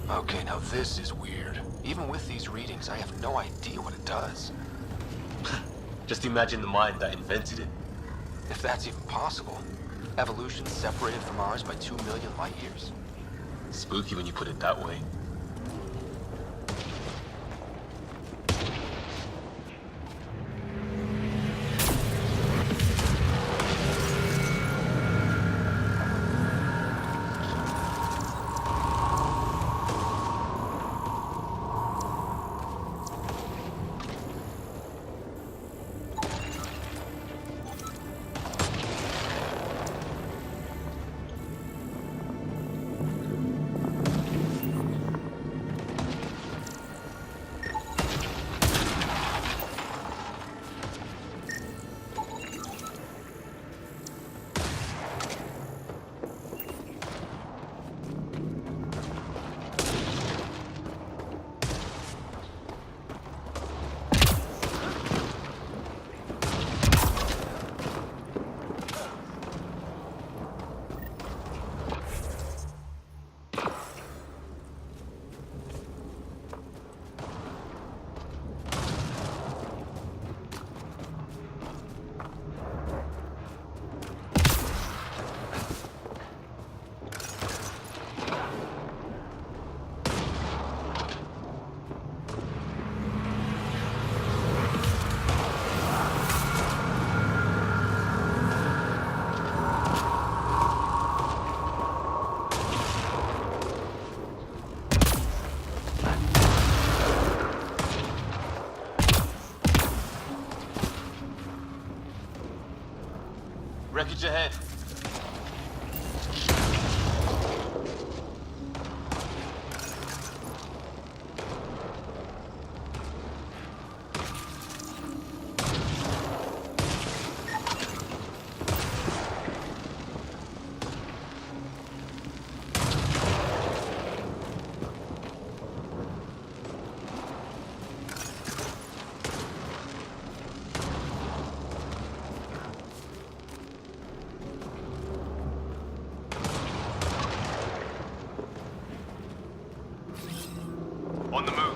Okay, now this is weird. Even with these readings, I have no idea what it does. Just imagine the mind that invented it. If that's even possible. Evolution separated from ours by 2 million light years. Spooky when you put it that way. Wreckage ahead. On the move.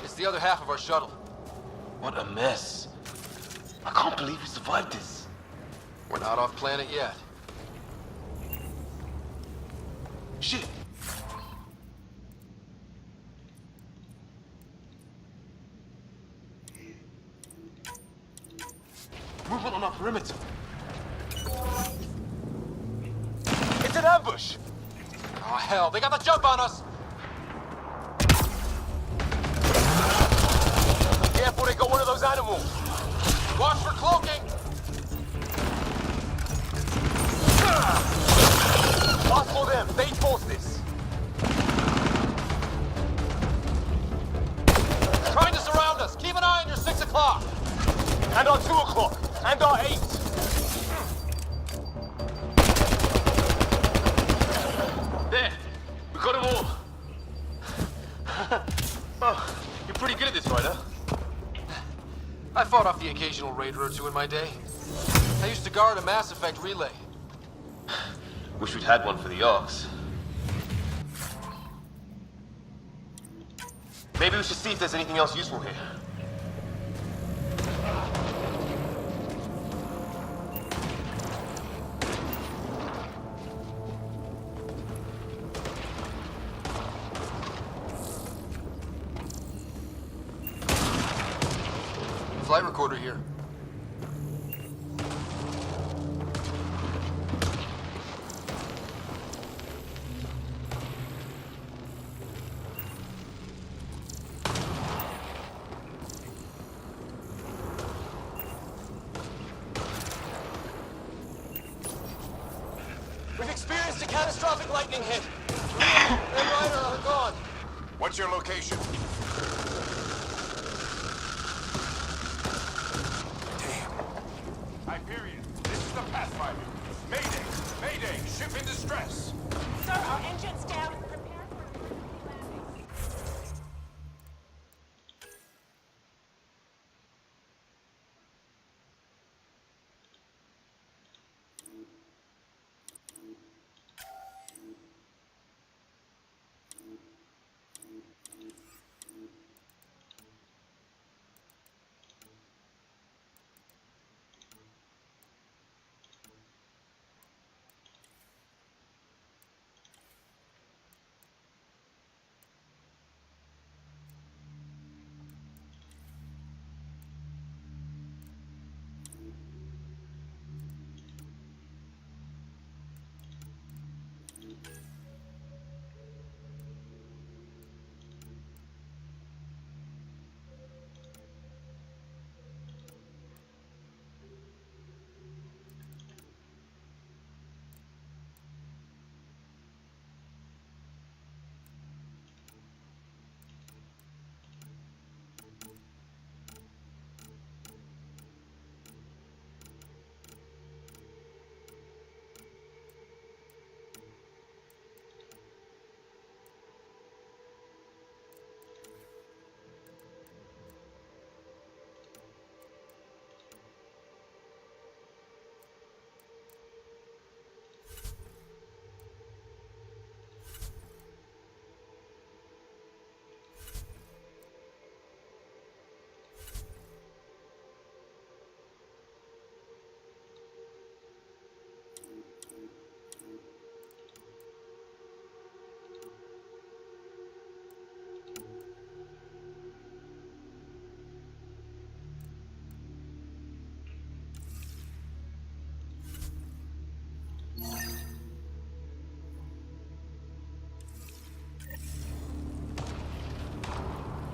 It's the other half of our shuttle. What a mess. I can't believe we survived this. We're not off planet yet. Shit. Movement on our perimeter. It's an ambush. Oh hell, they got the jump on us! Careful, they got one of those animals. Watch for cloaking! Pass for them. They force this. Trying to surround us! Keep an eye on your 6 o'clock! And our 2 o'clock. And our 8. There. We got them all. Oh, you're pretty good at this, right, huh? I fought off the occasional raider or two in my day. I used to guard a Mass Effect relay. Wish we'd had one for the Arks. Maybe we should see if there's anything else useful here. Flight recorder here. We've experienced a catastrophic lightning hit. And Ryder are gone. What's your location? Damn. Hyperion, this is the Pathfinder. Mayday! Mayday! Ship in distress! Sir, our engine's down. Prepare for emergency landing.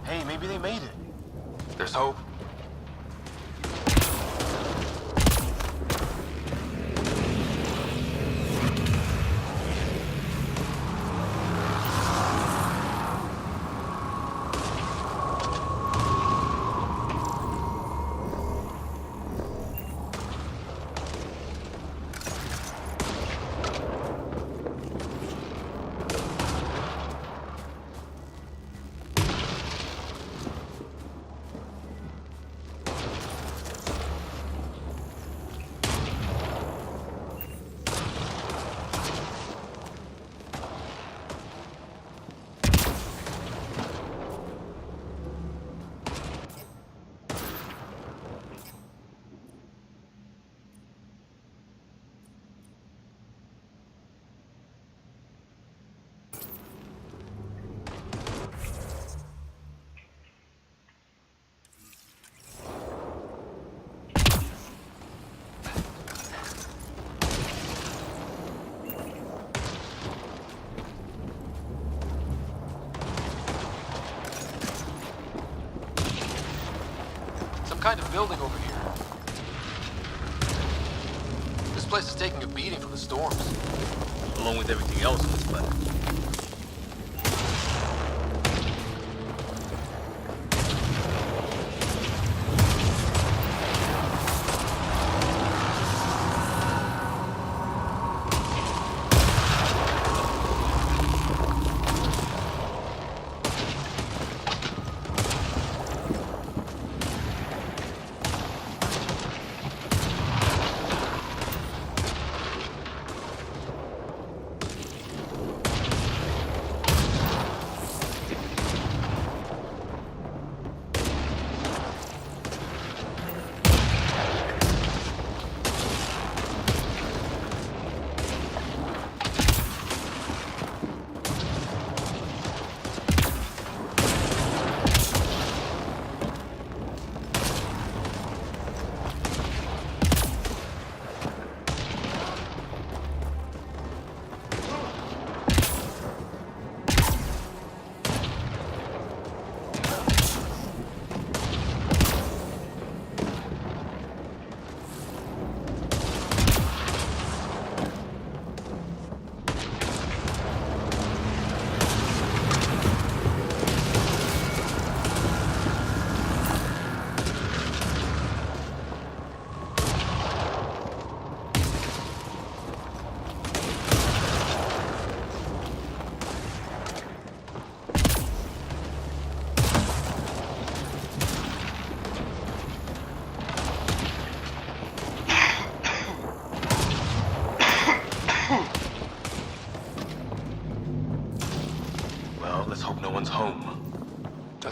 Hey, maybe they made it. There's hope. Kind of building over here. This place is taking a beating from the storms. Along with everything else on this planet.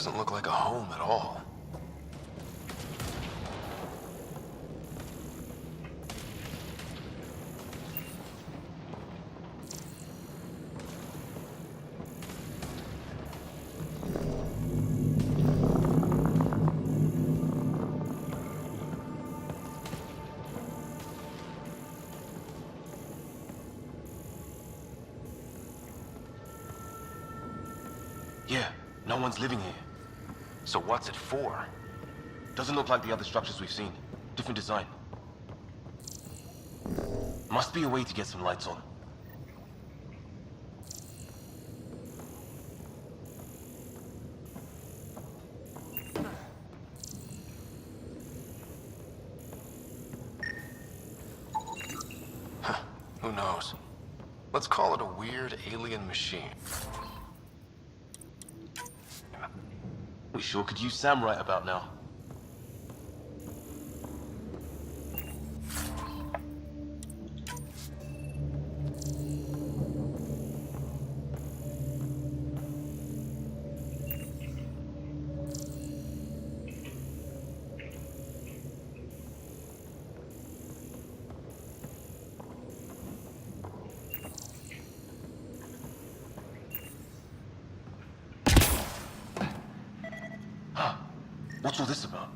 Doesn't look like a home at all. Yeah, no one's living here. So what's it for? Doesn't look like the other structures we've seen. Different design. Must be a way to get some lights on. Who knows? Let's call it a weird alien machine. We sure could use Sam right about now. What's all this about?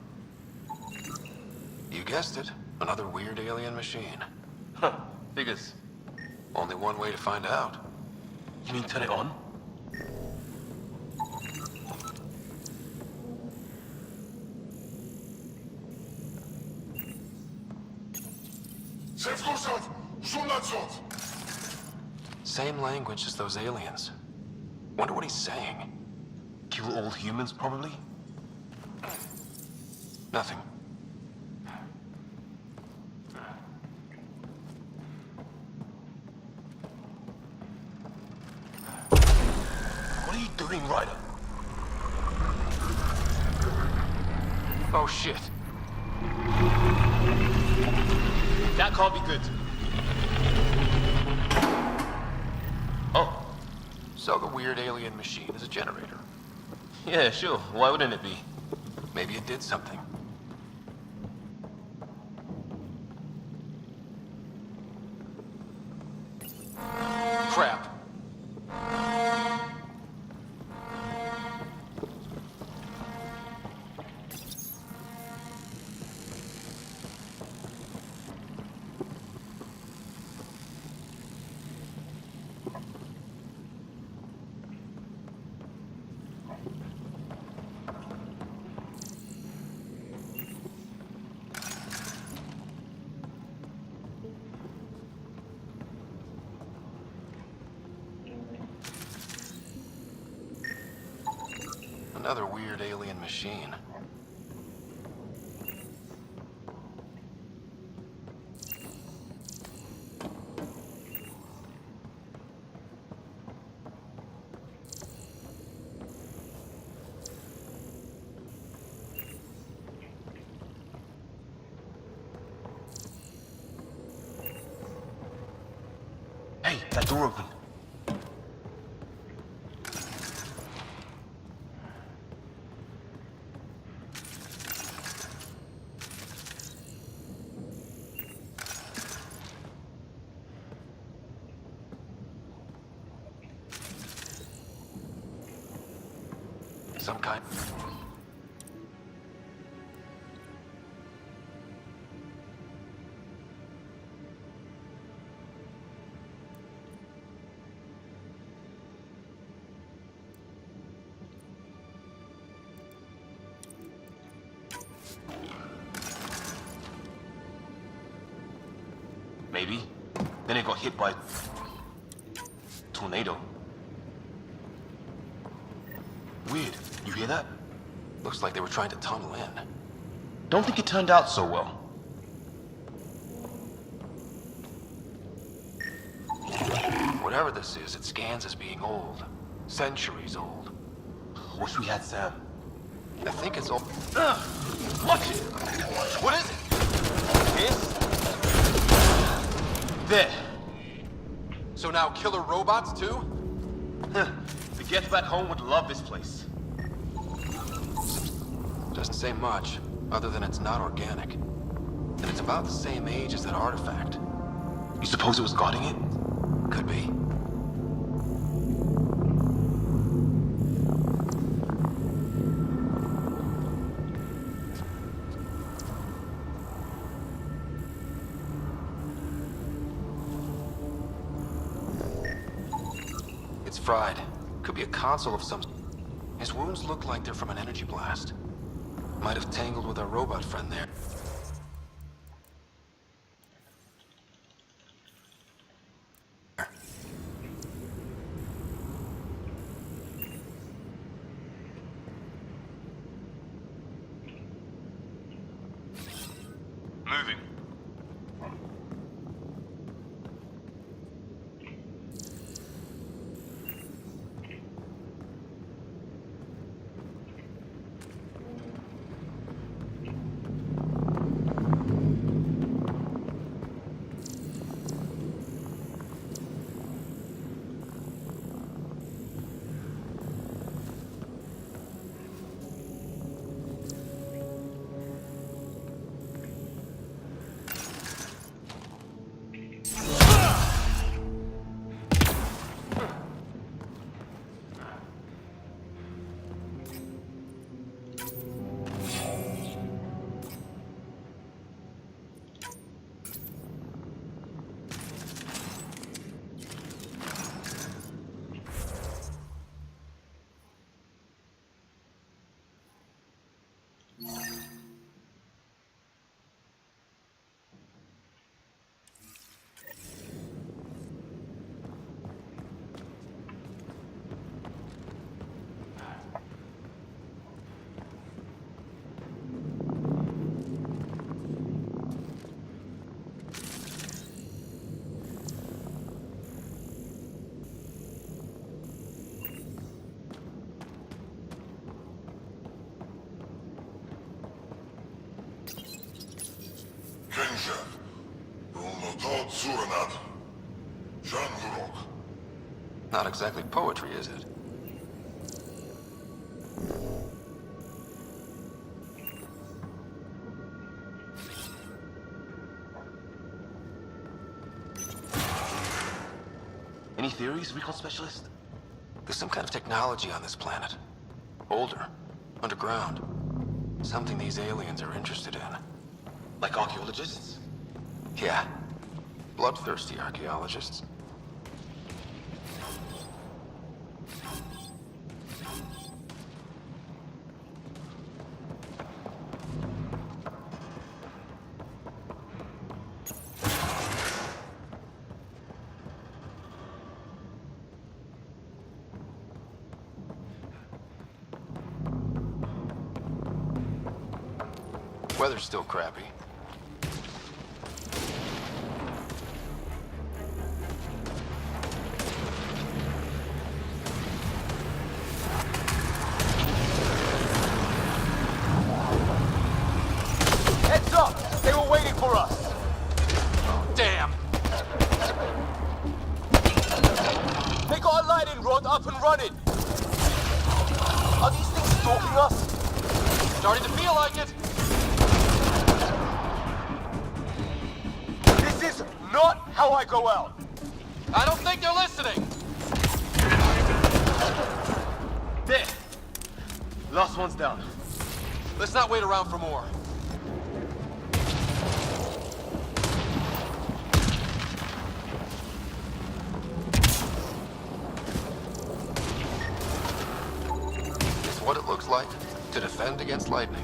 You guessed it. Another weird alien machine. Huh, figures. Only one way to find out. You mean turn it on? Same language as those aliens. Wonder what he's saying. Kill all humans, probably? Nothing. What are you doing, Ryder? Oh shit. That can't be good. Oh. So the weird alien machine is a generator. Yeah, sure. Why wouldn't it be? Maybe it did something. Crap. Another weird alien machine. Hey, that door opened. Some kind. Maybe. Then it got hit by... tornado. Weird. You hear that? Looks like they were trying to tunnel in. Don't think it turned out so well. Whatever this is, it scans as being old. Centuries old. Wish we had Sam. I think it's all... Watch it! What is it? This? There. So now killer robots too? The Get Back Home would love this place. Doesn't say much, other than it's not organic. And it's about the same age as that artifact. You suppose it was guarding it? Could be. It's fried. Could be a console of some... His wounds look like they're from an energy blast. Might have tangled with our robot friend there. Moving. Not exactly poetry, is it? Any theories, recon specialist? There's some kind of technology on this planet. Older. Underground. Something these aliens are interested in. Like archaeologists? Yeah. Bloodthirsty archaeologists. Weather's still crappy. Heads up! They were waiting for us! Oh, damn! They got a lightning rod up and running! Are these things stalking us? Starting to feel like it! This is not how I go out! I don't think they're listening! There! Last one's down. Let's not wait around for more. It's what it looks like to defend against lightning.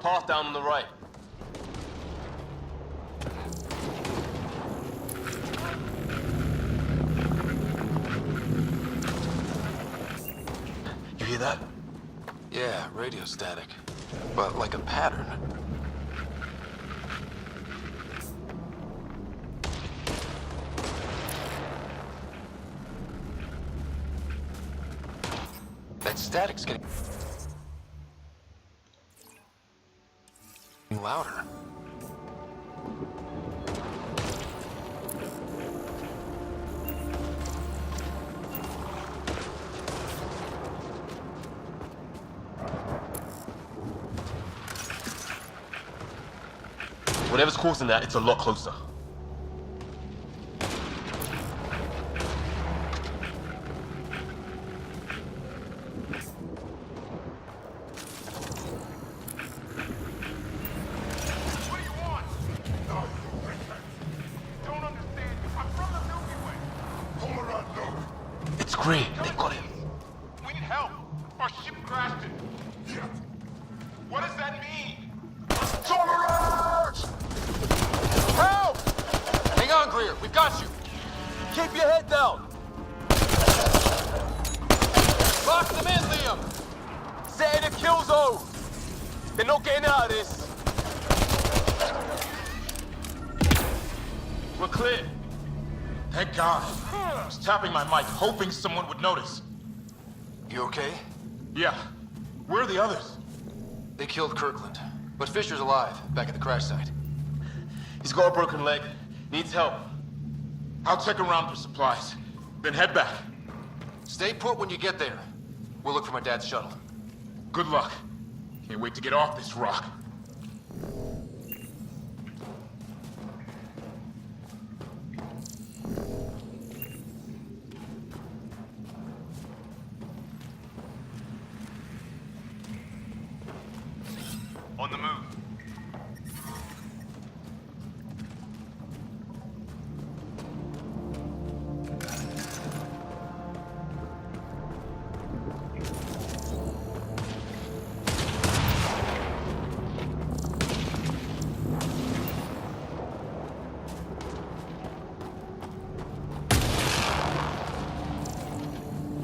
Path down on the right. You that? Yeah, radio static. But like a pattern. That static's getting louder. Whatever's causing that, it's a lot closer. What do you want? No, you don't understand. I'm from the Milky Way. Colorado. It's Gray. They got him. We need help. Our ship crashed it. Yeah. What does that mean? Tolerance! Help! Hang on, Greer. We've got you. Keep your head down. Lock them in, Liam. Set in a kill zone. They're not getting out of this. We're clear. Thank God. I was tapping my mic, hoping someone would notice. You okay? Yeah. Where are the others? They killed Kirkland. But Fisher's alive, back at the crash site. He's got a broken leg. Needs help. I'll check around for supplies. Then head back. Stay put when you get there. We'll look for my dad's shuttle. Good luck. Can't wait to get off this rock. On the move.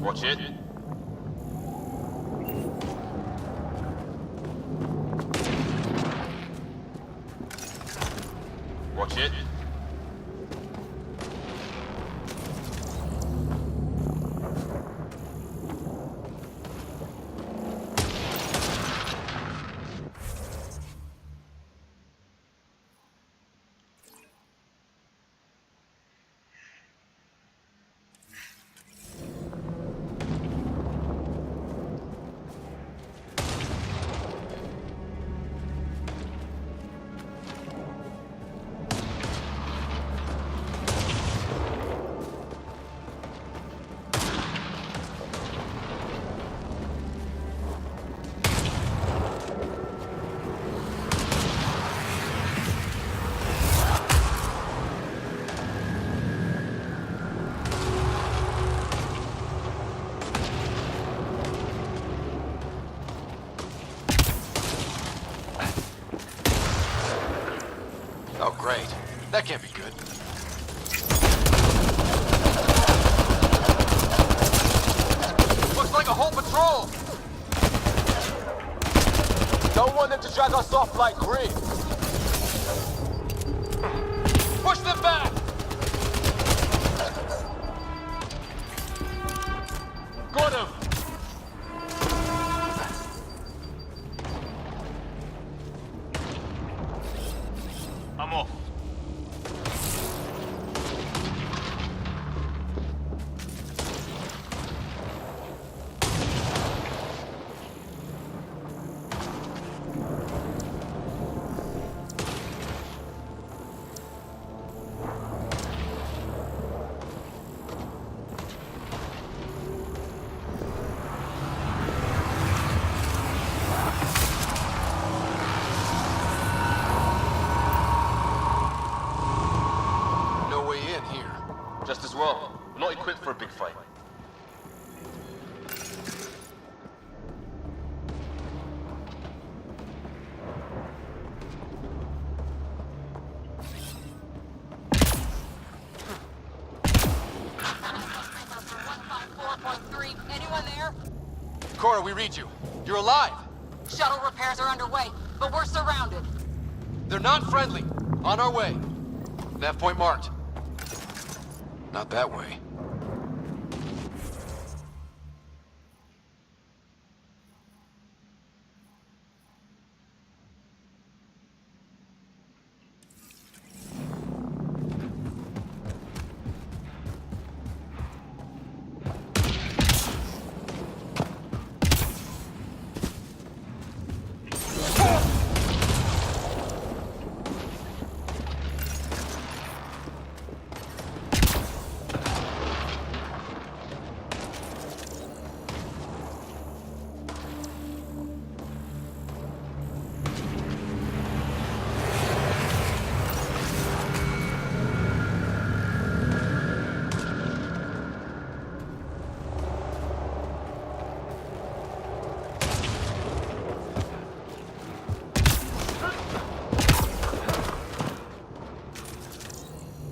Watch it. Watch it. Oh, great. That can't be good. Looks like a whole patrol! Don't want them to drag us off like Gray. Push them back! Got him! I'm off. No way in here. Just as well. We're not equipped for a big fight. Anyone there? Cora, we read you. You're alive. Shuttle repairs are underway, but we're surrounded. They're non-friendly. On our way. Nav point marked. Not that way.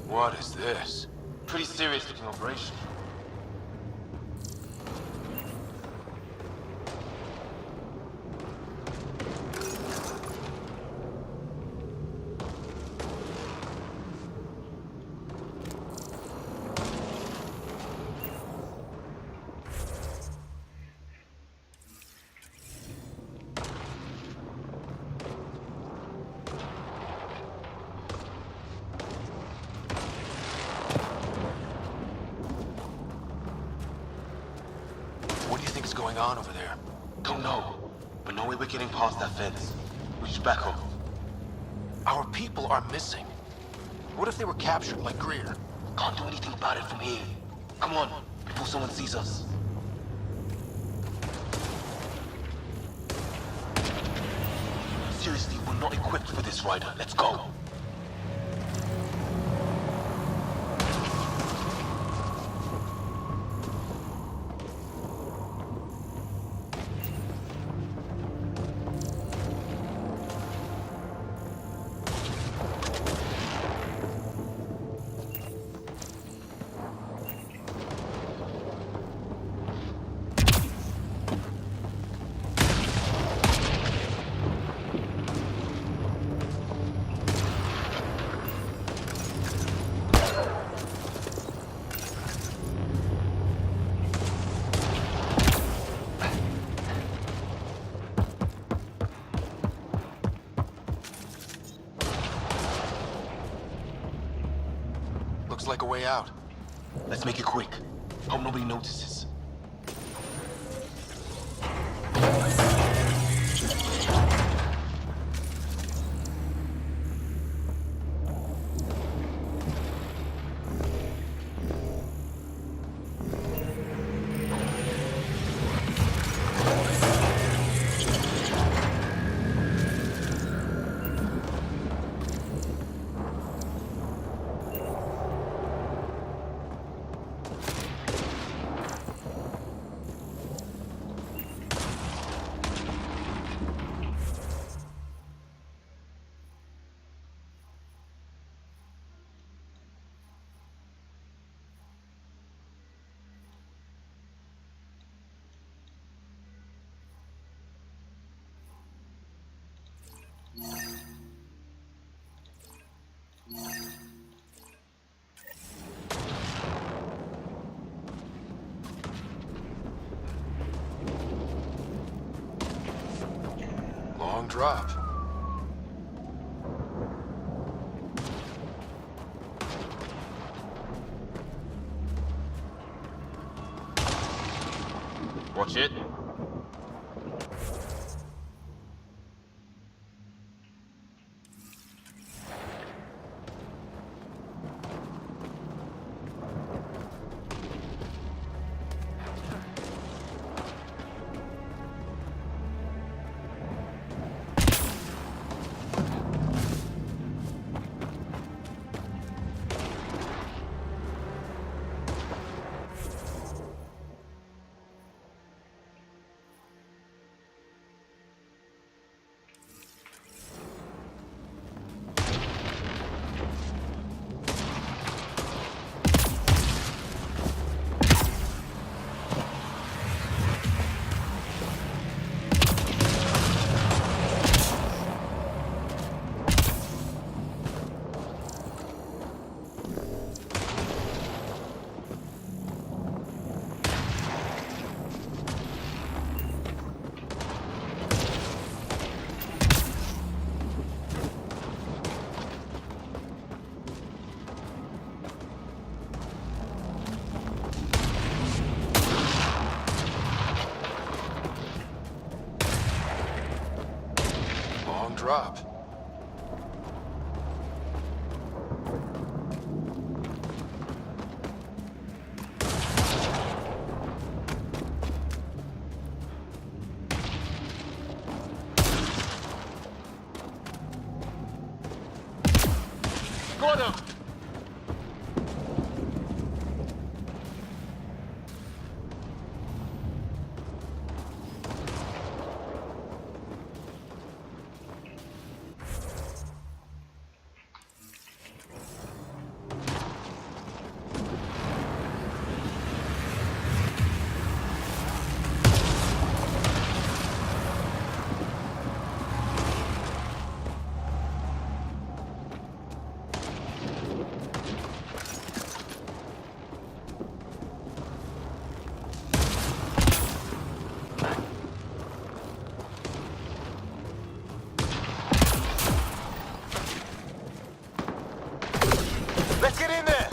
What is this? Pretty serious looking operation. What do you think is going on over there? Don't know, but no way we're getting past that fence. We should back up. Our people are missing. What if they were captured like Greer? Can't do anything about it from here. Come on, before someone sees us. Seriously, we're not equipped for this, Ryder. Let's go. Looks like a way out. Let's make it quick. Hope nobody notices. Long drop. Watch it. Got him! Let's get in there!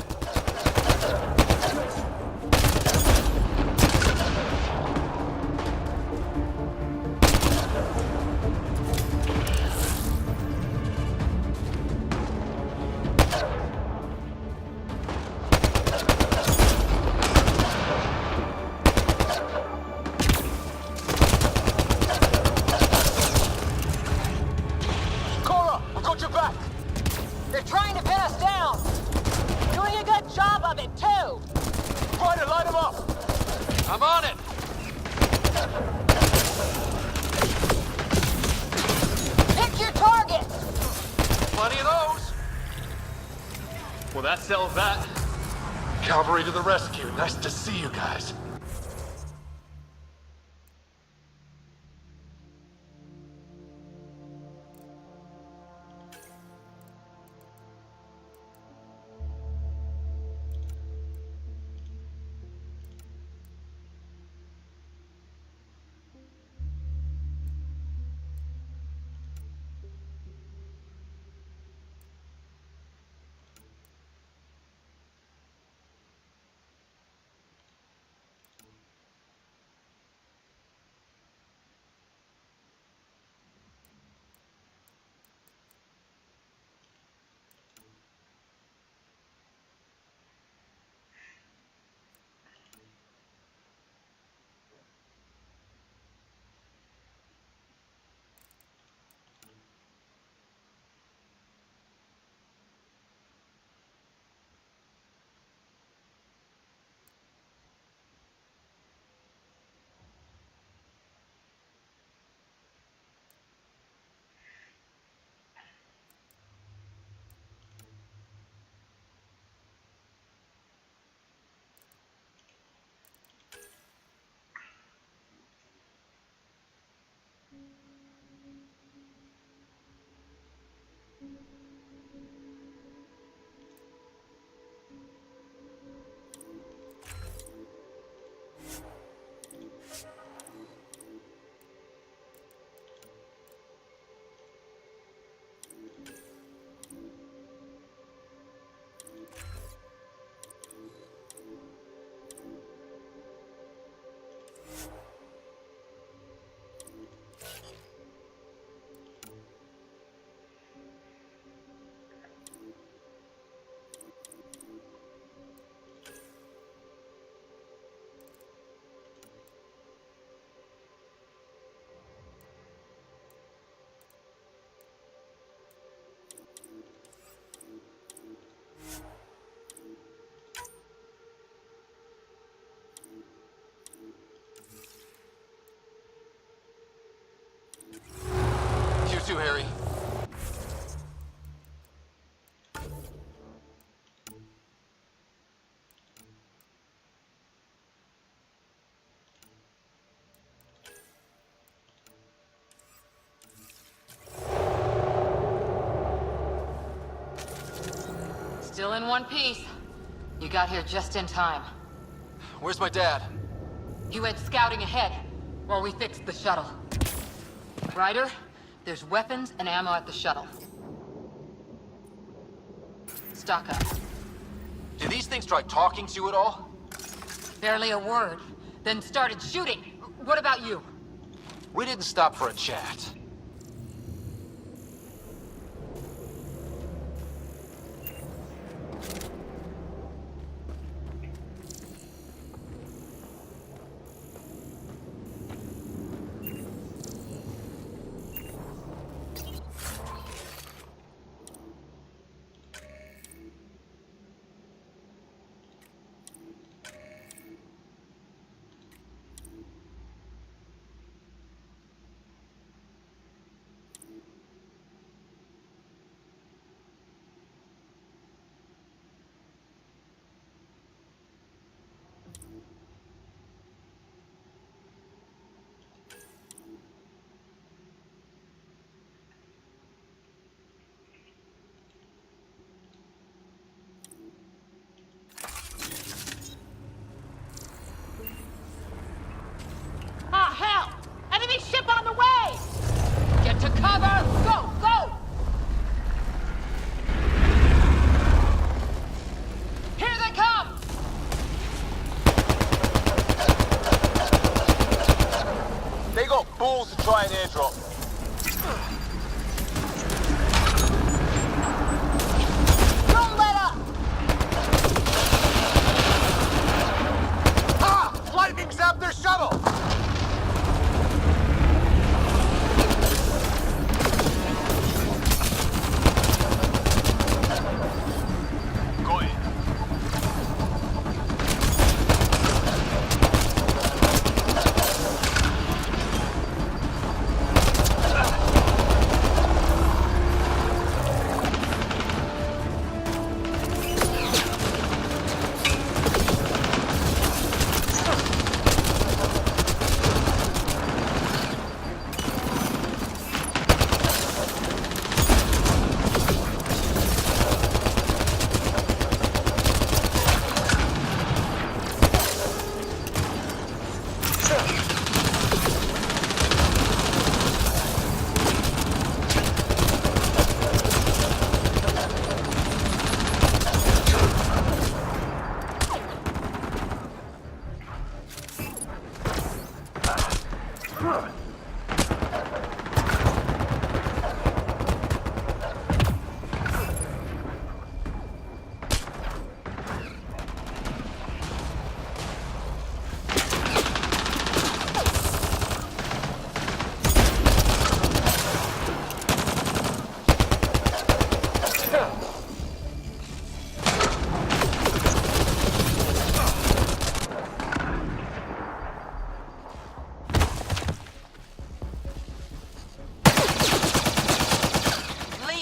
Cora, I've got your back! They're trying to pin us down! Doing a good job of it, too! Ryder, light him up! I'm on it! Pick your target! Plenty of those! Well, that settles that. Cavalry to the rescue. Nice to see you guys. You too, Harry. Still in one piece. You got here just in time. Where's my dad? He went scouting ahead while we fixed the shuttle. Ryder, there's weapons and ammo at the shuttle. Stock up. Do these things try talking to you at all? Barely a word. Then started shooting. What about you? We didn't stop for a chat.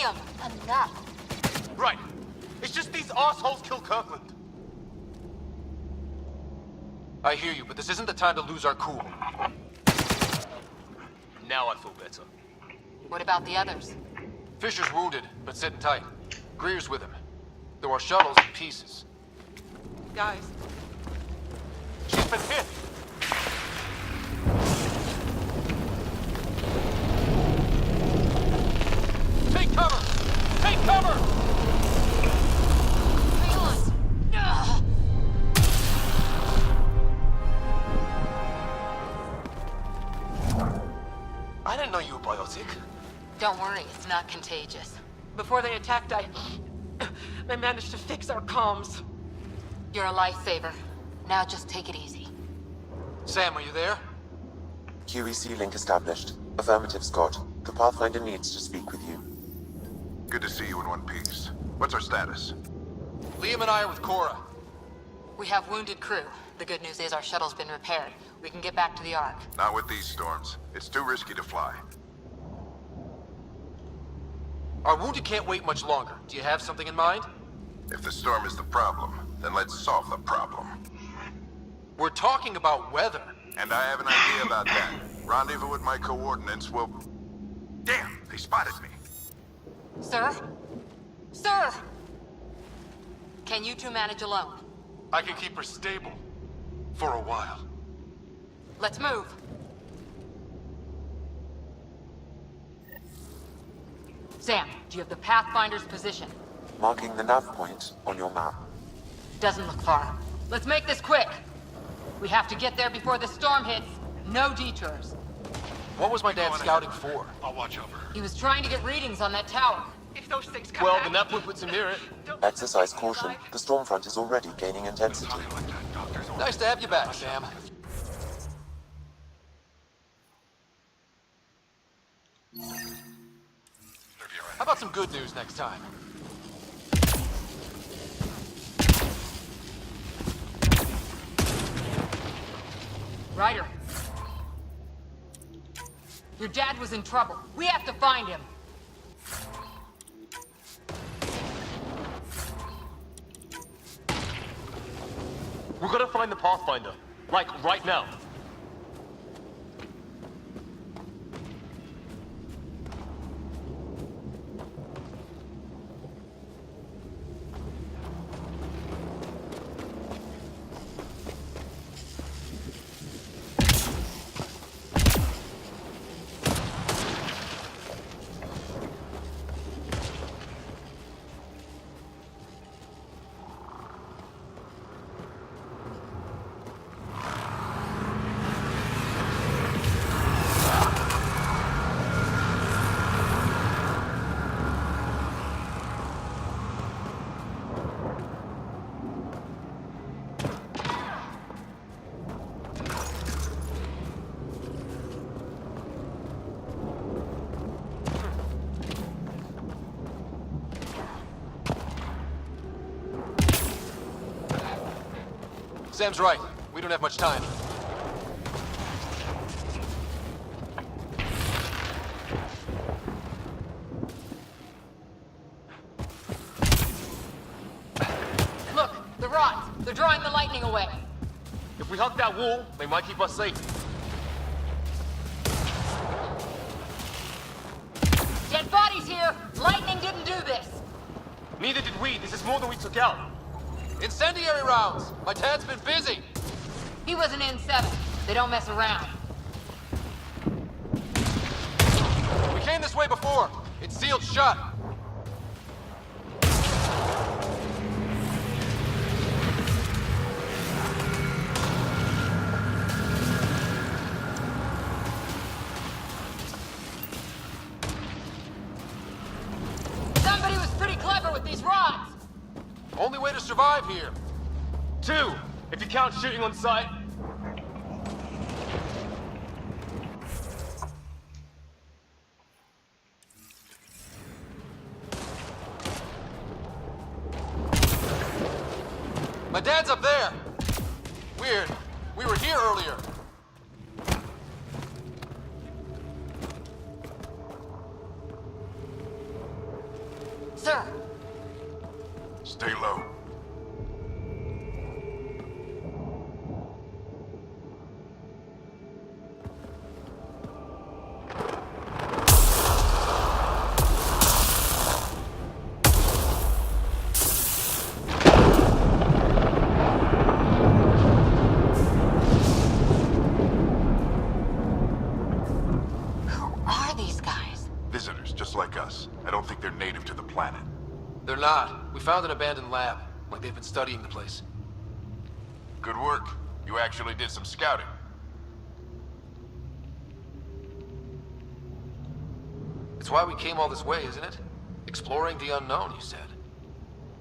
Liam, enough. Right. It's just these assholes kill Kirkland. I hear you, but this isn't the time to lose our cool. Now I feel better. What about the others? Fisher's wounded, but sitting tight. Greer's with him. There are shuttles in pieces. Guys. She's been hit. Take cover! Take cover! Phelan! Ugh. I didn't know you were biotic. Don't worry, it's not contagious. Before they attacked, I managed to fix our comms. You're a lifesaver. Now just take it easy. Sam, are you there? QEC link established. Affirmative, Scott. The Pathfinder needs to speak with you. Good to see you in one piece. What's our status? Liam and I are with Cora. We have wounded crew. The good news is our shuttle's been repaired. We can get back to the Ark. Not with these storms. It's too risky to fly. Our wounded can't wait much longer. Do you have something in mind? If the storm is the problem, then let's solve the problem. We're talking about weather. And I have an idea about that. Rendezvous with my coordinates will... Damn, they spotted me. Sir? Sir! Can you two manage alone? I can keep her stable. For a while. Let's move. Sam, do you have the Pathfinder's position? Marking the nav point on your map. Doesn't look far. Let's make this quick. We have to get there before the storm hits. No detours. What was my dad scouting for? I'll watch over her. He was trying to get readings on that tower. If those things come Well, back... then that puts him near it. Exercise caution. The storm front is already gaining intensity. Nice to have you back, Sam. How about some good news next time? Ryder. Your dad was in trouble. We have to find him. We're gonna find the Pathfinder. Like, right now. Sam's right. We don't have much time. Look, the rods. They're drawing the lightning away. If we hug that wall, they might keep us safe. Dead bodies here. Lightning didn't do this. Neither did we. This is more than we took out. Incendiary rounds! My dad's been busy! He was an N7. They don't mess around. We came this way before. It's sealed shut. Somebody was pretty clever with these rods. Only way to survive here. 2, if you count shooting on sight. My dad's up there. Weird. We were here earlier. Sir, Stay low. who are these guys? Visitors, just like us. I don't think they're native to the planet. They're not. We found an abandoned lab. Like they've been studying the place. Good work. You actually did some scouting. It's why we came all this way, isn't it? Exploring the unknown, you said.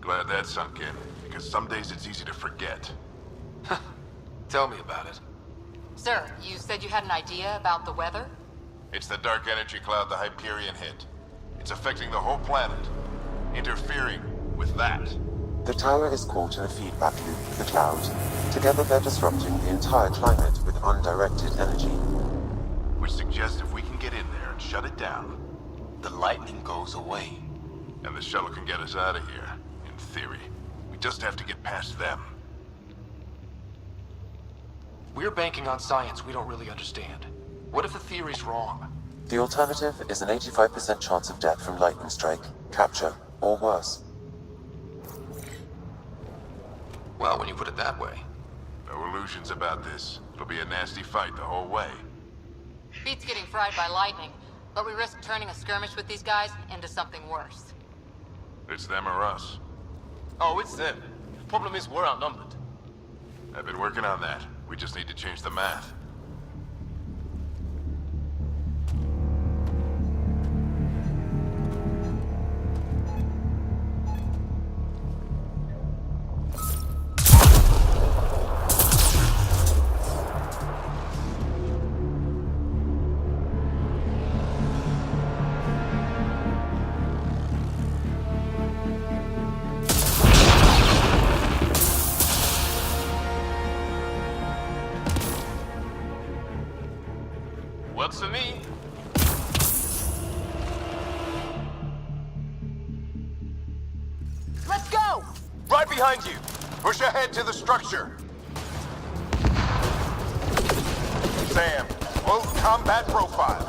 Glad that sunk in, because some days it's easy to forget. Tell me about it. Sir, you said you had an idea about the weather? It's the dark energy cloud the Hyperion hit. It's affecting the whole planet. Interfering with that. The tower is caught in a feedback loop with the cloud. Together they're disrupting the entire climate with undirected energy. Which suggests if we can get in there and shut it down, The lightning goes away. and the shuttle can get us out of here, in theory. We just have to get past them. We're banking on science we don't really understand. What if the theory's wrong? The alternative is an 85% chance of death from lightning strike, capture, or worse. Well, when you put it that way. No illusions about this. It'll be a nasty fight the whole way. Beats getting fried by lightning, but we risk turning a skirmish with these guys into something worse. It's them or us. Oh, it's them. The problem is we're outnumbered. I've been working on that. We just need to change the math. Works for me. Let's go! Right behind you! Push ahead to the structure! Sam, full combat profile.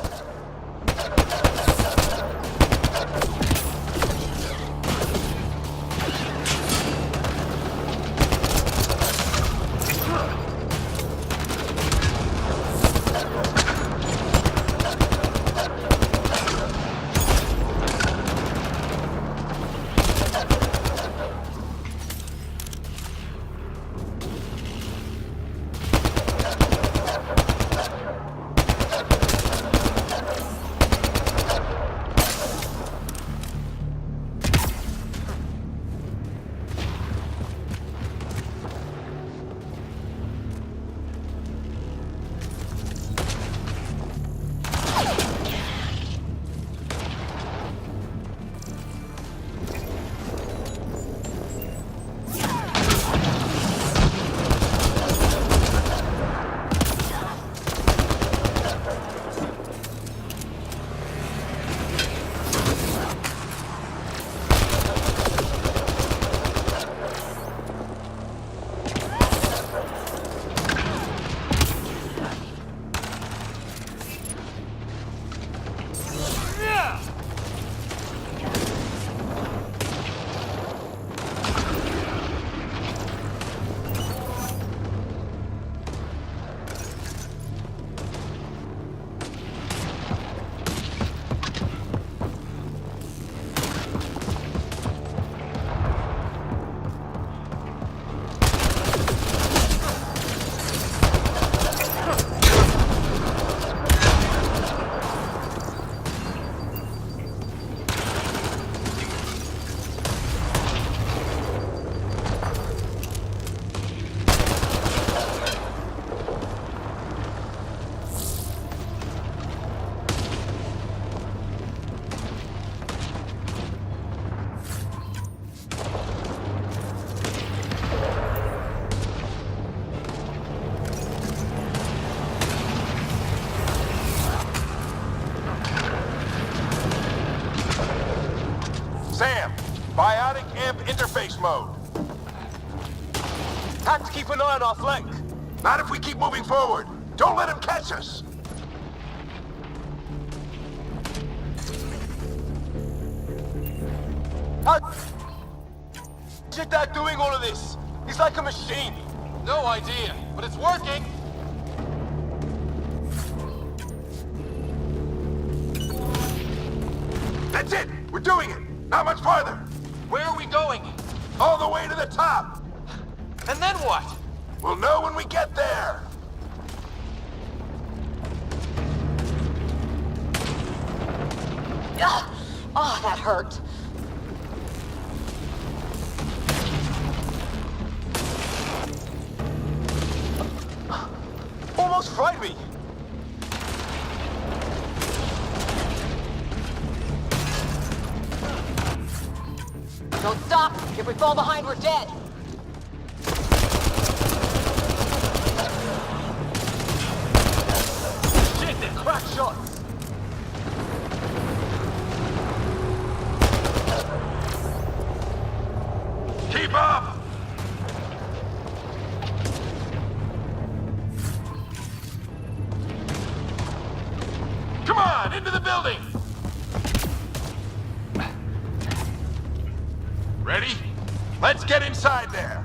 Sam, biotic amp interface mode. Have to keep an eye on our flank. Not if we keep moving forward. Don't let him catch us. How is your dad doing all of this? He's like a machine. No idea, but it's working. That's it. We're doing it. Not much farther. Where are we going? All the way to the top. And then what? We'll know when we get there. Ugh. Oh, that hurt. Almost fried me. Don't stop. If we fall behind, we're dead. Shit, they're crack shots. Keep up. Come on, into the building. Ready? Let's get inside there.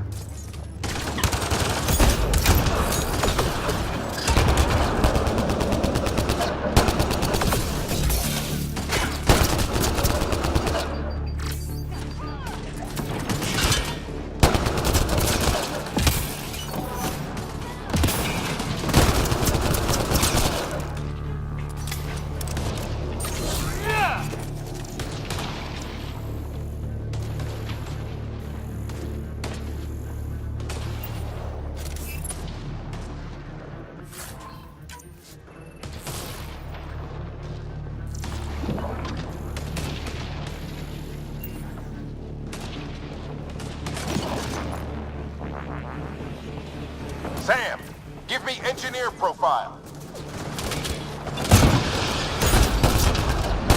Sam, give me engineer profile.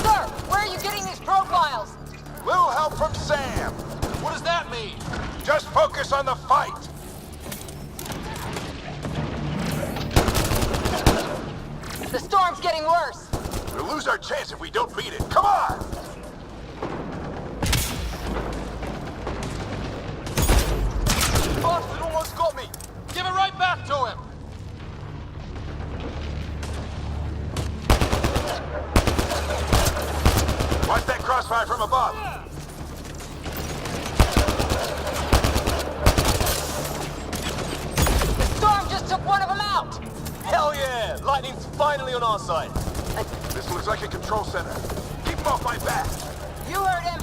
Sir, where are you getting these profiles? Little help from Sam. What does that mean? Just focus on the fight. The storm's getting worse. We'll lose our chance if we don't beat it. Come on! Bastard almost got me. Give it right back to him! Watch that crossfire from above. The storm just took one of them out. Hell yeah! Lightning's finally on our side. This looks like a control center. Keep him off my back. You heard him.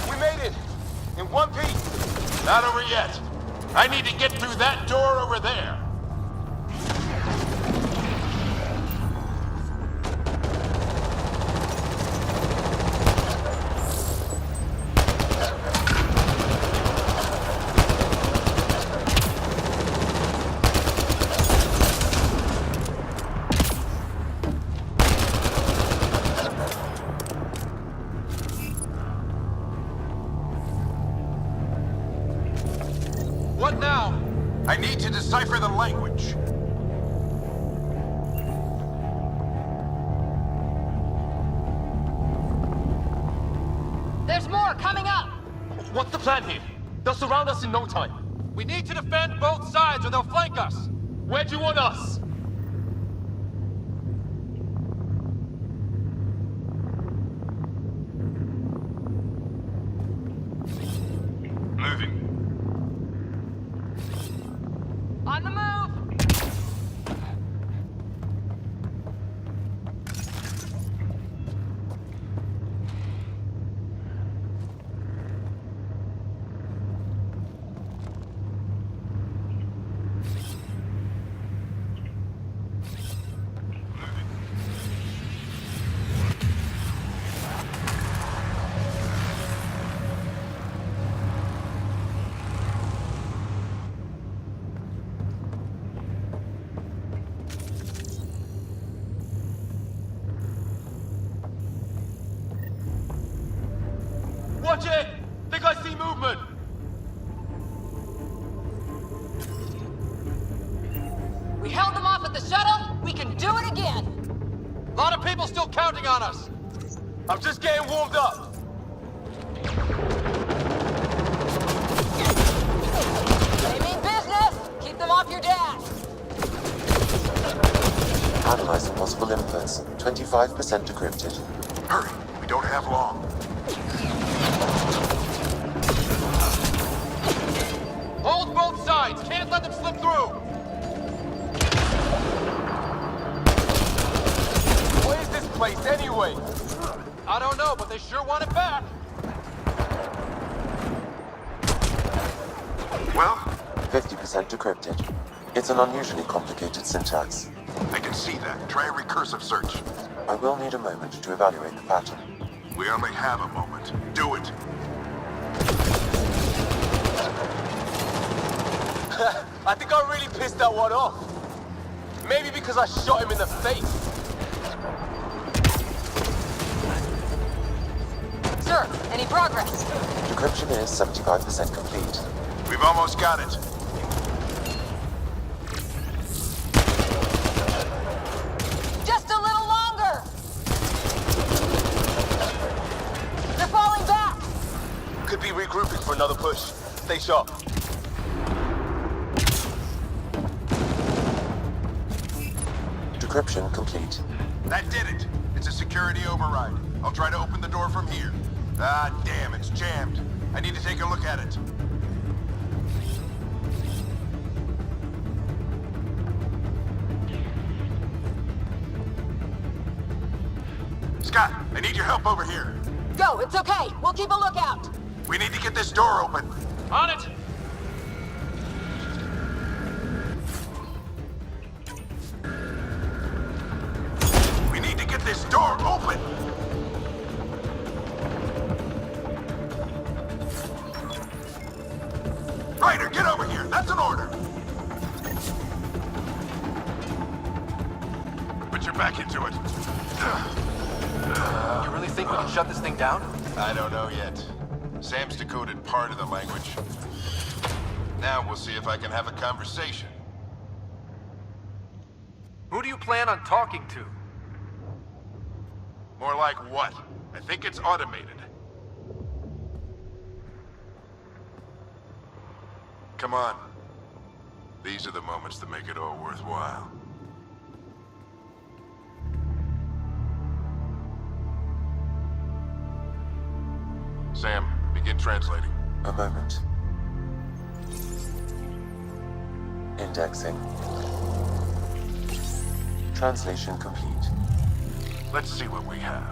We made it. In one piece. Not over yet. I need to get through that door over there. What now? I need to decipher the language. There's more coming up! What's the plan here? They'll surround us in no time. We need to defend both sides or they'll flank us. Where do you want us? Moving. On the move! Watch it! Think I see movement! We held them off at the shuttle. We can do it again. A lot of people still counting on us. I'm just getting warmed up. They mean business. Keep them off your dad. Analyzing possible inputs. 25% decrypted. Hurry, we don't have long. Hold both sides. Can't let them slip through. What is this place anyway? I don't know, but they sure want it back. Well, 50% decrypted. It's an unusually complicated syntax. I can see that. Try a recursive search. I will need a moment to evaluate the pattern. We only have a moment. Do it. I think I really pissed that one off. Maybe because I shot him in the face. Sir, any progress? Decryption is 75% complete. We've almost got it. Just a little longer. They're falling back. Could be regrouping for another push. Stay sharp. Decryption complete. That did it. It's a security override. I'll try to open the door from here. Ah, damn, it's jammed. I need to take a look at it. Scott, I need your help over here. Go, it's okay. We'll keep a lookout. We need to get this door open. On it! We need to get this door open. Ryder, get over here. That's an order. Put your back into it. You really think we can shut this thing down? I don't know yet. Sam's decoded part of the language. Now we'll see if I can have a conversation. Who do you plan on talking to? More like what? I think it's automated. Come on. These are the moments that make it all worthwhile. Sam, begin translating. A moment. Indexing. Translation complete. Let's see what we have.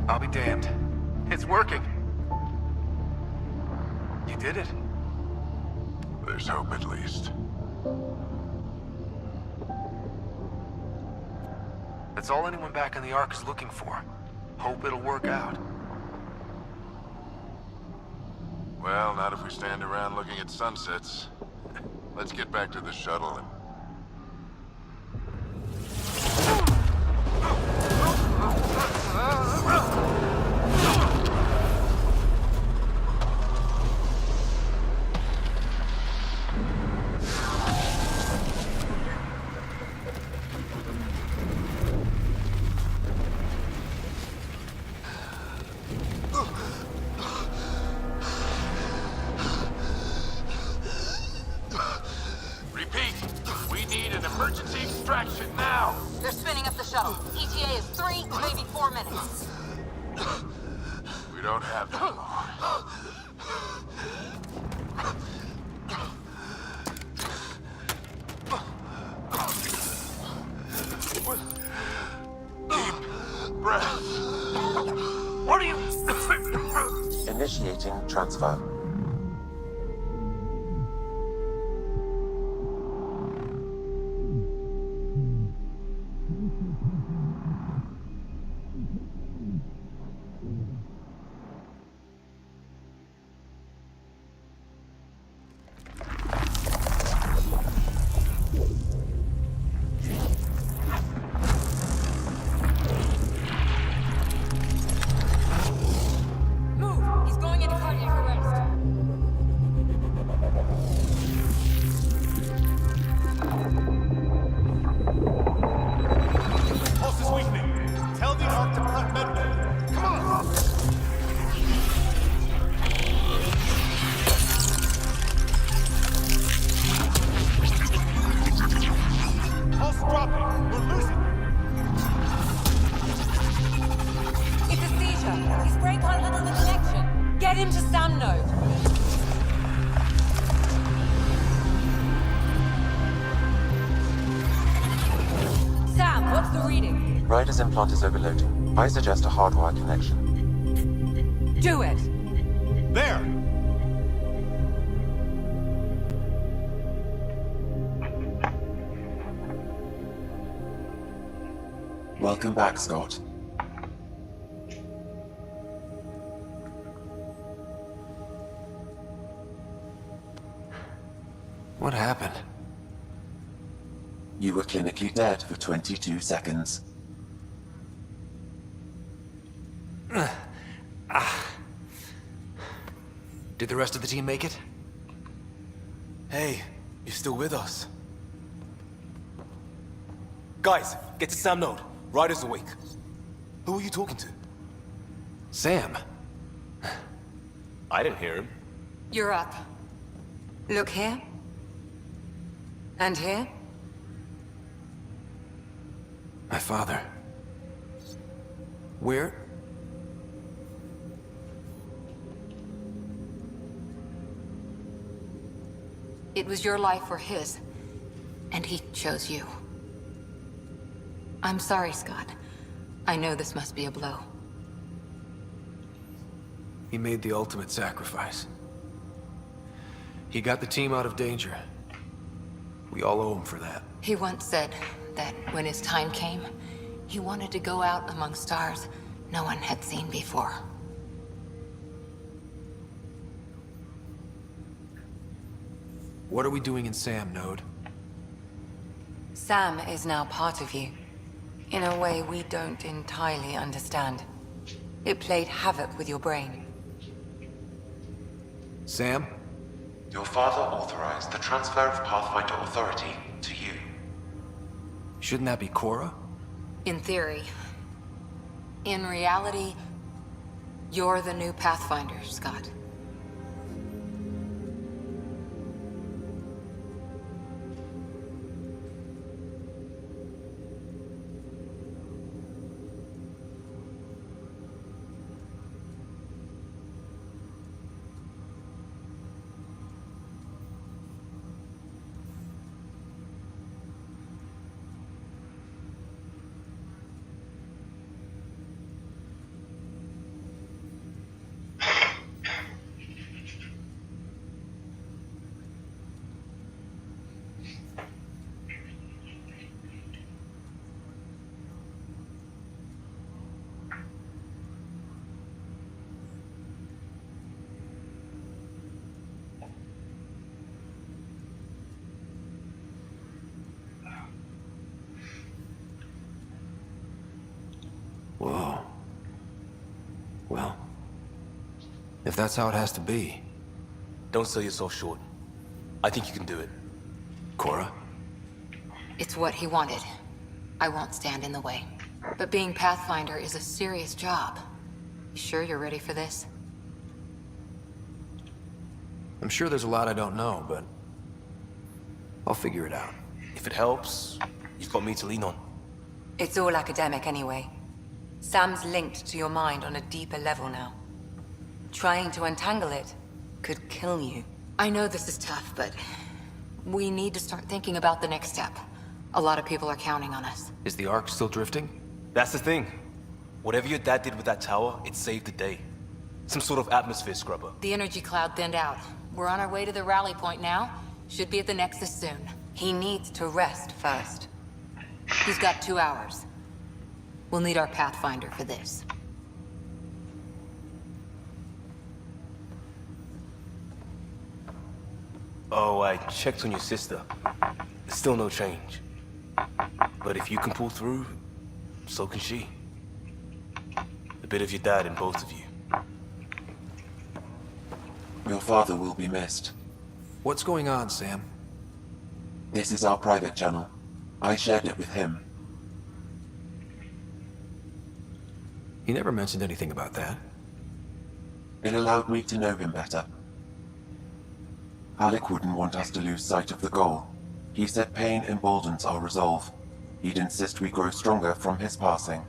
I'll be damned. It's working. You did it. There's hope at least. That's all anyone back in the Ark is looking for. Hope it'll work out. Well, not if we stand around looking at sunsets. Let's get back to the shuttle and... Repeat! We don't have that long. Deep breath. What are you... Initiating transfer. Move! He's going into cardiac arrest. Pulse is weakening. Tell the ARC to prep medical. Come on! Pulse dropping. We're losing. It's a seizure. His brain can't handle the connection. Get him to Sam node. Sam, what's the reading? Ryder's implant is overloading. I suggest a hardwire connection. Do it. There! Welcome back, Scott. What happened? You were clinically dead for 22 seconds. Did the rest of the team make it? Hey, you're still with us. Guys, get to Sam node. Ryder's awake. Who are you talking to? Sam. I didn't hear him. You're up. Look here. And here. My father. Where? It was your life or his, and he chose you. I'm sorry, Scott. I know this must be a blow. He made the ultimate sacrifice. He got the team out of danger. We all owe him for that. He once said that when his time came, he wanted to go out among stars no one had seen before. What are we doing in Sam node? Sam is now part of you. In a way we don't entirely understand. It played havoc with your brain. Sam? Your father authorized the transfer of Pathfinder authority to you. Shouldn't that be Cora? In theory. In reality, you're the new Pathfinder, Scott. Whoa. Well, if that's how it has to be. Don't sell yourself short. I think you can do it. Cora? It's what he wanted. I won't stand in the way. But being Pathfinder is a serious job. You sure you're ready for this? I'm sure there's a lot I don't know, but I'll figure it out. If it helps, you've got me to lean on. It's all academic anyway. Sam's linked to your mind on a deeper level now. Trying to untangle it could kill you. I know this is tough, but we need to start thinking about the next step. A lot of people are counting on us. Is the Ark still drifting? That's the thing. Whatever your dad did with that tower, it saved the day. Some sort of atmosphere scrubber. The energy cloud thinned out. We're on our way to the rally point now. Should be at the Nexus soon. He needs to rest first. He's got 2 hours. We'll need our Pathfinder for this. Oh, I checked on your sister. Still no change. But if you can pull through, so can she. A bit of your dad in both of you. Your father will be missed. What's going on, Sam? This is our private channel. I shared it with him. He never mentioned anything about that. It allowed me to know him better. Alec wouldn't want us to lose sight of the goal. He said pain emboldens our resolve. He'd insist we grow stronger from his passing.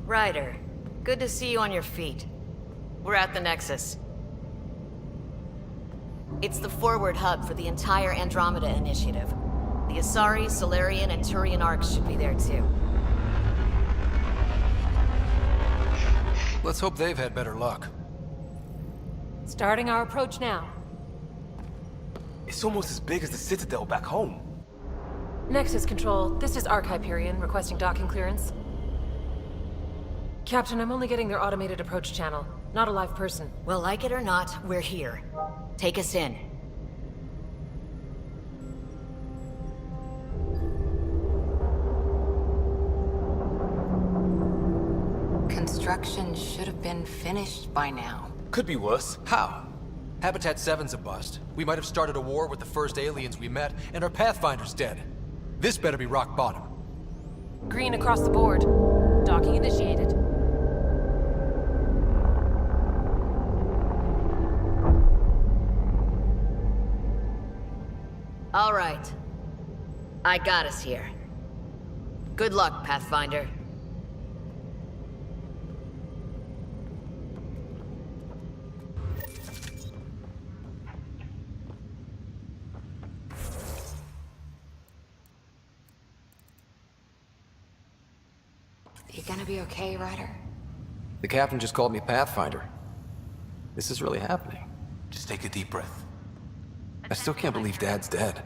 Ryder, good to see you on your feet. We're at the Nexus. It's the forward hub for the entire Andromeda initiative. The Asari, Solarian, and Turian arcs should be there too. Let's hope they've had better luck. Starting our approach now. It's almost as big as the Citadel back home. Nexus Control, this is Arc Hyperion requesting docking clearance. Captain, I'm only getting their automated approach channel, not a live person. Well, like it or not, we're here. Take us in. Construction should have been finished by now. Could be worse. How? Habitat 7's a bust. We might have started a war with the first aliens we met, and our Pathfinder's dead. This better be rock bottom. Green across the board. Docking initiated. All right. I got us here. Good luck, Pathfinder. You gonna be okay, Ryder? The captain just called me Pathfinder. This is really happening. Just take a deep breath. I still can't believe Dad's dead.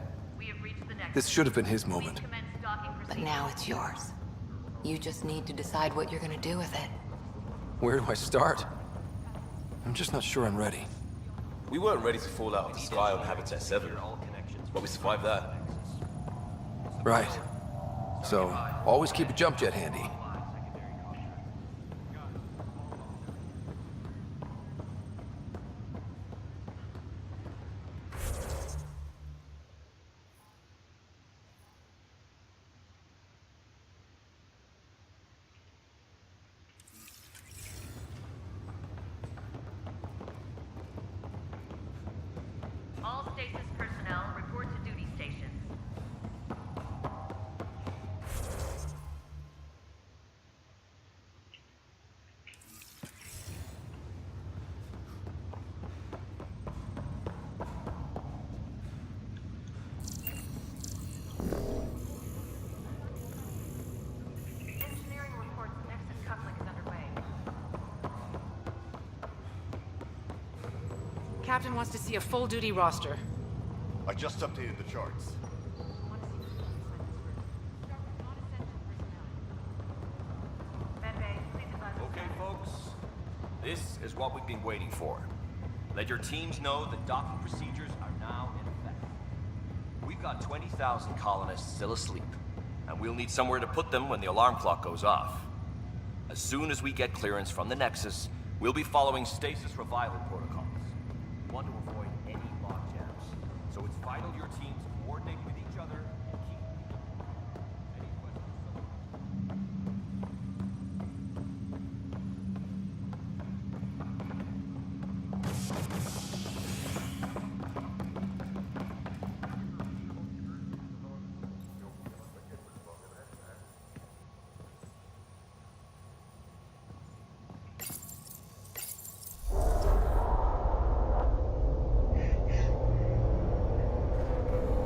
This should have been his moment. But now it's yours. You just need to decide what you're gonna do with it. Where do I start? I'm just not sure I'm ready. We weren't ready to fall out of the sky on Habitat 7, but we survived that. Right. So, always keep a jump jet handy. All stasis personnel report to duty stations. Engineering reports Nexus coupling is underway. Captain wants to see a full-duty roster. I just updated the charts. Okay, folks. This is what we've been waiting for. Let your teams know that docking procedures are now in effect. We've got 20,000 colonists still asleep, and we'll need somewhere to put them when the alarm clock goes off. As soon as we get clearance from the Nexus, we'll be following stasis revival protocols. We want to avoid any logjams, so it's vital your teams coordinate with each other and keep... Any questions?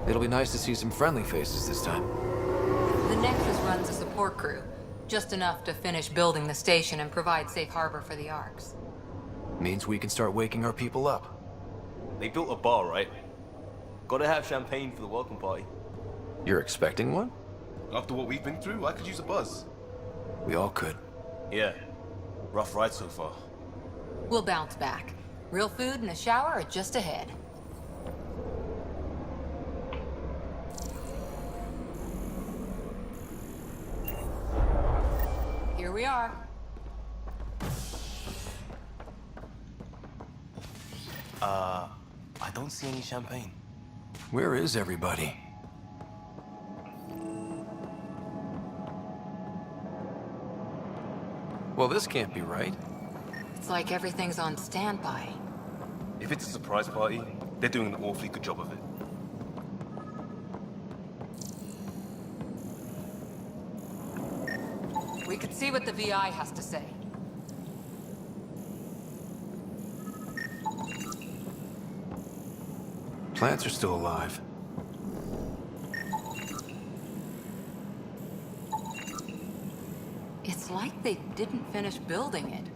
It'll be nice to see some friendly faces this time. The Nexus runs a support crew. Just enough to finish building the station and provide safe harbor for the Arks. Means we can start waking our people up. They built a bar, right? Gotta have champagne for the welcome party. You're expecting one? After what we've been through, I could use a buzz. We all could. Yeah. Rough ride so far. We'll bounce back. Real food and a shower are just ahead. Here we are. I don't see any champagne. Where is everybody? Well, this can't be right. It's like everything's on standby. If it's a surprise party, they're doing an awfully good job of it. We could see what the VI has to say. Plants are still alive. It's like they didn't finish building it.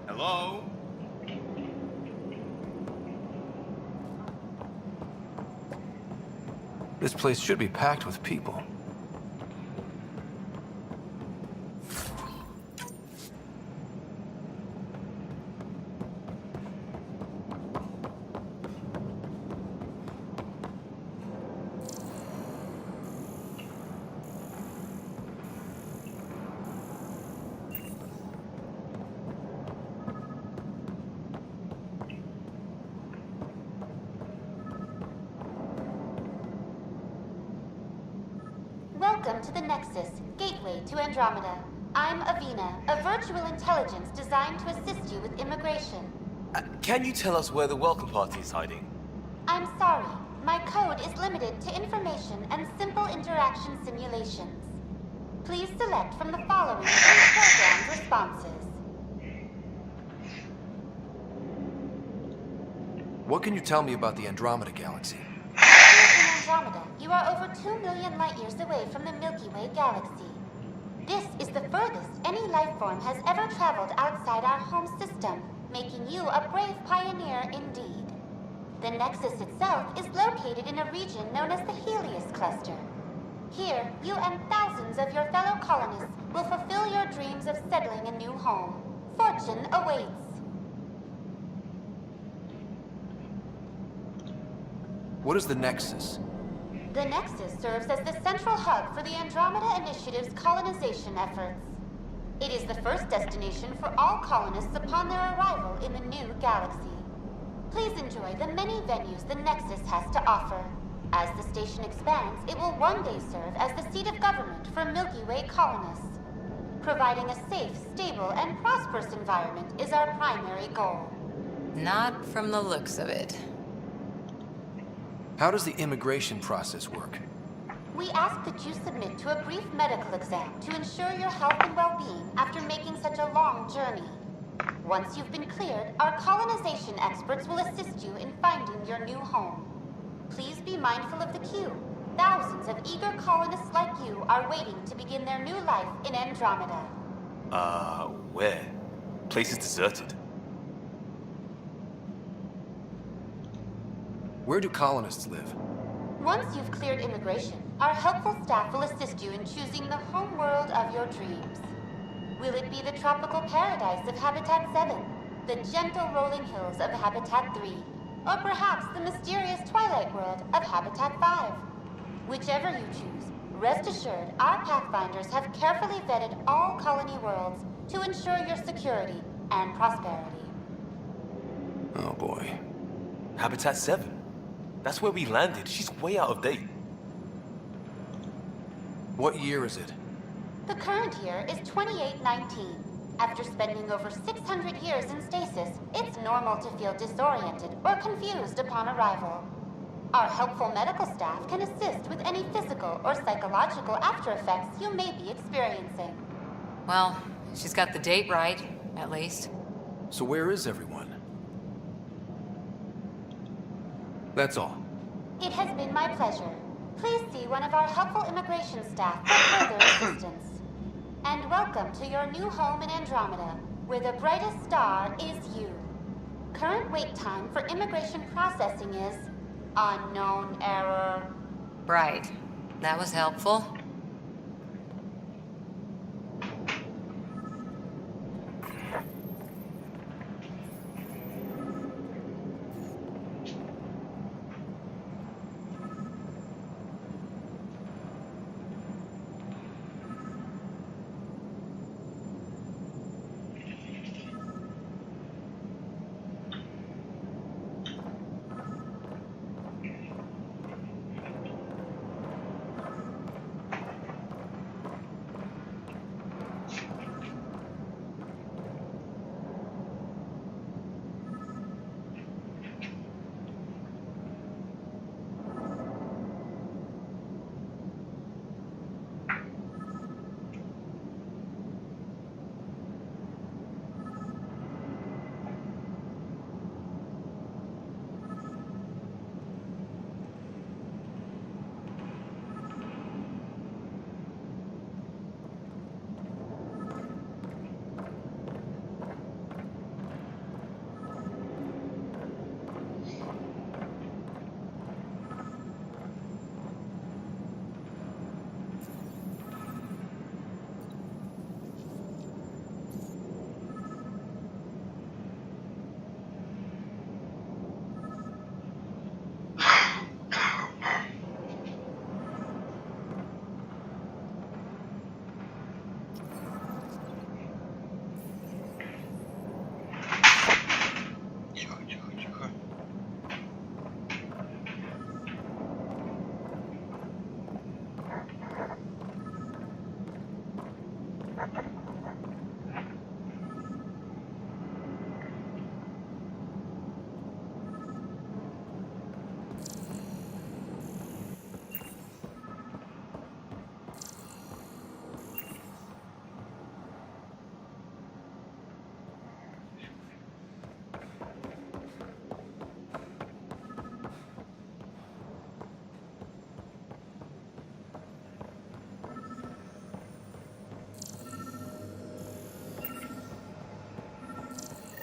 Hello? This place should be packed with people. Welcome to the Nexus, gateway to Andromeda. I'm Avina, a virtual intelligence designed to assist you with immigration. Can you tell us where the welcome party is hiding? I'm sorry, my code is limited to information and simple interaction simulations. Please select from the following pre-programmed responses. What can you tell me about the Andromeda galaxy? In Andromeda, you are over 2 million light-years away from the Milky Way galaxy. This is the furthest any life form has ever traveled outside our home system, making you a brave pioneer indeed. The Nexus itself is located in a region known as the Helios Cluster. Here, you and thousands of your fellow colonists will fulfill your dreams of settling a new home. Fortune awaits. What is the Nexus? The Nexus serves as the central hub for the Andromeda Initiative's colonization efforts. It is the first destination for all colonists upon their arrival in the new galaxy. Please enjoy the many venues the Nexus has to offer. As the station expands, it will one day serve as the seat of government for Milky Way colonists. Providing a safe, stable, and prosperous environment is our primary goal. Not from the looks of it. How does the immigration process work? We ask that you submit to a brief medical exam to ensure your health and well-being after making such a long journey. Once you've been cleared, our colonization experts will assist you in finding your new home. Please be mindful of the queue. Thousands of eager colonists like you are waiting to begin their new life in Andromeda. Where? Place is deserted. Where do colonists live? Once you've cleared immigration, our helpful staff will assist you in choosing the home world of your dreams. Will it be the tropical paradise of Habitat 7, the gentle rolling hills of Habitat 3, or perhaps the mysterious twilight world of Habitat 5? Whichever you choose, rest assured our Pathfinders have carefully vetted all colony worlds to ensure your security and prosperity. Oh boy. Habitat 7? That's where we landed. She's way out of date. What year is it? The current year is 2819. After spending over 600 years in stasis, it's normal to feel disoriented or confused upon arrival. Our helpful medical staff can assist with any physical or psychological after effects you may be experiencing. Well, she's got the date right, at least. So where is everyone? That's all. It has been my pleasure. Please see one of our helpful immigration staff for further assistance. And welcome to your new home in Andromeda, where the brightest star is you. Current wait time for immigration processing is unknown error. Right. That was helpful.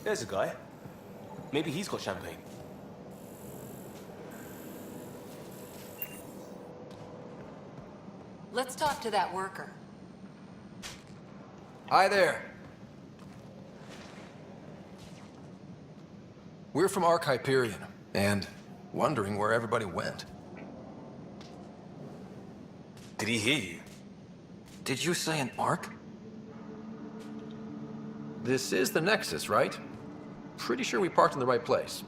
There's a guy. Maybe he's got champagne. Let's talk to that worker. Hi there. We're from Ark Hyperion, and wondering where everybody went. Did he hear you? Did you say an Ark? This is the Nexus, right? Pretty sure we parked in the right place.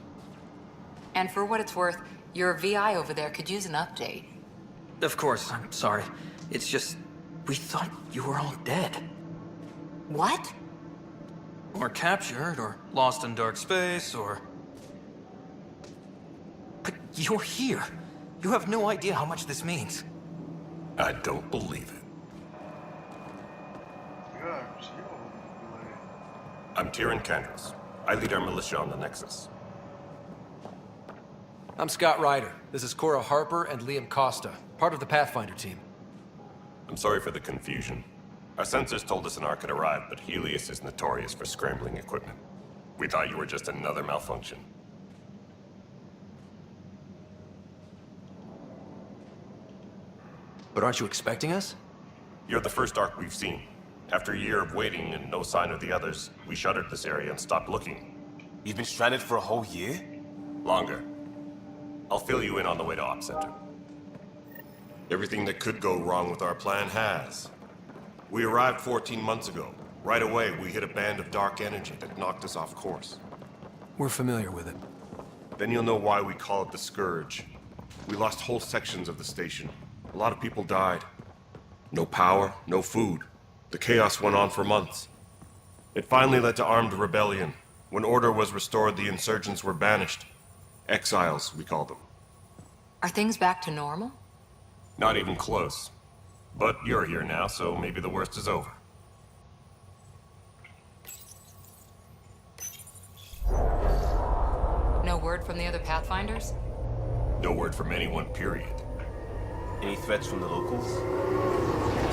And for what it's worth, your VI over there could use an update. Of course, I'm sorry. It's just, we thought you were all dead. What? Or captured, or lost in dark space, or... But you're here. You have no idea how much this means. I don't believe it. I'm Tyrion Candles. I lead our militia on the Nexus. I'm Scott Ryder. This is Cora Harper and Liam Costa, part of the Pathfinder team. I'm sorry for the confusion. Our sensors told us an Ark had arrived, but Helios is notorious for scrambling equipment. We thought you were just another malfunction. But aren't you expecting us? You're the first Ark we've seen. After a year of waiting and no sign of the others, we shuttered this area and stopped looking. You've been stranded for a whole year? Longer. I'll fill you in on the way to Op Center. Everything that could go wrong with our plan has. We arrived 14 months ago. Right away, we hit a band of dark energy that knocked us off course. We're familiar with it. Then you'll know why we call it the Scourge. We lost whole sections of the station. A lot of people died. No power, no food. The chaos went on for months. It finally led to armed rebellion. When order was restored, the insurgents were banished. Exiles, we call them. Are things back to normal? Not even close. But you're here now, so maybe the worst is over. No word from the other Pathfinders? No word from anyone, period. Any threats from the locals?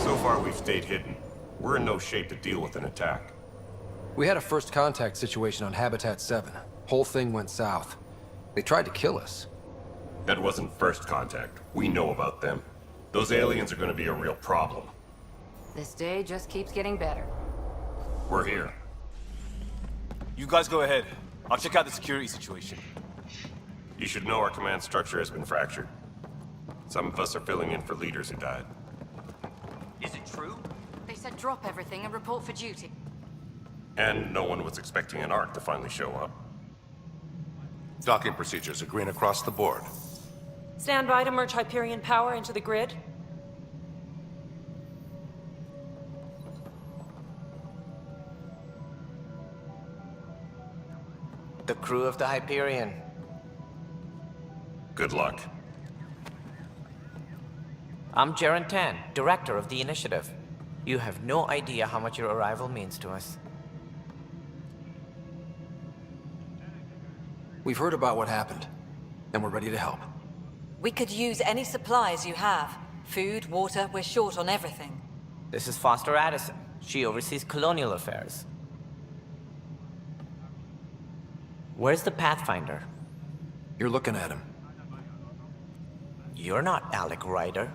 So far, we've stayed hidden. We're in no shape to deal with an attack. We had a first contact situation on Habitat 7. Whole thing went south. They tried to kill us. That wasn't first contact. We know about them. Those aliens are going to be a real problem. This day just keeps getting better. We're here. You guys go ahead. I'll check out the security situation. You should know our command structure has been fractured. Some of us are filling in for leaders who died. Is it true? They said drop everything and report for duty. And no one was expecting an Ark to finally show up. Docking procedures are green across the board. Stand by to merge Hyperion power into the grid. The crew of the Hyperion. Good luck. I'm Jaren Tan, director of the initiative. You have no idea how much your arrival means to us. We've heard about what happened, and we're ready to help. We could use any supplies you have. Food, water, we're short on everything. This is Foster Addison. She oversees colonial affairs. Where's the Pathfinder? You're looking at him. You're not Alec Ryder.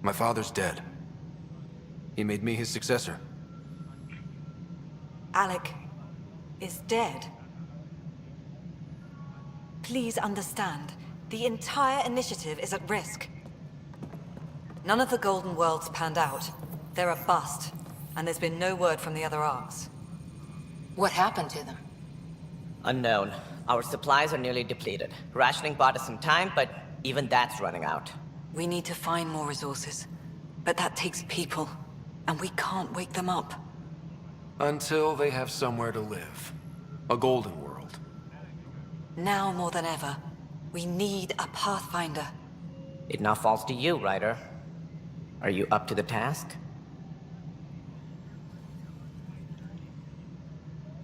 My father's dead. He made me his successor. Alec is dead. Please understand, the entire initiative is at risk. None of the Golden Worlds panned out. They're a bust, and there's been no word from the other arcs. What happened to them? Unknown. Our supplies are nearly depleted. Rationing bought us some time, but even that's running out. We need to find more resources, but that takes people, and we can't wake them up. Until they have somewhere to live. A golden world. Now more than ever, we need a Pathfinder. It now falls to you, Ryder. Are you up to the task?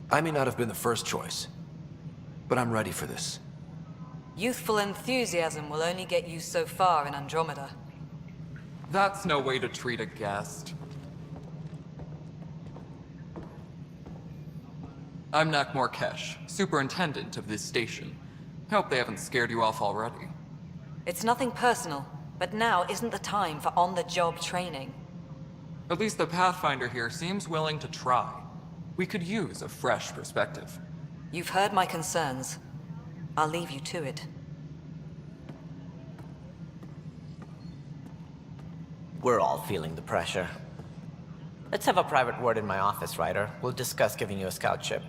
I may not have been the first choice, but I'm ready for this. Youthful enthusiasm will only get you so far in Andromeda. That's no way to treat a guest. I'm Nak Morkesh, superintendent of this station. Hope they haven't scared you off already. It's nothing personal, but now isn't the time for on-the-job training. At least the Pathfinder here seems willing to try. We could use a fresh perspective. You've heard my concerns. I'll leave you to it. We're all feeling the pressure. Let's have a private word in my office, Ryder. We'll discuss giving you a scout ship.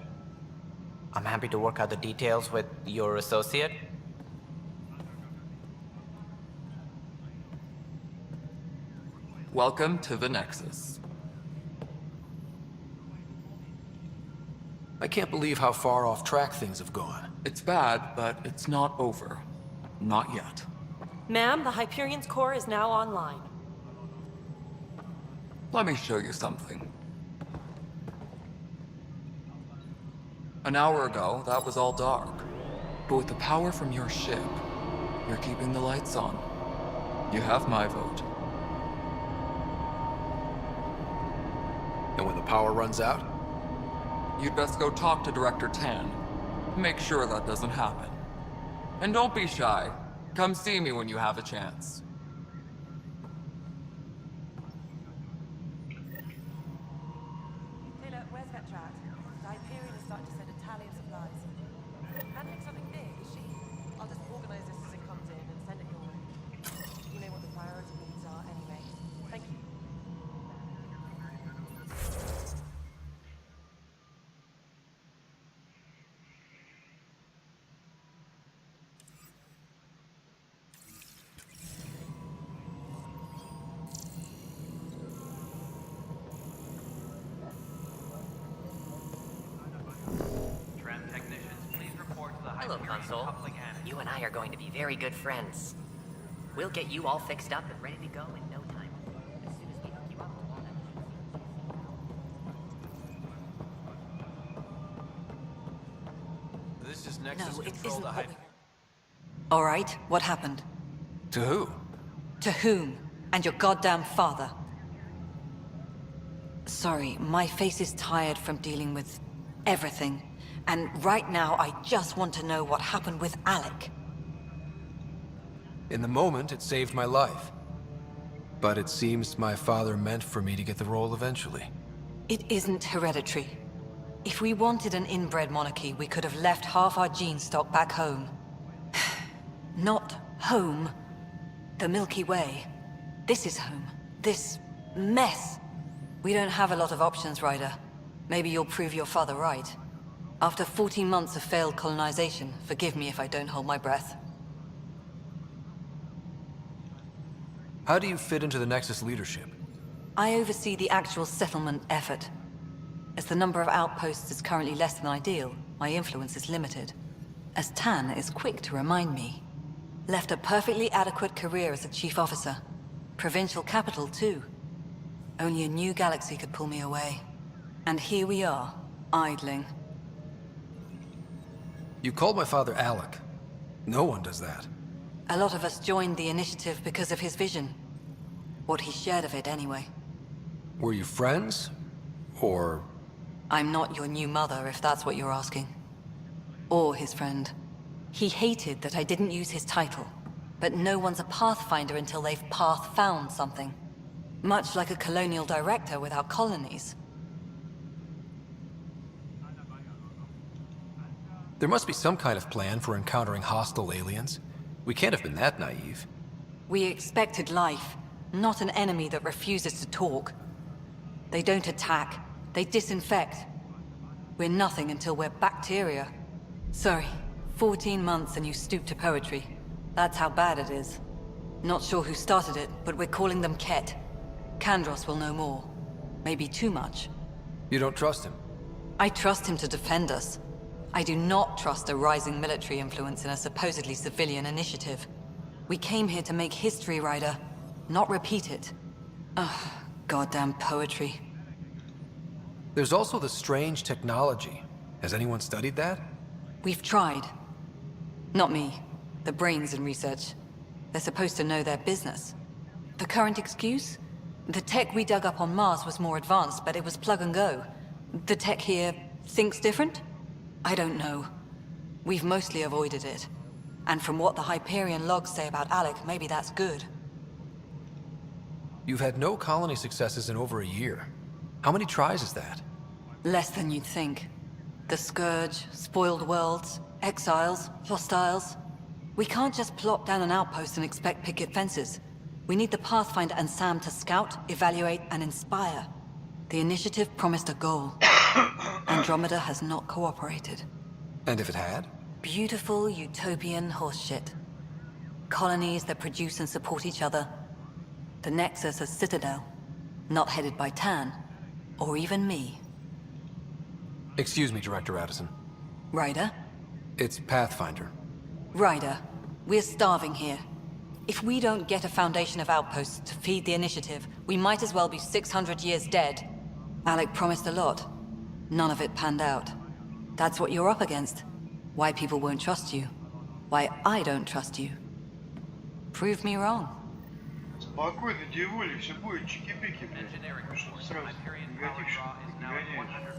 I'm happy to work out the details with your associate. Welcome to the Nexus. I can't believe how far off track things have gone. It's bad, but it's not over. Not yet. Ma'am, the Hyperion's core is now online. Let me show you something. An hour ago, that was all dark. But with the power from your ship, you're keeping the lights on. You have my vote. And when the power runs out? You'd best go talk to Director Tan. Make sure that doesn't happen. And don't be shy. Come see me when you have a chance. Taylor, where's Vetrat? The Hyperion is starting to send a tally of supplies. Handling something big, is she? I'll just organize this as it comes in and send it your way. You know what the priority needs are anyway. Thank you. Hello, Console. You and I are going to be very good friends. We'll get you all fixed up and ready to go in no time. As soon as we hook you up to all that. This is Nexus No, it Control isn't to what we... All right, what happened? To who? To whom? And your goddamn father. Sorry, my face is tired from dealing with everything. And right now, I just want to know what happened with Alec. In the moment, it saved my life. But it seems my father meant for me to get the role eventually. It isn't hereditary. If we wanted an inbred monarchy, we could have left half our gene stock back home. Not home. The Milky Way. This is home. This mess. We don't have a lot of options, Ryder. Maybe you'll prove your father right. After 14 months of failed colonization, forgive me if I don't hold my breath. How do you fit into the Nexus leadership? I oversee the actual settlement effort. As the number of outposts is currently less than ideal, my influence is limited. As Tan is quick to remind me. Left a perfectly adequate career as a chief officer. Provincial capital, too. Only a new galaxy could pull me away. And here we are, idling. You called my father Alec. No one does that. A lot of us joined the initiative because of his vision. What he shared of it, anyway. Were you friends? Or... I'm not your new mother, if that's what you're asking. Or his friend. He hated that I didn't use his title. But no one's a Pathfinder until they've path-found something. Much like a colonial director without colonies. There must be some kind of plan for encountering hostile aliens. We can't have been that naive. We expected life, not an enemy that refuses to talk. They don't attack, they disinfect. We're nothing until we're bacteria. Sorry, 14 months and you stoop to poetry. That's how bad it is. Not sure who started it, but we're calling them Ket. Kandros will know more. Maybe too much. You don't trust him? I trust him to defend us. I do not trust a rising military influence in a supposedly civilian initiative. We came here to make history, Ryder, not repeat it. Ugh, goddamn poetry. There's also the strange technology. Has anyone studied that? We've tried. Not me. The brains in research. They're supposed to know their business. The current excuse? The tech we dug up on Mars was more advanced, but it was plug and go. The tech here thinks different? I don't know. We've mostly avoided it. And from what the Hyperion logs say about Alec, maybe that's good. You've had no colony successes in over a year. How many tries is that? Less than you'd think. The Scourge, spoiled worlds, exiles, hostiles. We can't just plop down an outpost and expect picket fences. We need the Pathfinder and Sam to scout, evaluate, and inspire. The initiative promised a goal. Andromeda has not cooperated. And if it had? Beautiful utopian horseshit. Colonies that produce and support each other. The Nexus a citadel, not headed by Tan, or even me. Excuse me, Director Addison. Ryder? It's Pathfinder. Ryder, we're starving here. If we don't get a foundation of outposts to feed the initiative, we might as well be 600 years dead. Alec promised a lot. None of it panned out. That's what you're up against. Why people won't trust you. Why I don't trust you. Prove me wrong. Спокойно, девули, все будет чики-пики, блядь. Что сразу негативщик не гоняешь.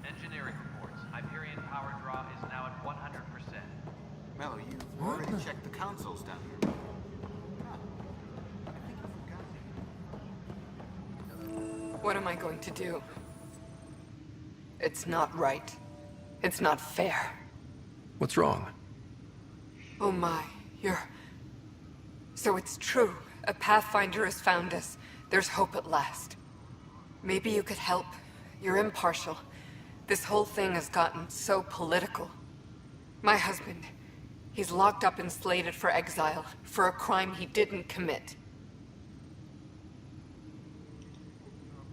Engineering reports. Hyperion power draw is now at 100%. Mello, you've already checked the consoles down here. What am I going to do? It's not right. It's not fair. What's wrong? Oh my, you're... So it's true. A Pathfinder has found us. There's hope at last. Maybe you could help. You're impartial. This whole thing has gotten so political. My husband, he's locked up and slated for exile for a crime he didn't commit.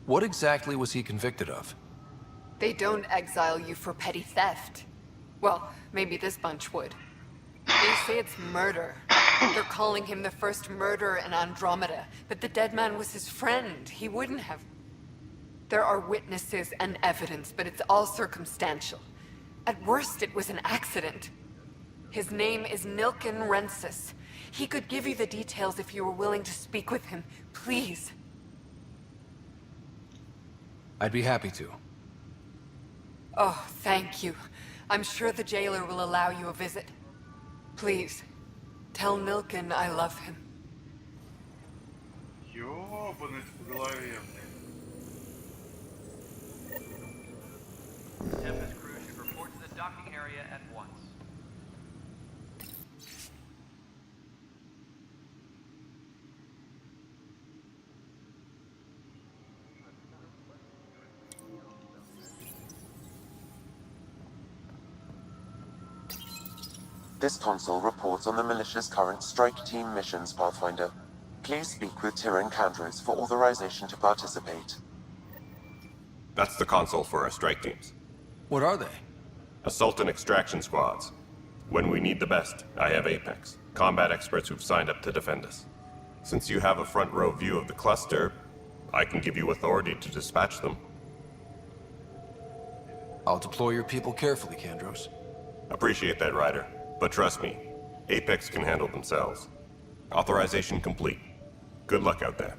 What exactly was he convicted of? They don't exile you for petty theft. Well, maybe this bunch would. They say it's murder. They're calling him the first murderer in Andromeda, but the dead man was his friend. He wouldn't have... There are witnesses and evidence, but it's all circumstantial. At worst, it was an accident. His name is Nilken Rensis. He could give you the details if you were willing to speak with him. Please. I'd be happy to. Oh, thank you. I'm sure the jailer will allow you a visit. Please, tell Nilken I love him. Ёбаный по голове. Tempest crew should report to the docking area at once. This console reports on the militia's current strike team missions, Pathfinder. Please speak with Tyrion Kandros for authorization to participate. That's the console for our strike teams. What are they? Assault and extraction squads. When we need the best, I have Apex, combat experts who've signed up to defend us. Since you have a front row view of the cluster, I can give you authority to dispatch them. I'll deploy your people carefully, Kandros. Appreciate that, Ryder. But trust me, Apex can handle themselves. Authorization complete. Good luck out there.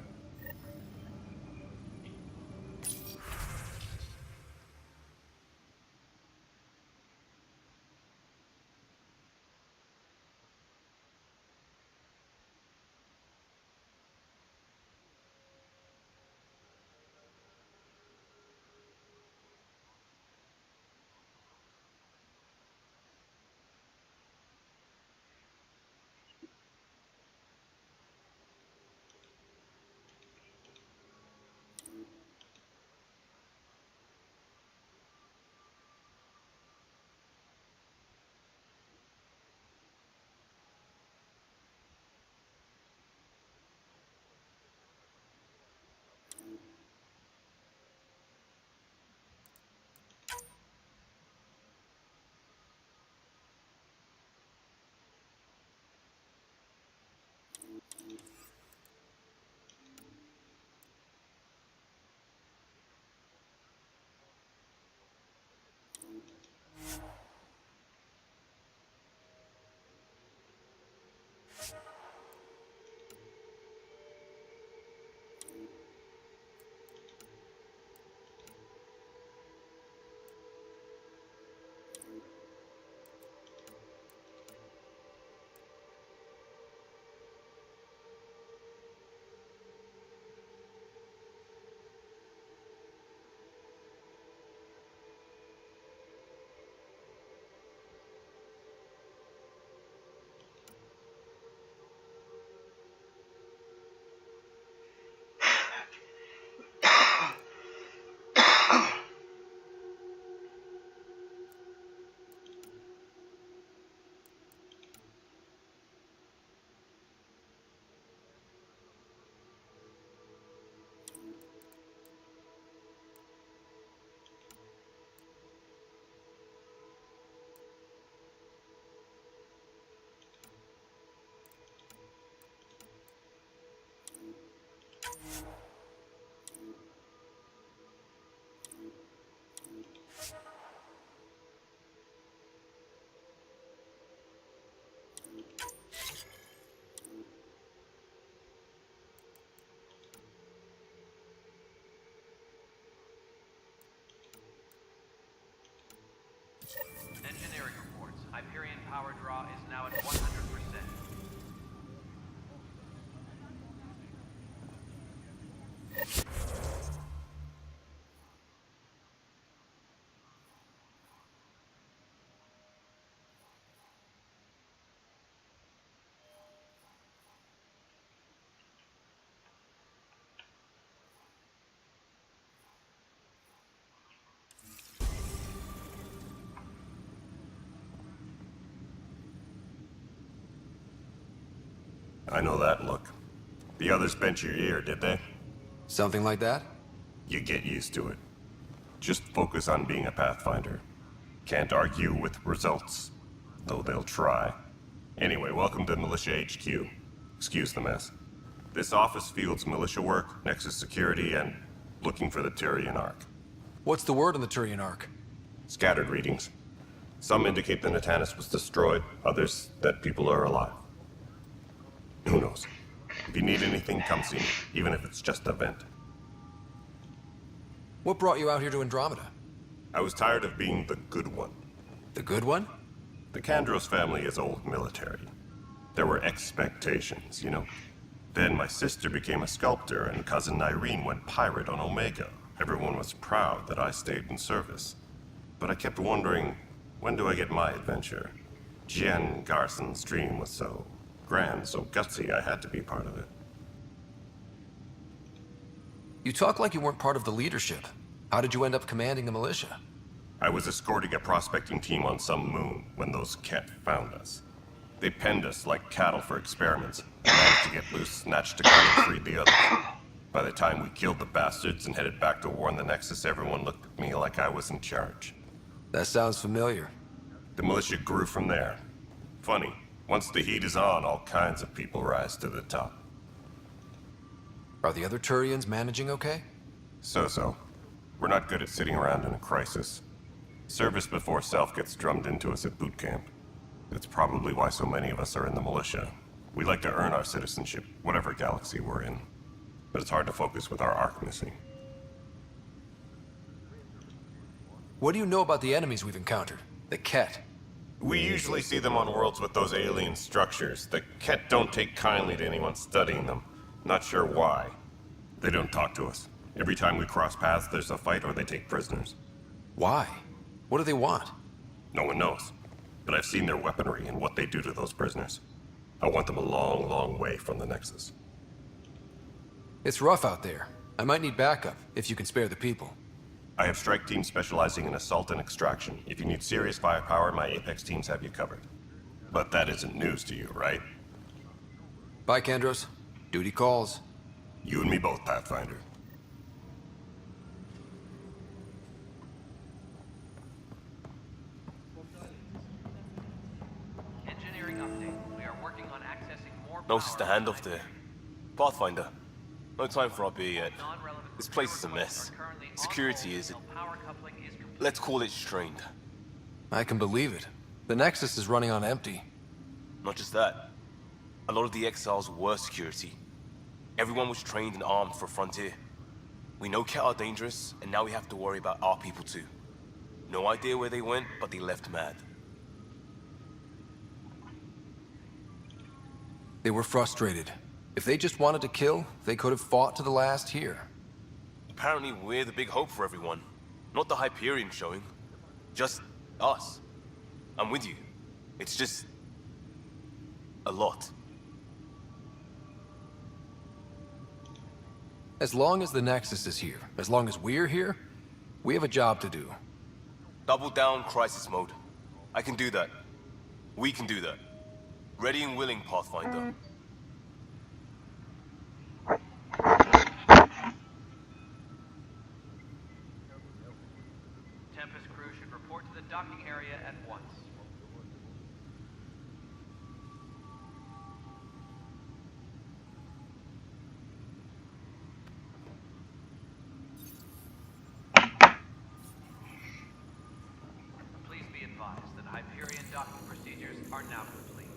Engineering reports. Hyperion power draw is now at 100%. I know that look. The others bent your ear, did they? Something like that? You get used to it. Just focus on being a Pathfinder. Can't argue with results, though they'll try. Anyway, welcome to Militia HQ. Excuse the mess. This office fields militia work, Nexus security, and looking for the Turian Ark. What's the word on the Turian Ark? Scattered readings. Some indicate the Natanus was destroyed, others that people are alive. Who knows? If you need anything, come see me, even if it's just a vent. What brought you out here to Andromeda? I was tired of being the good one. The good one? The Kandros family is old military. There were expectations, you know. Then my sister became a sculptor and cousin Irene went pirate on Omega. Everyone was proud that I stayed in service. But I kept wondering, when do I get my adventure? Jen Garson's dream was so grand, so gutsy, I had to be part of it. You talk like you weren't part of the leadership. How did you end up commanding the militia? I was escorting a prospecting team on some moon when those Ket found us. They penned us like cattle for experiments. I managed to get loose, snatched a gun, and freed the others. By the time we killed the bastards and headed back to war in the Nexus, everyone looked at me like I was in charge. That sounds familiar. The militia grew from there. Funny, once the heat is on, all kinds of people rise to the top. Are the other Turians managing okay? So-so. We're not good at sitting around in a crisis. Service before self gets drummed into us at boot camp. That's probably why so many of us are in the militia. We like to earn our citizenship, whatever galaxy we're in. But it's hard to focus with our arc missing. What do you know about the enemies we've encountered? The Ket? We usually see them on worlds with those alien structures. The Ket don't take kindly to anyone studying them. Not sure why. They don't talk to us. Every time we cross paths, there's a fight or they take prisoners. Why? What do they want? No one knows. But I've seen their weaponry and what they do to those prisoners. I want them a long, long way from the Nexus. It's rough out there. I might need backup, if you can spare the people. I have strike teams specializing in assault and extraction. If you need serious firepower, my Apex teams have you covered. But that isn't news to you, right? Bye, Kandros. Duty calls. You and me both, Pathfinder. Engineering update. We are working on accessing more Notice the handoff there. Pathfinder. No time for RP yet. This place is a mess. Security is... let's call it strained. I can believe it. The Nexus is running on empty. Not just that. A lot of the exiles were security. Everyone was trained and armed for Frontier. We know Ket are dangerous, and now we have to worry about our people too. No idea where they went, but they left mad. They were frustrated. If they just wanted to kill, they could have fought to the last here. Apparently we're the big hope for everyone. Not the Hyperion showing. Just us. I'm with you. It's just... a lot. As long as the Nexus is here, as long as we're here, we have a job to do. Double down crisis mode. I can do that. We can do that. Ready and willing, Pathfinder. Tempest crew should report to the docking area at once. Please be advised that Hyperion docking procedures are now complete.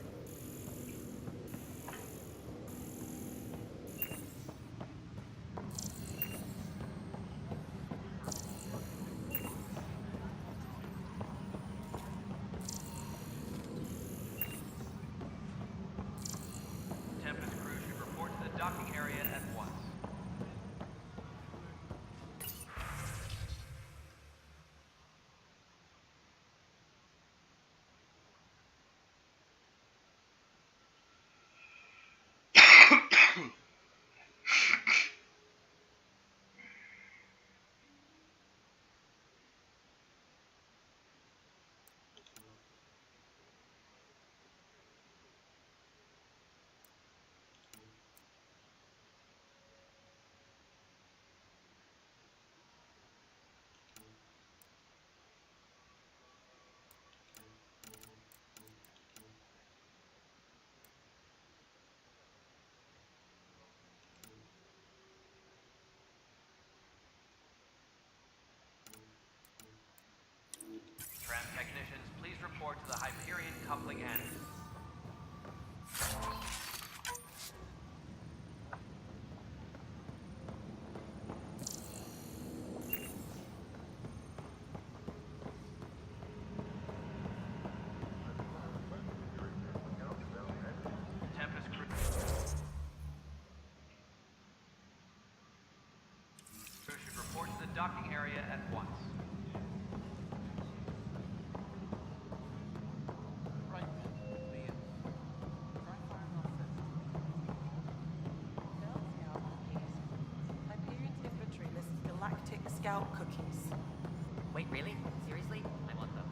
report to the Hyperion coupling end. Docking area at once. Hyperion's inventory lists galactic scout cookies. Wait, really? Seriously? I want those.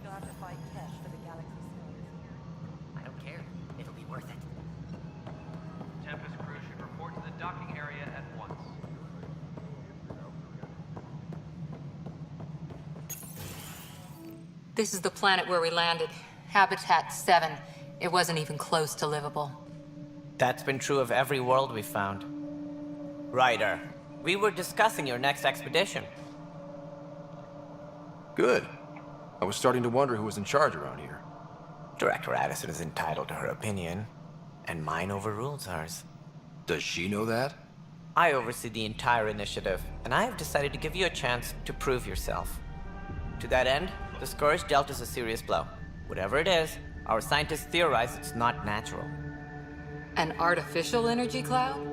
You'll have to find cash for the galaxy scouts. I don't care. It'll be worth it. Tempest crew should report to the docking area at once. This is the planet where we landed. Habitat 7. It wasn't even close to livable. That's been true of every world we found. Ryder, we were discussing your next expedition. Good. I was starting to wonder who was in charge around here. Director Addison is entitled to her opinion, and mine overrules hers. Does she know that? I oversee the entire initiative, and I have decided to give you a chance to prove yourself. To that end, the Scourge dealt us a serious blow. Whatever it is, our scientists theorize it's not natural. An artificial energy cloud?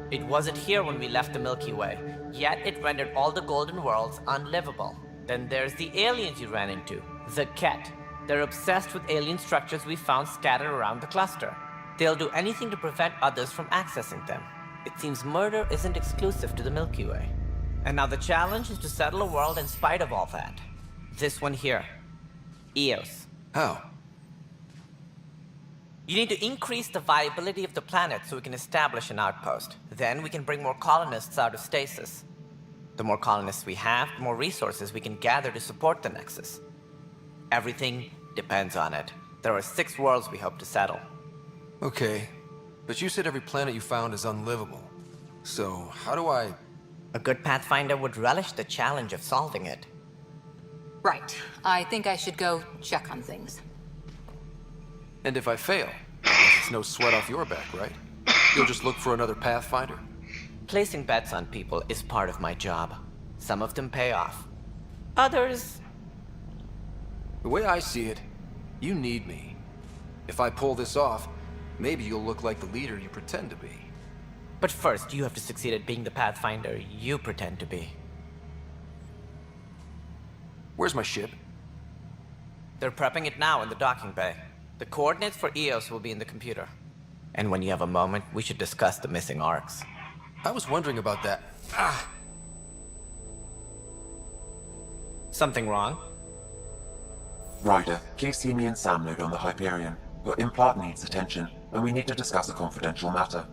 It wasn't here when we left the Milky Way, yet it rendered all the golden worlds unlivable. Then there's the aliens you ran into, the Ket. They're obsessed with alien structures we found scattered around the cluster. They'll do anything to prevent others from accessing them. It seems murder isn't exclusive to the Milky Way. And now the challenge is to settle a world in spite of all that. This one here. Eos. How? You need to increase the viability of the planet so we can establish an outpost. Then we can bring more colonists out of stasis. The more colonists we have, the more resources we can gather to support the Nexus. Everything depends on it. There are 6 worlds we hope to settle. Okay, but you said every planet you found is unlivable. So, how do I... A good Pathfinder would relish the challenge of solving it. Right. I think I should go check on things. And if I fail, I guess it's no sweat off your back, right? You'll just look for another Pathfinder? Placing bets on people is part of my job. Some of them pay off. Others... The way I see it, you need me. If I pull this off, maybe you'll look like the leader you pretend to be. But first, you have to succeed at being the Pathfinder you pretend to be. Where's my ship? They're prepping it now in the docking bay. The coordinates for Eos will be in the computer. And when you have a moment, we should discuss the missing arcs. I was wondering about that. Ah! Something wrong? Ryder, keep me and Sam node on the Hyperion. Your implant needs attention, and we need to discuss a confidential matter.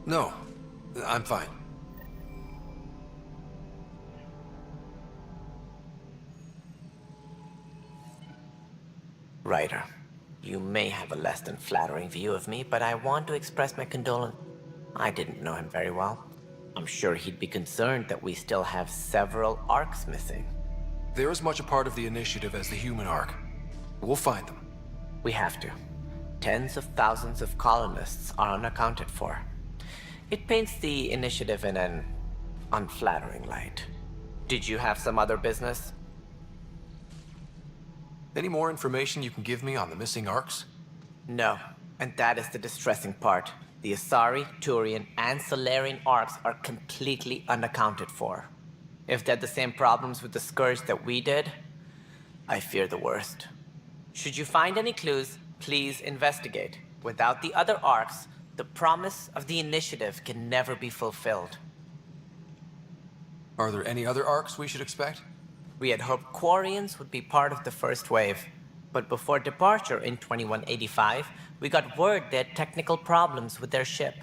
No, I'm fine. Ryder, you may have a less than flattering view of me, but I want to express my condolence. I didn't know him very well. I'm sure he'd be concerned that we still have several arcs missing. They're as much a part of the initiative as the human arc. We'll find them. We have to. Tens of thousands of colonists are unaccounted for. It paints the initiative in an unflattering light. Did you have some other business? Any more information you can give me on the missing arcs? No, and that is the distressing part. The Asari, Turian, and Solarian arcs are completely unaccounted for. If they had the same problems with the Scourge that we did, I fear the worst. Should you find any clues, please investigate. Without the other arcs, the promise of the initiative can never be fulfilled. Are there any other arcs we should expect? We had hoped Quarians would be part of the first wave, but before departure in 2185, we got word they had technical problems with their ship.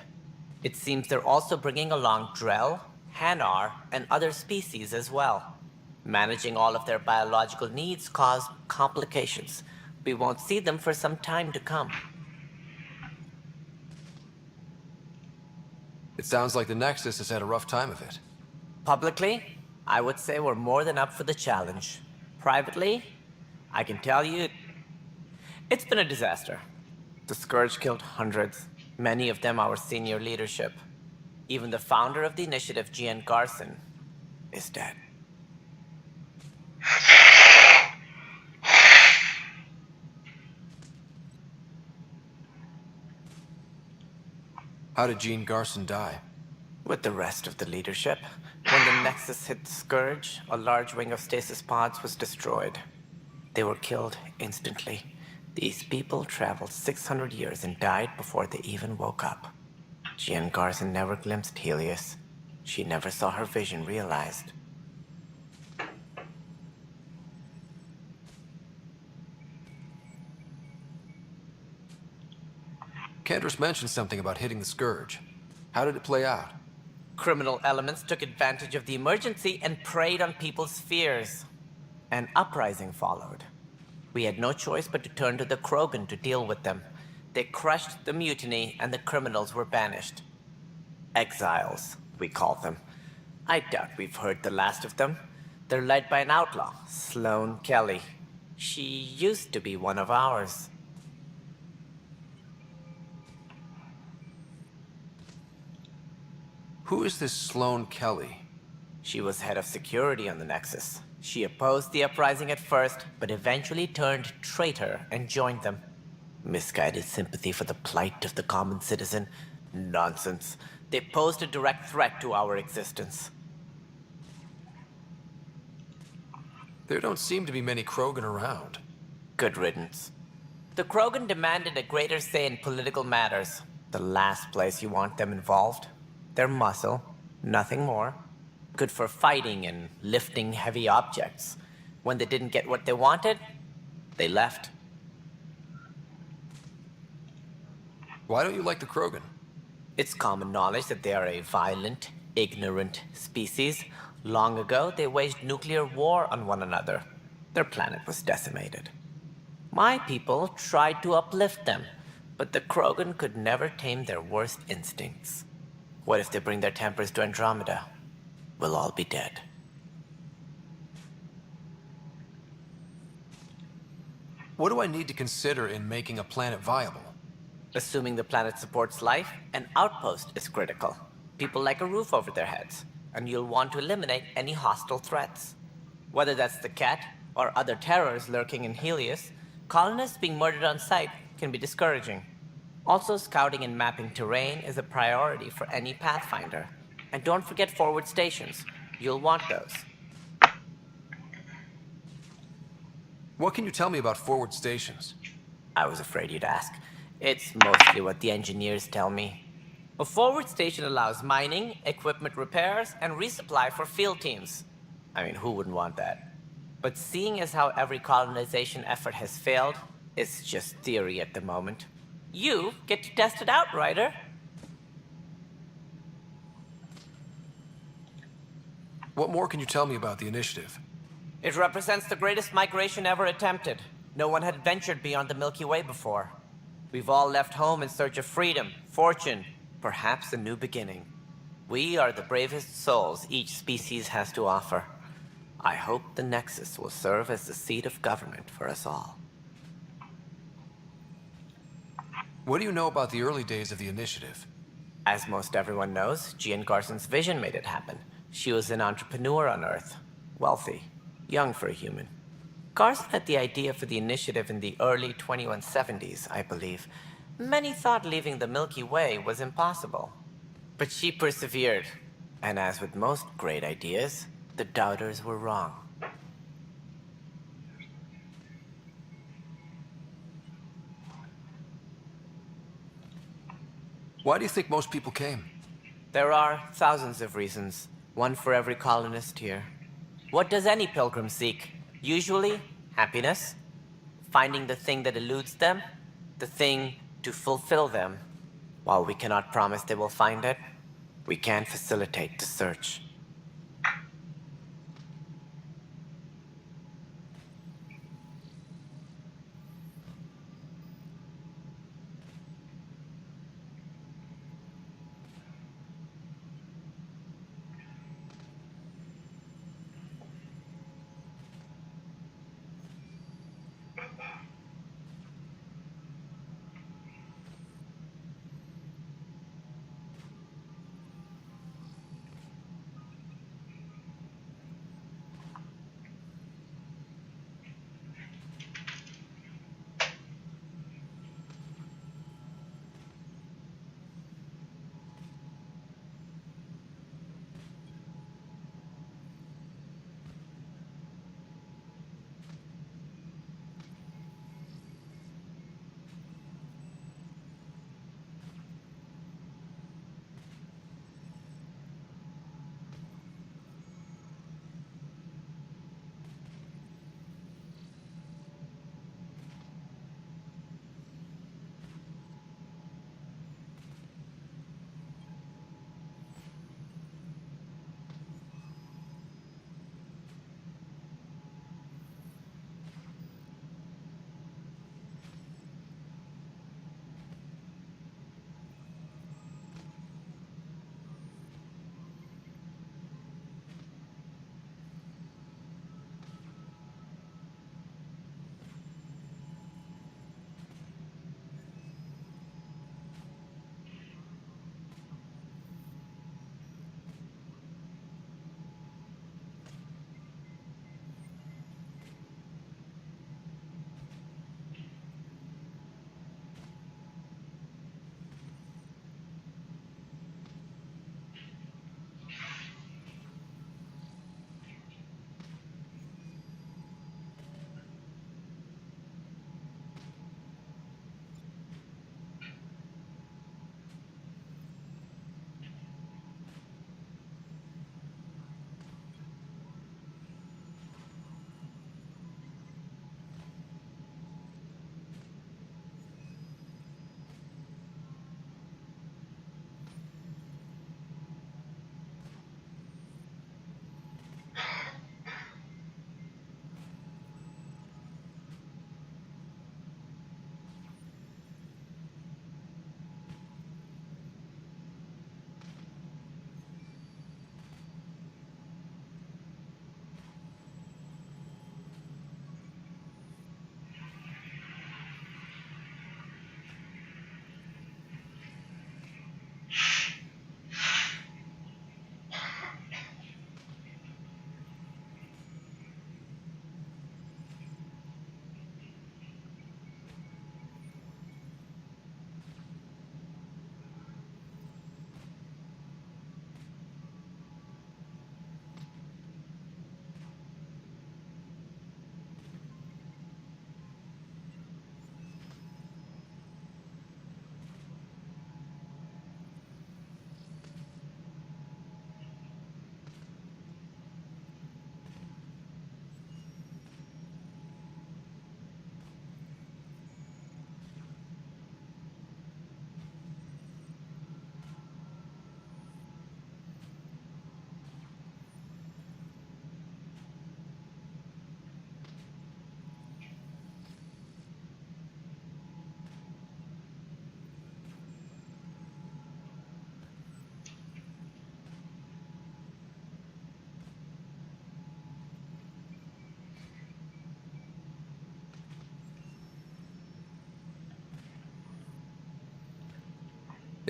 It seems they're also bringing along Drell, Hanar, and other species as well. Managing all of their biological needs caused complications. We won't see them for some time to come. It sounds like the Nexus has had a rough time of it. Publicly, I would say we're more than up for the challenge. Privately, I can tell you, it's been a disaster. The Scourge killed hundreds, many of them our senior leadership. Even the founder of the initiative, Gian Garson, is dead. How did Gene Garson die? With the rest of the leadership. When the Nexus hit the Scourge, a large wing of stasis pods was destroyed. They were killed instantly. These people traveled 600 years and died before they even woke up. Gian Garson never glimpsed Helios. She never saw her vision realized. Candace mentioned something about hitting the Scourge. How did it play out? Criminal elements took advantage of the emergency and preyed on people's fears. An uprising followed. We had no choice but to turn to the Krogan to deal with them. They crushed the mutiny and the criminals were banished. Exiles, we call them. I doubt we've heard the last of them. They're led by an outlaw, Sloane Kelly. She used to be one of ours. Who is this Sloane Kelly? She was head of security on the Nexus. She opposed the uprising at first, but eventually turned traitor and joined them. Misguided sympathy for the plight of the common citizen? Nonsense. They posed a direct threat to our existence. There don't seem to be many Krogan around. Good riddance. The Krogan demanded a greater say in political matters. The last place you want them involved. Their muscle, nothing more. Good for fighting and lifting heavy objects. When they didn't get what they wanted, they left. Why don't you like the Krogan? It's common knowledge that they are a violent, ignorant species. Long ago, they waged nuclear war on one another. Their planet was decimated. My people tried to uplift them, but the Krogan could never tame their worst instincts. What if they bring their tempers to Andromeda? We'll all be dead. What do I need to consider in making a planet viable? Assuming the planet supports life, an outpost is critical. People like a roof over their heads, and you'll want to eliminate any hostile threats. Whether that's the Cat or other terrors lurking in Helios, colonists being murdered on sight can be discouraging. Also, scouting and mapping terrain is a priority for any Pathfinder. And don't forget forward stations. You'll want those. What can you tell me about forward stations? I was afraid you'd ask. It's mostly what the engineers tell me. A forward station allows mining, equipment repairs, and resupply for field teams. I mean, who wouldn't want that? But seeing as how every colonization effort has failed, it's just theory at the moment. You get to test it out, Ryder. What more can you tell me about the initiative? It represents the greatest migration ever attempted. No one had ventured beyond the Milky Way before. We've all left home in search of freedom, fortune, perhaps a new beginning. We are the bravest souls each species has to offer. I hope the Nexus will serve as the seat of government for us all. What do you know about the early days of the initiative? As most everyone knows, Gian Garson's vision made it happen. She was an entrepreneur on Earth. Wealthy. Young for a human. Garson had the idea for the initiative in the early 2170s, I believe. Many thought leaving the Milky Way was impossible. But she persevered. And as with most great ideas, the doubters were wrong. Why do you think most people came? There are thousands of reasons, one for every colonist here. What does any pilgrim seek? Usually, happiness. Finding the thing that eludes them, the thing to fulfill them. While we cannot promise they will find it, we can facilitate the search.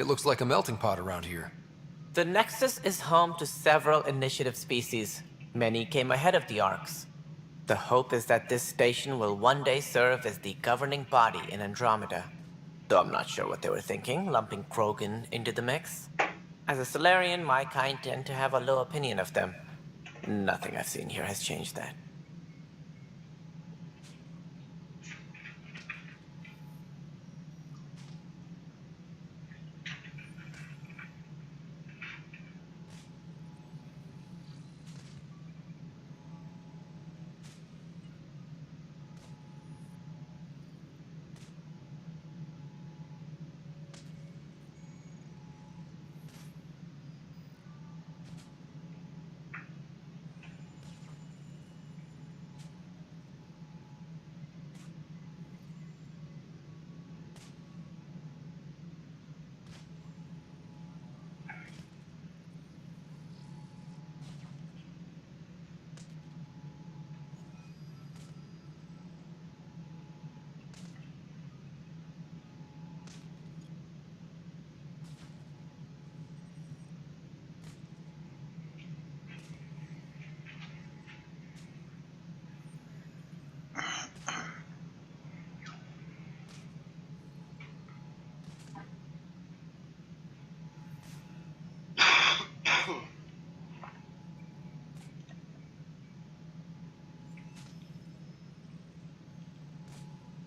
It looks like a melting pot around here. The Nexus is home to several initiative species. Many came ahead of the Arcs. The hope is that this station will one day serve as the governing body in Andromeda. Though I'm not sure what they were thinking, lumping Krogan into the mix. As a Solarian, my kind tend to have a low opinion of them. Nothing I've seen here has changed that.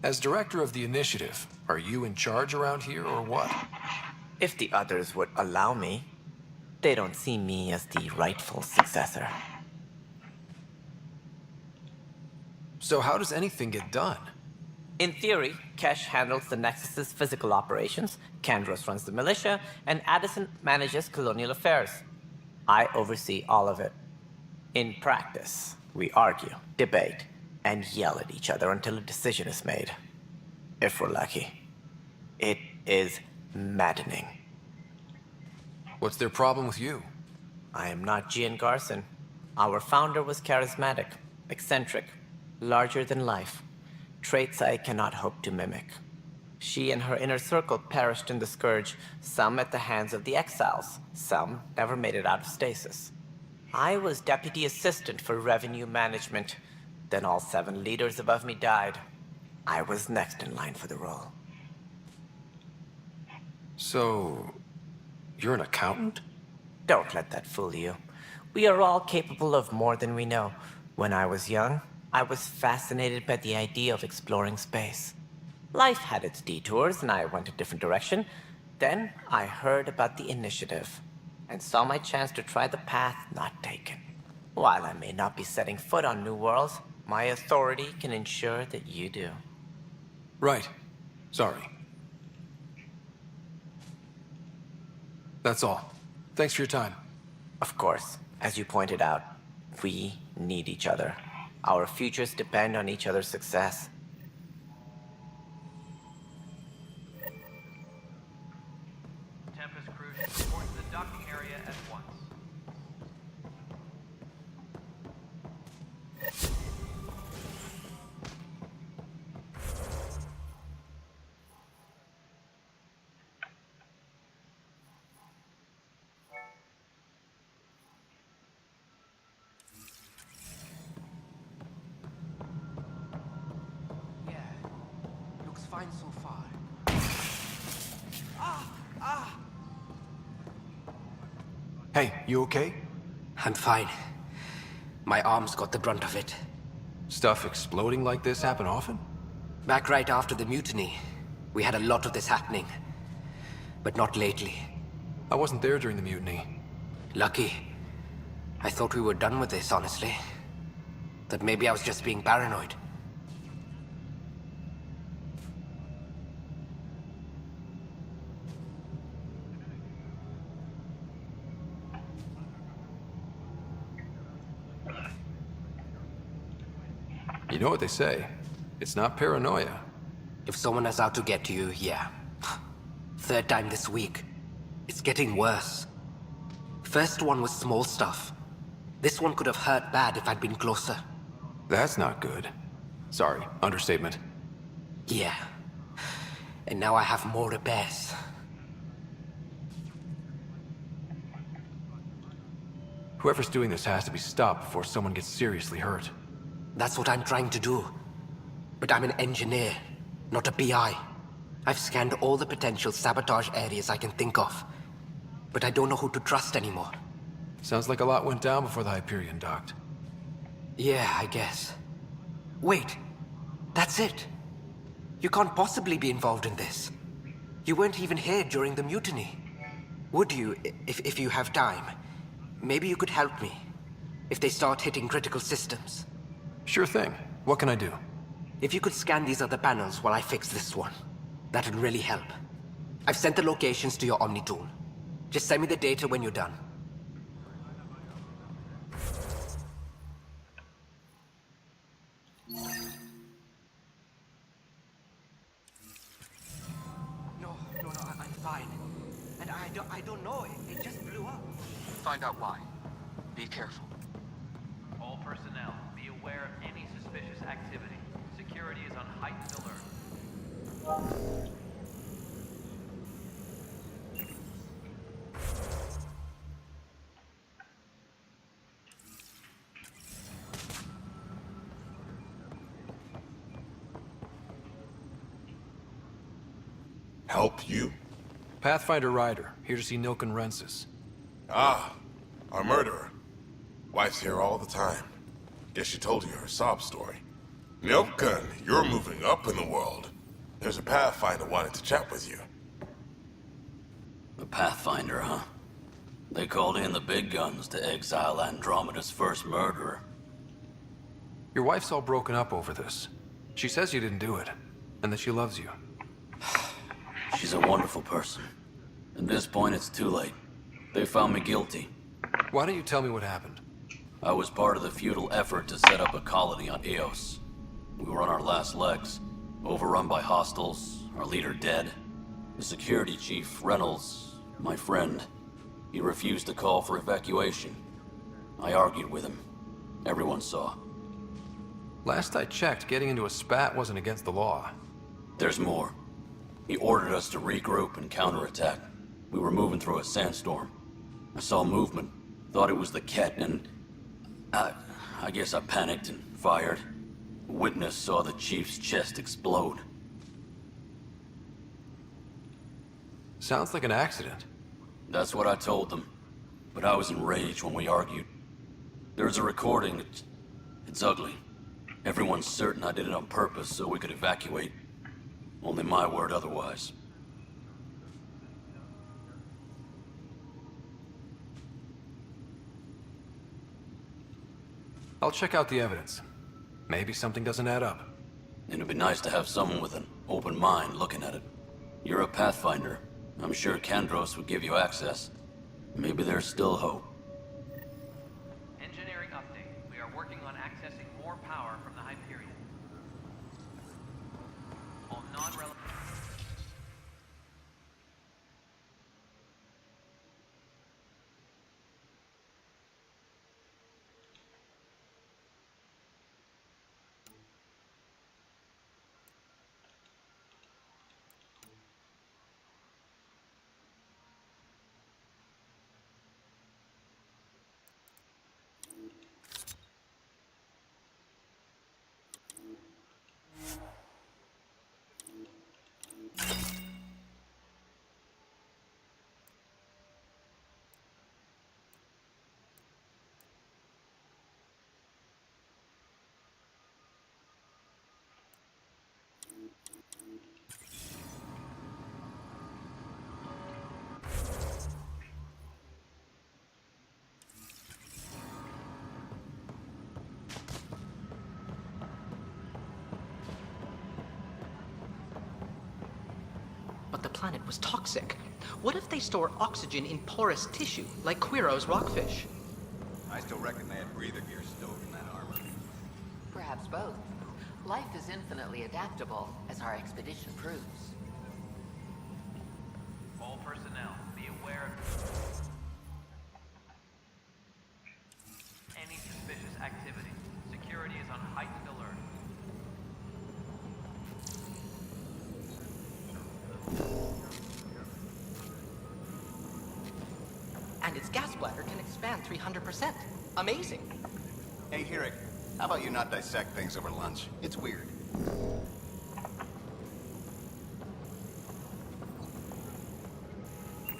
As director of the initiative, are you in charge around here or what? If the others would allow me, they don't see me as the rightful successor. So how does anything get done? In theory, Kesh handles the Nexus's physical operations, Kandros runs the militia, and Addison manages colonial affairs. I oversee all of it. In practice, we argue, debate, and yell at each other until a decision is made. If we're lucky. It is maddening. What's their problem with you? I am not Gian Garson. Our founder was charismatic, eccentric, larger than life. Traits I cannot hope to mimic. She and her inner circle perished in the Scourge, some at the hands of the Exiles, some never made it out of stasis. I was deputy assistant for revenue management. Then all 7 leaders above me died. I was next in line for the role. So, you're an accountant? Don't let that fool you. We are all capable of more than we know. When I was young, I was fascinated by the idea of exploring space. Life had its detours, and I went a different direction. Then I heard about the initiative, and saw my chance to try the path not taken. While I may not be setting foot on new worlds, my authority can ensure that you do. Right. Sorry. That's all. Thanks for your time. Of course. As you pointed out, we need each other. Our futures depend on each other's success. Tempest crew should report to the docking area at once. Looks fine so far. Hey, you okay? I'm fine. My arms got the brunt of it. Stuff exploding like this happen often? Back right after the mutiny, we had a lot of this happening. But not lately. I wasn't there during the mutiny. Lucky. I thought we were done with this, honestly. That maybe I was just being paranoid. You know what they say. It's not paranoia. If someone is out to get you, yeah. 3rd time this week. It's getting worse. First one was small stuff. This one could have hurt bad if I'd been closer. That's not good. Sorry, understatement. Yeah. And now I have more repairs. Whoever's doing this has to be stopped before someone gets seriously hurt. That's what I'm trying to do. But I'm an engineer, not a PI. I've scanned all the potential sabotage areas I can think of. But I don't know who to trust anymore. Sounds like a lot went down before the Hyperion docked. Yeah, I guess. Wait, that's it. You can't possibly be involved in this. You weren't even here during the mutiny. Would you, if you have time? Maybe you could help me. If they start hitting critical systems. Sure thing. What can I do? If you could scan these other panels while I fix this one, that would really help. I've sent the locations to your Omni tool. Just send me the data when you're done. No, I'm fine. And I don't know, it just blew up. Find out why. Be careful. All personnel, be aware of any suspicious activity. Security is on heightened alert. Help you? Pathfinder Ryder, here to see Nilken Rensis. Ah, our murderer. Wife's here all the time. Guess she told you her sob story. Nilken, you're moving up in the world. There's a Pathfinder wanting to chat with you. The Pathfinder, huh? They called in the big guns to exile Andromeda's first murderer. Your wife's all broken up over this. She says you didn't do it, and that she loves you. She's a wonderful person. At this point, it's too late. They found me guilty. Why don't you tell me what happened? I was part of the futile effort to set up a colony on Eos. We were on our last legs, overrun by hostiles, our leader dead. The security chief, Reynolds, my friend, he refused to call for evacuation. I argued with him. Everyone saw. Last I checked, getting into a spat wasn't against the law. There's more. He ordered us to regroup and counterattack. We were moving through a sandstorm. I saw movement, thought it was the Ket, and I guess I panicked and fired. A witness saw the chief's chest explode. Sounds like an accident. That's what I told them, but I was enraged when we argued. There's a recording. It's ugly. Everyone's certain I did it on purpose so we could evacuate. Only my word otherwise. I'll check out the evidence. Maybe something doesn't add up. It'd be nice to have someone with an open mind looking at it. You're a Pathfinder. I'm sure Kandros would give you access. Maybe there's still hope. Engineering update. We are working on accessing more power from the Hyperion. All non-relevant... But the planet was toxic. What if they store oxygen in porous tissue, like Quiro's rockfish? I still reckon they had breather gear stowed in that armor. Perhaps both. Life is infinitely adaptable, as our expedition proves. All personnel, be aware of any suspicious activity. Security is on heightened alert. And its gas bladder can expand 300%. Amazing. Hey, Hirik, how about you not dissect things over lunch? It's weird.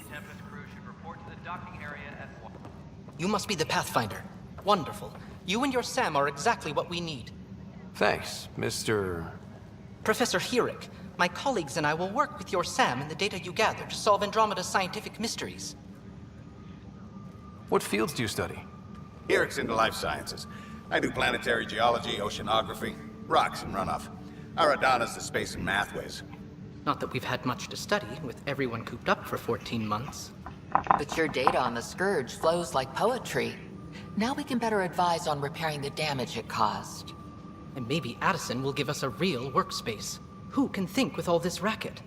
Tempest crew should report to the docking area at once. You must be the Pathfinder. Wonderful. You and your Sam are exactly what we need. Thanks, Mr. Professor Hirik, my colleagues and I will work with your Sam and the data you gather to solve Andromeda's scientific mysteries. What fields do you study? Hirik's into life sciences. I do planetary geology, oceanography, rocks and runoff. Aradana's the space and math whiz. Not that we've had much to study, with everyone cooped up for 14 months. But your data on the Scourge flows like poetry. Now we can better advise on repairing the damage it caused. And maybe Addison will give us a real workspace. Who can think with all this racket?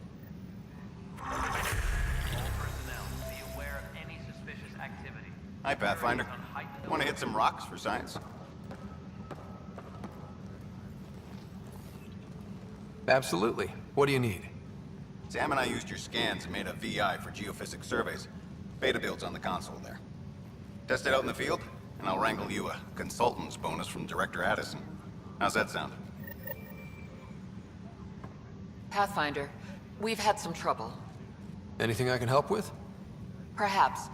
All personnel, be aware of any suspicious activity. Hi, Pathfinder. On heightened Want to hit some rocks for science? Absolutely. What do you need? Sam and I used your scans and made a VI for geophysics surveys. Beta builds on the console there. Test it out in the field, and I'll wrangle you a consultant's bonus from Director Addison. How's that sound? Pathfinder, we've had some trouble. Anything I can help with? Perhaps.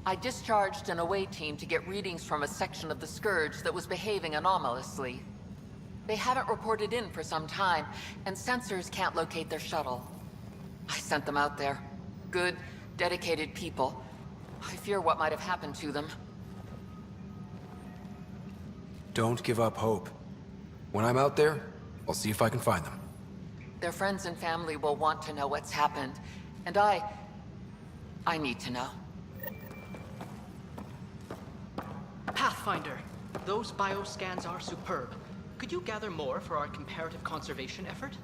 I discharged an away team to get readings from a section of the Scourge that was behaving anomalously. They haven't reported in for some time, and sensors can't locate their shuttle. I sent them out there. Good, dedicated people. I fear what might have happened to them. Don't give up hope. When I'm out there, I'll see if I can find them. Their friends and family will want to know what's happened, and I need to know. Pathfinder, those bioscans are superb. Could you gather more for our comparative conservation effort?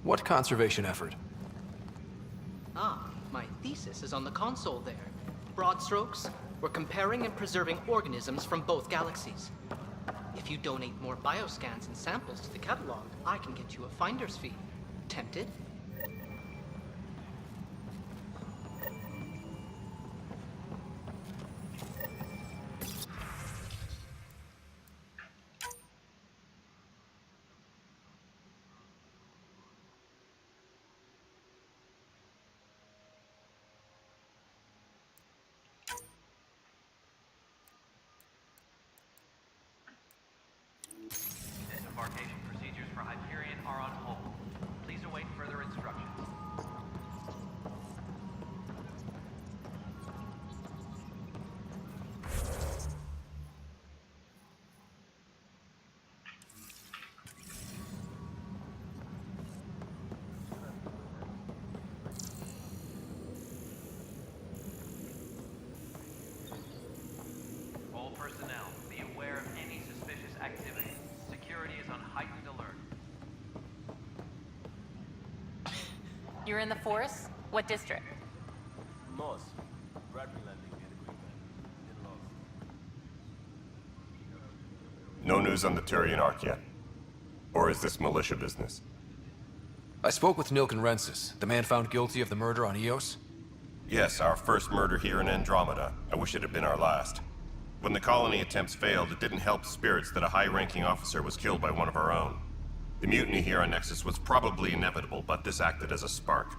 What conservation effort? Ah, my thesis is on the console there. Broad strokes, we're comparing and preserving organisms from both galaxies. If you donate more bioscans and samples to the catalog, I can get you a finder's fee. Tempted? Disembarkation procedures for Hyperion are on hold. Please await further instructions. All personnel, be aware of any suspicious activity. Security is on heightened alert. You're in the force? What district? Moss. Bradley landing near the Green Belt. No news on the Turian Ark yet? Or is this militia business? I spoke with Nilken Rensis, the man found guilty of the murder on Eos. Yes, our first murder here in Andromeda. I wish it had been our last. When the colony attempts failed, it didn't help spirits that a high-ranking officer was killed by one of our own. The mutiny here on Nexus was probably inevitable, but this acted as a spark.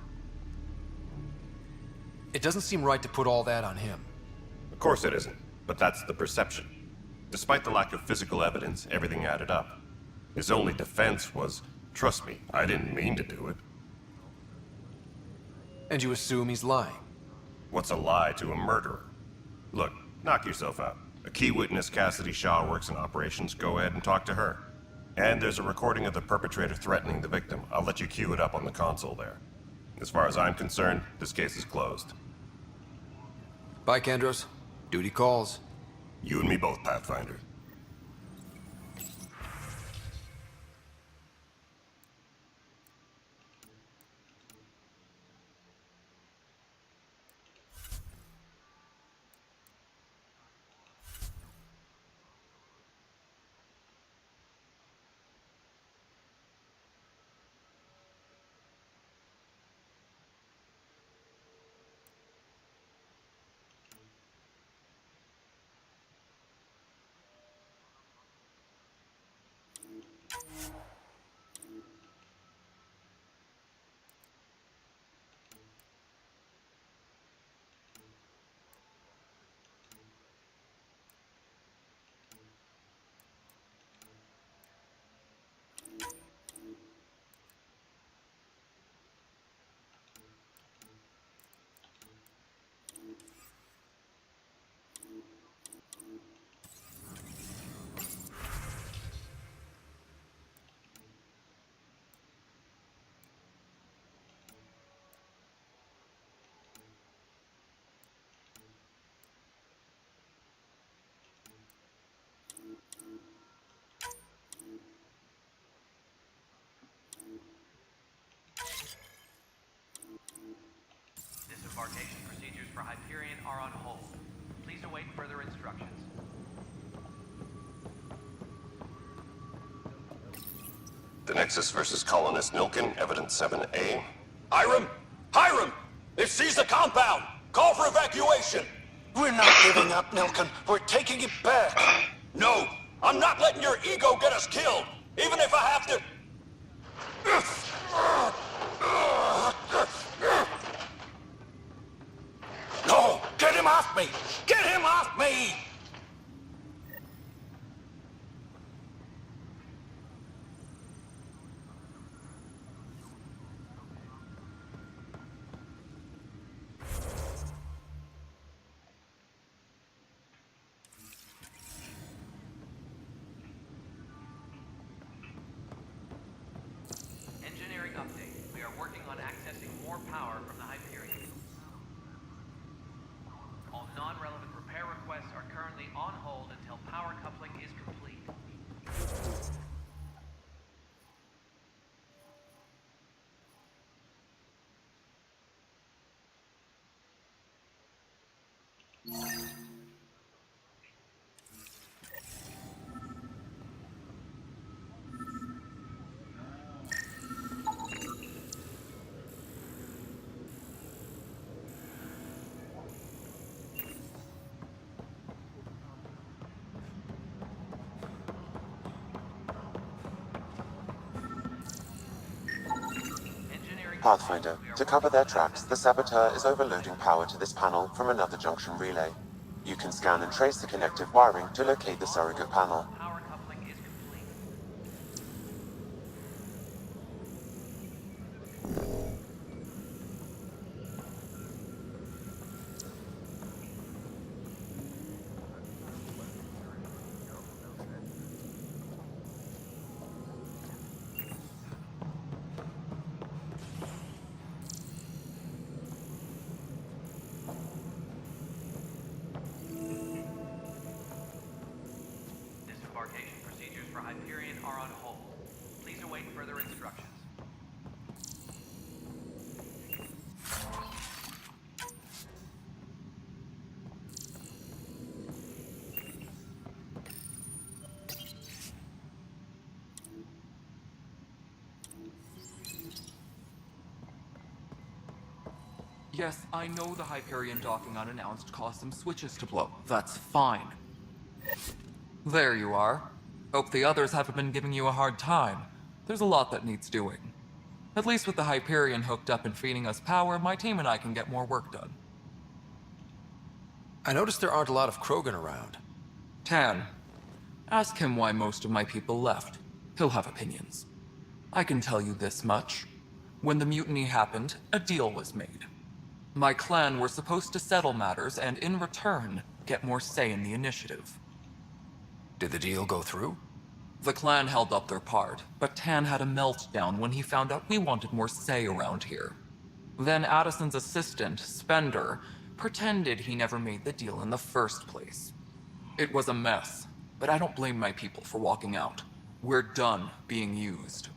It doesn't seem right to put all that on him. Of course it isn't, but that's the perception. Despite the lack of physical evidence, everything added up. His only defense was, trust me, I didn't mean to do it. And you assume he's lying? What's a lie to a murderer? Look, knock yourself out. A key witness, Cassidy Shaw, works in operations. Go ahead and talk to her. And there's a recording of the perpetrator threatening the victim. I'll let you cue it up on the console there. As far as I'm concerned, this case is closed. Bye, Kendros. Duty calls. You and me both, Pathfinder. The Nexus versus Colonist Nilkin, Evidence 7A. Hiram! Hiram! They've seized the compound! Call for evacuation! We're not giving up, Nilkin. We're taking it back. No! I'm not letting your ego get us killed! Even if I have to... No! Get him off me! Get him off me! Engineering update. We are working on accessing more power from the Hyperion. All non-relevant repair requests are currently on hold until power coupling is complete. Pathfinder, to cover their tracks, the Saboteur is overloading power to this panel from another junction relay. You can scan and trace the connective wiring to locate the surrogate panel. Power coupling is complete. Disembarkation procedures for Hyperion are on hold. Please await further instructions. Yes, I know the Hyperion docking unannounced caused some switches to blow. That's fine. There you are. Hope the others haven't been giving you a hard time. There's a lot that needs doing. At least with the Hyperion hooked up and feeding us power, my team and I can get more work done. I noticed there aren't a lot of Krogan around. Tan, ask him why most of my people left. He'll have opinions. I can tell you this much. When the mutiny happened, a deal was made. My clan were supposed to settle matters and, in return, get more say in the initiative. Did the deal go through? The clan held up their part, but Tan had a meltdown when he found out we wanted more say around here. Then Addison's assistant, Spender, pretended he never made the deal in the first place. It was a mess, but I don't blame my people for walking out. We're done being used.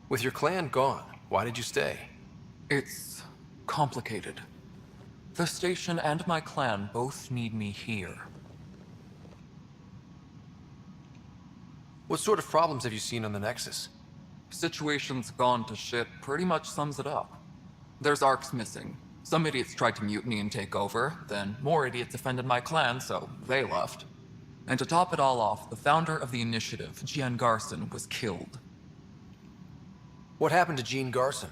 With your clan gone, why did you stay? It's complicated. The station and my clan both need me here. What sort of problems have you seen on the Nexus? Situation's gone to shit pretty much sums it up. There's arcs missing. Some idiots tried to mutiny and take over, then more idiots offended my clan, so they left. And to top it all off, the founder of the initiative, Jean Garson, was killed. What happened to Jean Garson?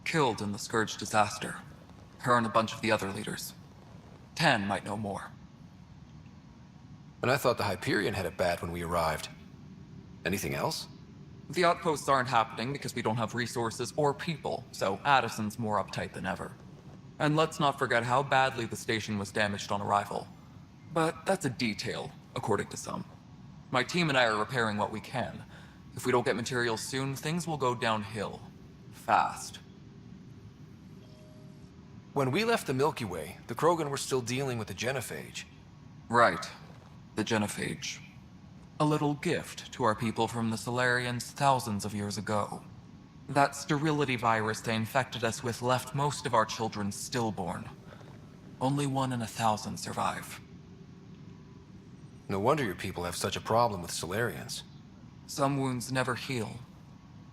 Killed in the Scourge disaster. Her and a bunch of the other leaders. Tan might know more. And I thought the Hyperion had it bad when we arrived. Anything else? The outposts aren't happening because we don't have resources or people, so Addison's more uptight than ever. And let's not forget how badly the station was damaged on arrival. But that's a detail, according to some. My team and I are repairing what we can. If we don't get materials soon, things will go downhill. Fast. When we left the Milky Way, the Krogan were still dealing with the genophage. Right. The genophage. A little gift to our people from the Solarians thousands of years ago. That sterility virus they infected us with left most of our children stillborn. Only 1 in 1,000 survive. No wonder your people have such a problem with Solarians. Some wounds never heal.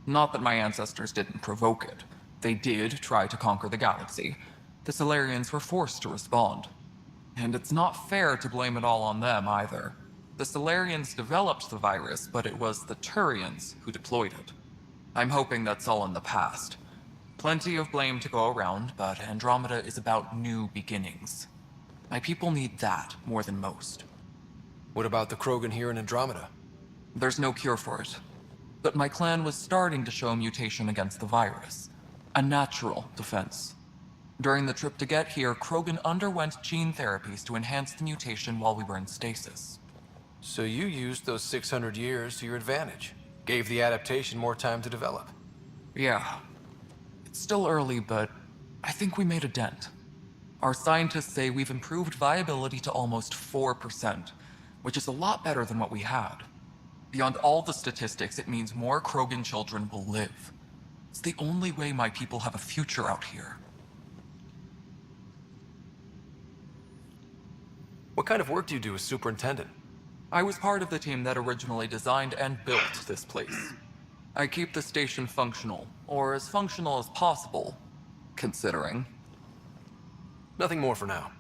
Not that my ancestors didn't provoke it. They did try to conquer the galaxy. The Solarians were forced to respond. And it's not fair to blame it all on them either. The Solarians developed the virus, but it was the Turians who deployed it. I'm hoping that's all in the past. Plenty of blame to go around, but Andromeda is about new beginnings. My people need that more than most. What about the Krogan here in Andromeda? There's no cure for it. But my clan was starting to show mutation against the virus. A natural defense. During the trip to get here, Krogan underwent gene therapies to enhance the mutation while we were in stasis. So you used those 600 years to your advantage. Gave the adaptation more time to develop. Yeah. It's still early, but I think we made a dent. Our scientists say we've improved viability to almost 4%, which is a lot better than what we had. Beyond all the statistics, it means more Krogan children will live. It's the only way my people have a future out here. What kind of work do you do as superintendent? I was part of the team that originally designed and built this place. I keep the station functional, or as functional as possible, considering. Nothing more for now.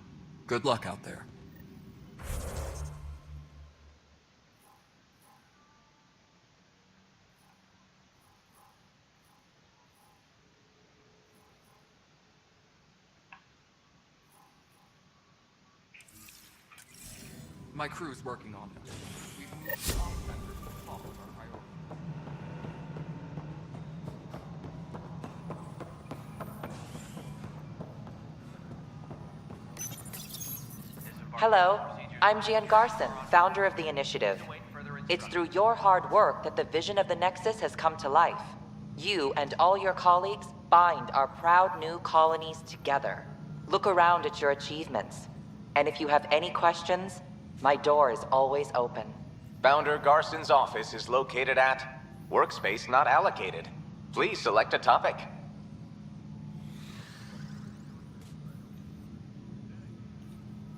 Good luck out there. My crew's working on it. We've moved the op center to the top of our priority. Hello, I'm Jan Garson, founder of the initiative. It's through your hard work that the vision of the Nexus has come to life. You and all your colleagues bind our proud new colonies together. Look around at your achievements. And if you have any questions, my door is always open. Founder Garson's office is located at Workspace Not Allocated. Please select a topic.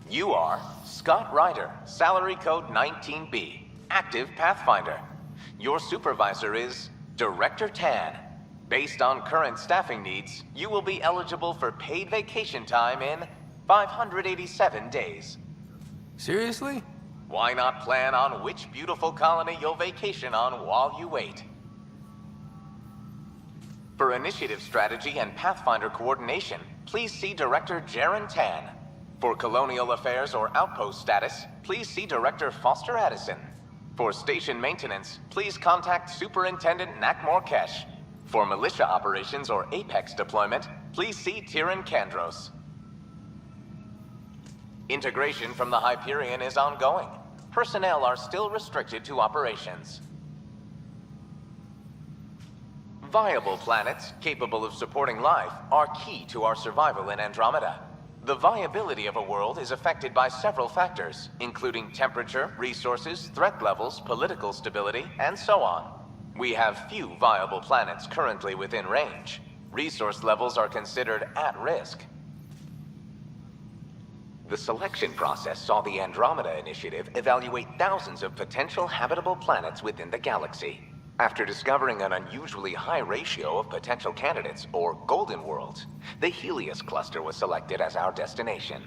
You are Scott Ryder, salary code 19B, active Pathfinder. Your supervisor is Director Tan. Based on current staffing needs, you will be eligible for paid vacation time in 587 days. Seriously? Why not plan on which beautiful colony you'll vacation on while you wait? For initiative strategy and Pathfinder coordination, please see Director Jaren Tan. For colonial affairs or outpost status, please see Director Foster Addison. For station maintenance, please contact Superintendent Nakmor Kesh. For militia operations or Apex deployment, please see Tyran Kandros. Integration from the Hyperion is ongoing. Personnel are still restricted to operations. Viable planets capable of supporting life are key to our survival in Andromeda. The viability of a world is affected by several factors, including temperature, resources, threat levels, political stability, and so on. We have few viable planets currently within range. Resource levels are considered at risk. The selection process saw the Andromeda Initiative evaluate thousands of potential habitable planets within the galaxy. After discovering an unusually high ratio of potential candidates, or golden worlds, the Helios cluster was selected as our destination.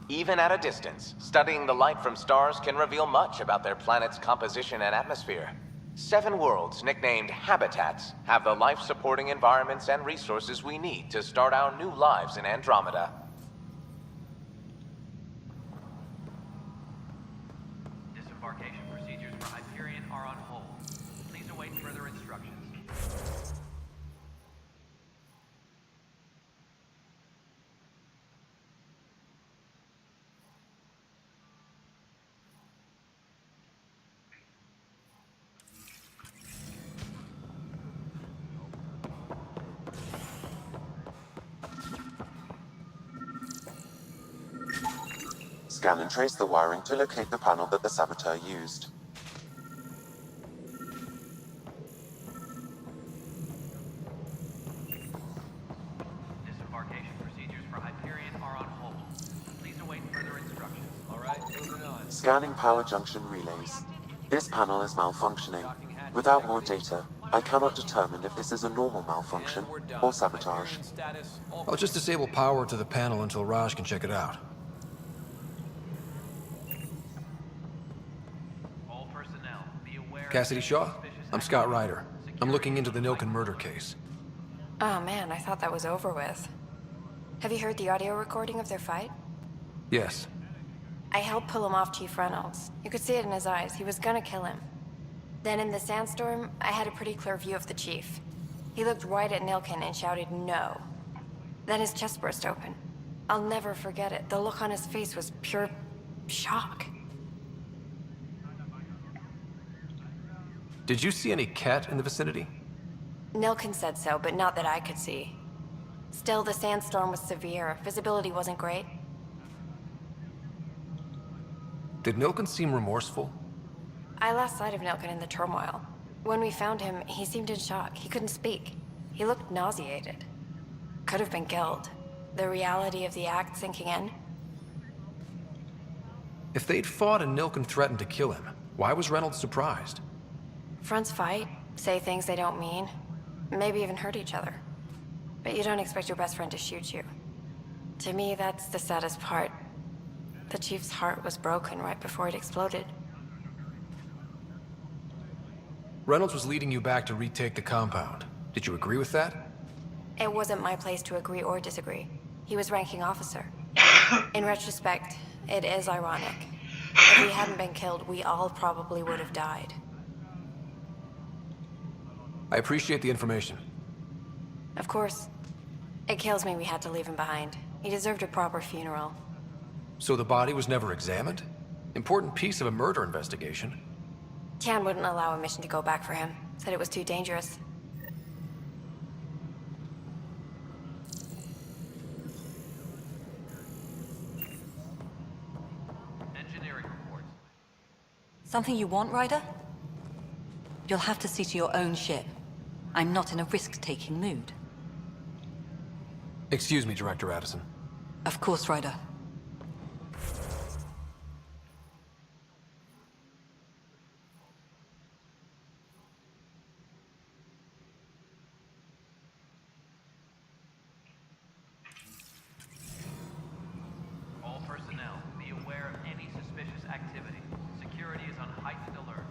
Even at a distance, studying the light from stars can reveal much about their planet's composition and atmosphere. 7 worlds, nicknamed habitats, have the life-supporting environments and resources we need to start our new lives in Andromeda. Disembarkation procedures for Hyperion are on hold. Please await further instructions. Scan and trace the wiring to locate the panel that the saboteur used. Disembarkation procedures for Hyperion are on hold. Please await further instructions. All right, moving on. Scanning power junction relays. This panel is malfunctioning. Without more data, I cannot determine if this is a normal malfunction or sabotage. I'll just disable power to the panel until Raj can check it out. Cassidy Shaw? I'm Scott Ryder. I'm looking into the Nilken murder case. Oh man, I thought that was over with. Have you heard the audio recording of their fight? Yes. I helped pull him off Chief Reynolds. You could see it in his eyes. He was gonna kill him. Then in the sandstorm, I had a pretty clear view of the Chief. He looked right at Nilken and shouted, "No." Then his chest burst open. I'll never forget it. The look on his face was pure shock. Did you see any cat in the vicinity? Nilken said so, but not that I could see. Still, the sandstorm was severe. Visibility wasn't great. Did Nilken seem remorseful? I lost sight of Nilken in the turmoil. When we found him, he seemed in shock. He couldn't speak. He looked nauseated. Could have been guilt. The reality of the act sinking in. If they'd fought and Nilken threatened to kill him, why was Reynolds surprised? Fronts fight, say things they don't mean, maybe even hurt each other. But you don't expect your best friend to shoot you. To me, that's the saddest part. The Chief's heart was broken right before it exploded. Reynolds was leading you back to retake the compound. Did you agree with that? It wasn't my place to agree or disagree. He was ranking officer. In retrospect, it is ironic. If he hadn't been killed, we all probably would have died. I appreciate the information. Of course. It kills me we had to leave him behind. He deserved a proper funeral. So the body was never examined? Important piece of a murder investigation. Tian wouldn't allow a mission to go back for him. Said it was too dangerous. Engineering reports. Something you want, Ryder? You'll have to see to your own ship. I'm not in a risk-taking mood. Excuse me, Director Addison. Of course, Ryder. All personnel, be aware of any suspicious activity. Security is on heightened alert.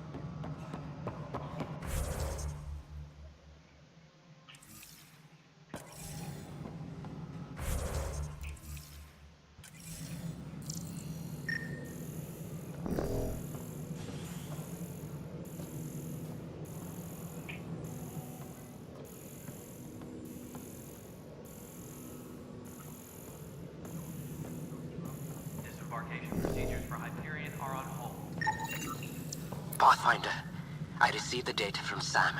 Disembarkation procedures for Hyperion are on hold. Pathfinder, I received the data from Sam.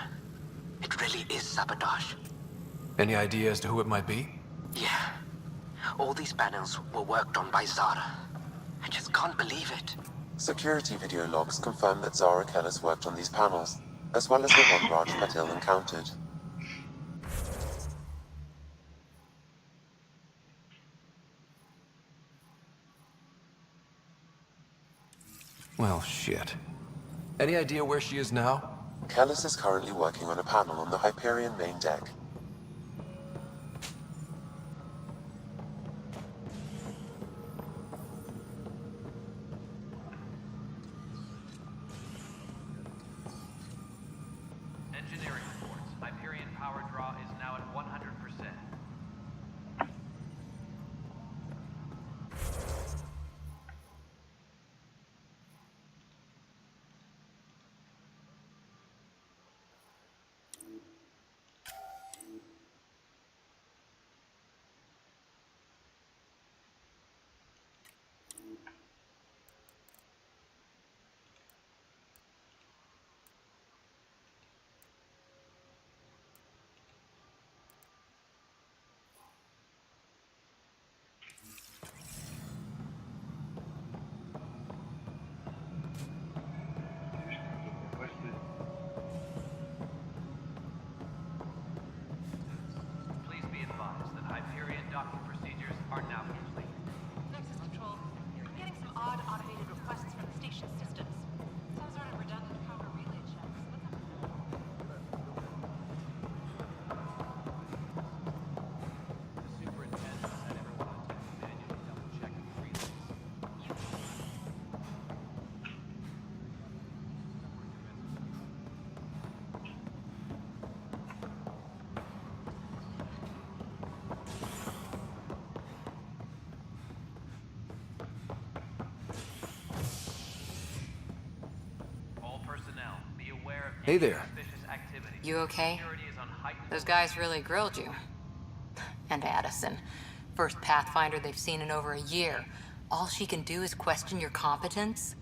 It really is sabotage. Any idea as to who it might be? Yeah. All these panels were worked on by Zara. I just can't believe it. Security video logs confirm that Zara Kellis worked on these panels, as well as the one Raj Patil encountered. Well, shit. Any idea where she is now? Kellis is currently working on a panel on the Hyperion main deck. Engineering reports. Hyperion power draw is now at 100%. Hey there. You okay? Those guys really grilled you. And Addison. First Pathfinder they've seen in over a year. All she can do is question your competence?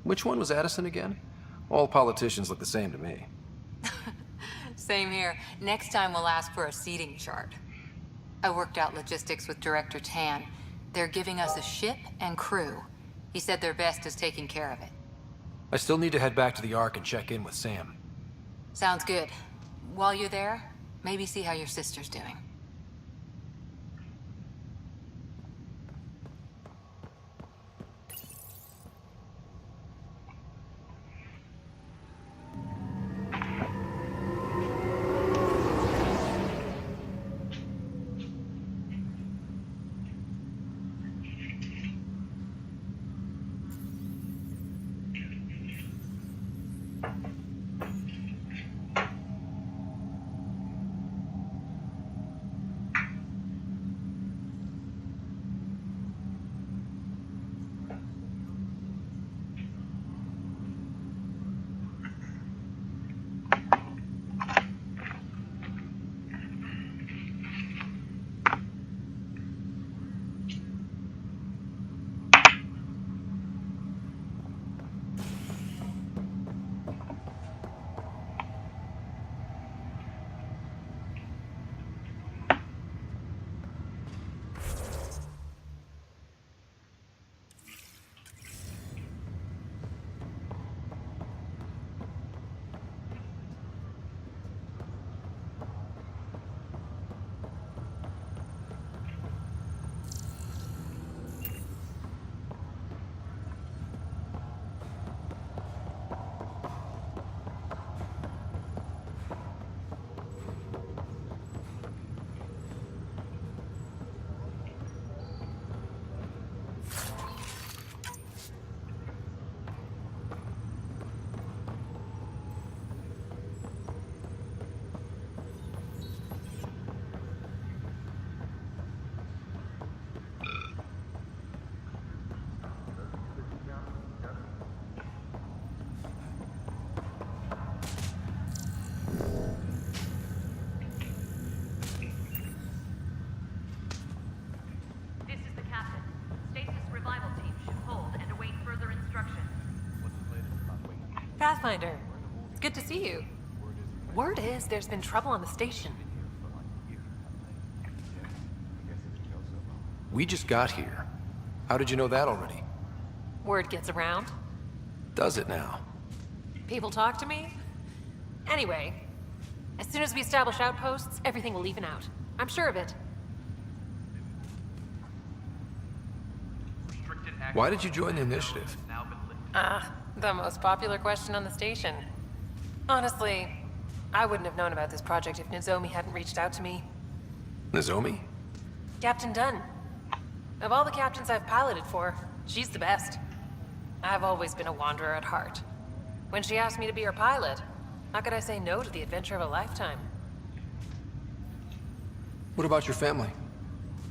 Which one was Addison again? All politicians look the same to me. Same here. Next time we'll ask for a seating chart. I worked out logistics with Director Tan. They're giving us a ship and crew. He said their best is taking care of it. I still need to head back to the Ark and check in with Sam. Sounds good. While you're there, maybe see how your sister's doing. Pathfinder, it's good to see you. Word is there's been trouble on the station. We just got here. How did you know that already? Word gets around. Does it now? People talk to me. Anyway, as soon as we establish outposts, everything will even out. I'm sure of it. Why did you join the initiative? The most popular question on the station. Honestly, I wouldn't have known about this project if Nozomi hadn't reached out to me. Nozomi? Captain Dunn. Of all the captains I've piloted for, she's the best. I've always been a wanderer at heart. When she asked me to be her pilot, how could I say no to the adventure of a lifetime? What about your family?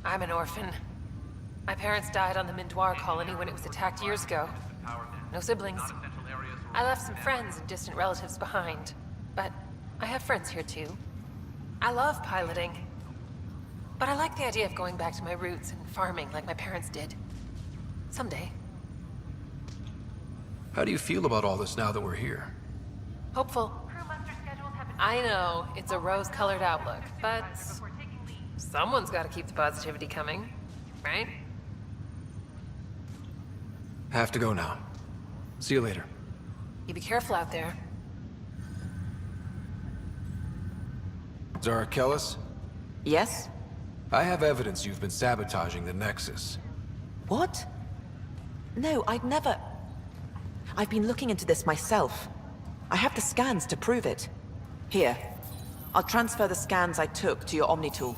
I'm an orphan. My parents died on the Mindoir colony when it was attacked years ago. No siblings. I left some friends and distant relatives behind, but I have friends here too. I love piloting, but I like the idea of going back to my roots and farming like my parents did. Someday. How do you feel about all this now that we're here? Hopeful. I know, it's a rose-colored outlook, but someone's got to keep the positivity coming, right? Have to go now. See you later. You be careful out there. Zara Kellis? Yes? I have evidence you've been sabotaging the Nexus. What? No, I'd never... I've been looking into this myself. I have the scans to prove it. Here. I'll transfer the scans I took to your Omni tool.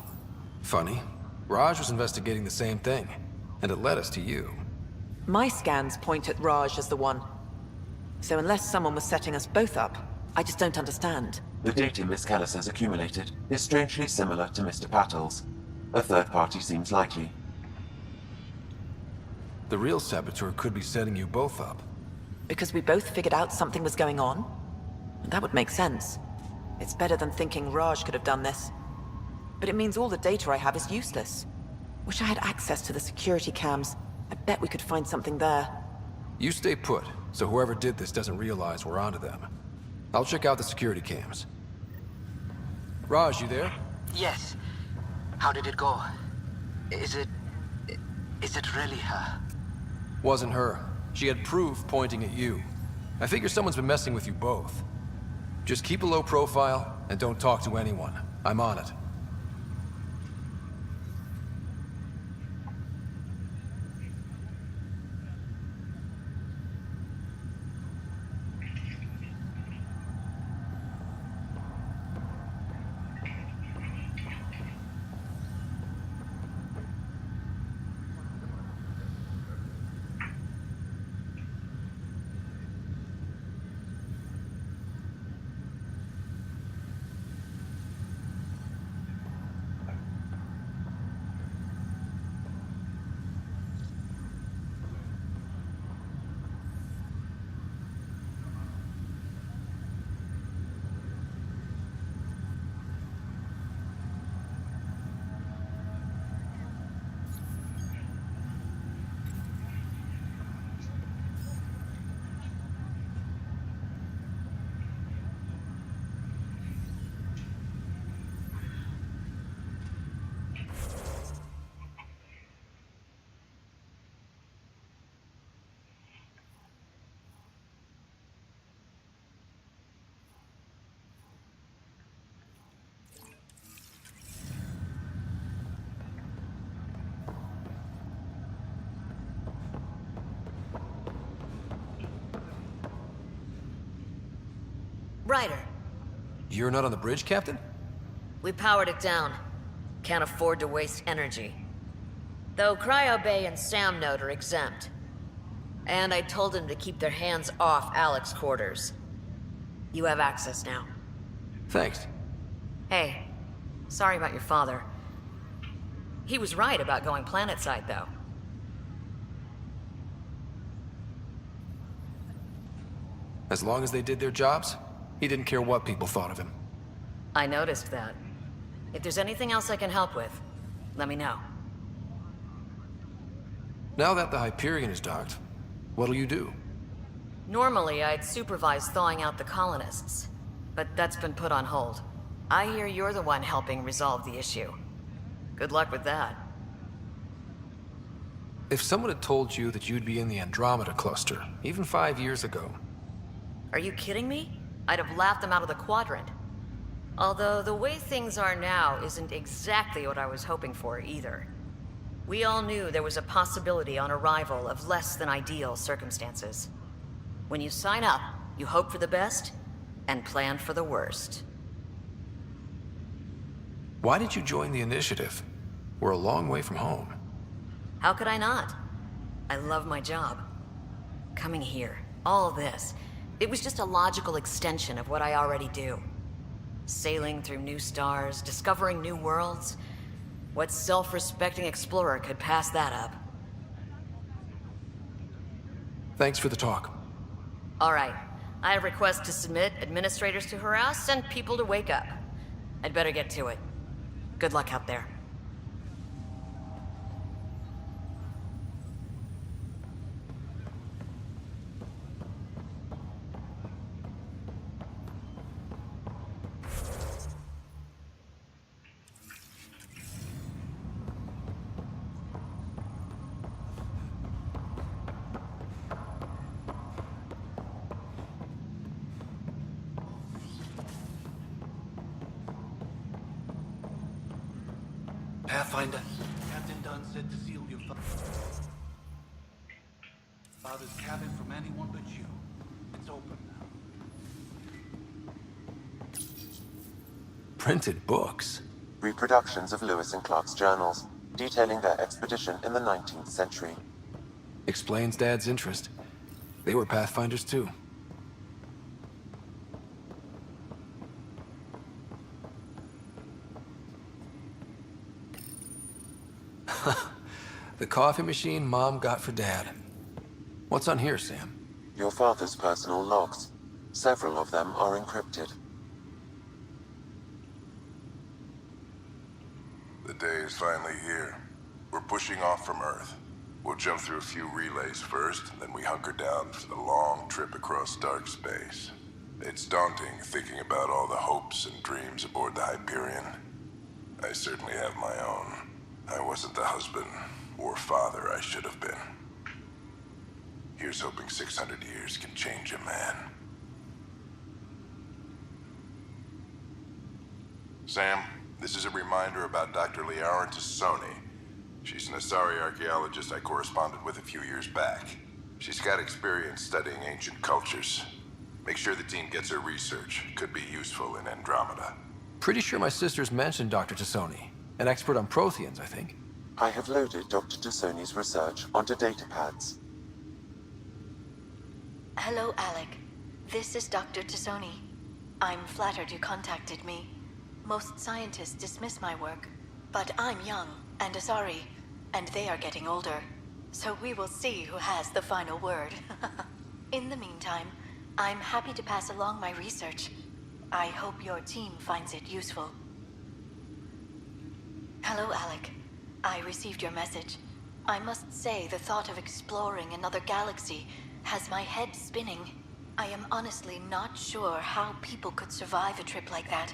Funny. Raj was investigating the same thing, and it led us to you. My scans point at Raj as the one. So unless someone was setting us both up, I just don't understand. The data Miss Kellis has accumulated is strangely similar to Mr. Patel's. A third party seems likely. The real saboteur could be setting you both up. Because we both figured out something was going on? That would make sense. It's better than thinking Raj could have done this. But it means all the data I have is useless. Wish I had access to the security cams. I bet we could find something there. You stay put, so whoever did this doesn't realize we're onto them. I'll check out the security cams. Raj, you there? Yes. How did it go? Is it really her? Wasn't her. She had proof pointing at you. I figure someone's been messing with you both. Just keep a low profile, and don't talk to anyone. I'm on it. Ryder, You're not on the bridge, Captain? we powered it down. Can't afford to waste energy. Though Cryo Bay and Sam Note are exempt. And I told them to keep their hands off Alec's quarters. You have access now. Thanks. Hey, sorry about your father. He was right about going planetside, though. As long as they did their jobs, he didn't care what people thought of him. I noticed that. If there's anything else I can help with, let me know. Now that the Hyperion is docked, what'll you do? Normally, I'd supervise thawing out the colonists, but that's been put on hold. I hear you're the one helping resolve the issue. Good luck with that. If someone had told you that you'd be in the Andromeda cluster, even 5 years ago... Are you kidding me? I'd have laughed them out of the quadrant. Although the way things are now isn't exactly what I was hoping for either. We all knew there was a possibility on arrival of less than ideal circumstances. When you sign up, you hope for the best and plan for the worst. Why did you join the initiative? We're a long way from home. How could I not? I love my job. Coming here, all this, it was just a logical extension of what I already do. Sailing through new stars, discovering new worlds. What self-respecting explorer could pass that up? Thanks for the talk. All right. I have requests to submit, administrators to harass, and people to wake up. I'd better get to it. Good luck out there. Pathfinder, Captain Dunn said to seal your father's cabin from anyone but you. It's open now. Printed books? Reproductions of Lewis and Clark's journals, detailing their expedition in the 19th century. Explains Dad's interest. They were Pathfinders too. The coffee machine Mom got for Dad. What's on here, Sam? Your father's personal logs. Several of them are encrypted. The day is finally here. We're pushing off from Earth. We'll jump through a few relays first, then we hunker down for the long trip across dark space. It's daunting thinking about all the hopes and dreams aboard the Hyperion. I certainly have my own. I wasn't the husband or father I should have been. Here's hoping 600 years can change a man. Sam, this is a reminder about Dr. Liara Tassoni. She's an Asari archaeologist I corresponded with a few years back. She's got experience studying ancient cultures. Make sure the team gets her research. Could be useful in Andromeda. Pretty sure my sister's mentioned Dr. Tassoni. An expert on Protheans, I think. I have loaded Dr. Tassoni's research onto datapads. Hello, Alec. This is Dr. Tassoni. I'm flattered you contacted me. Most scientists dismiss my work, but I'm young and Asari, and they are getting older. So we will see who has the final word. In the meantime, I'm happy to pass along my research. I hope your team finds it useful. Hello, Alec. I received your message. I must say the thought of exploring another galaxy has my head spinning. I am honestly not sure how people could survive a trip like that.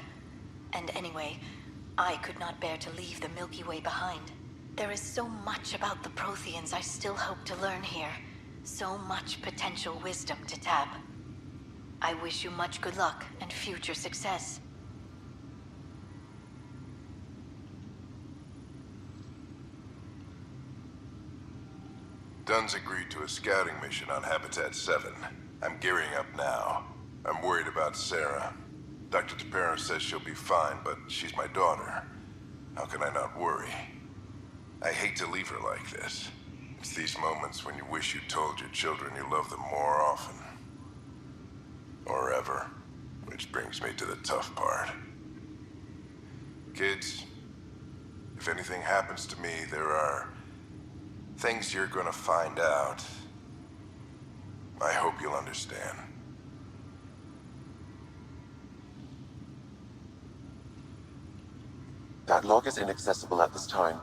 And anyway, I could not bear to leave the Milky Way behind. There is so much about the Protheans I still hope to learn here. So much potential wisdom to tap. I wish you much good luck and future success. Dunn's agreed to a scouting mission on Habitat 7. I'm gearing up now. I'm worried about Sarah. Dr. Tapero says she'll be fine, but she's my daughter. How can I not worry? I hate to leave her like this. It's these moments when you wish you told your children you love them more often. Or ever. Which brings me to the tough part. Kids, if anything happens to me, there are things you're gonna find out. I hope you'll understand. That log is inaccessible at this time.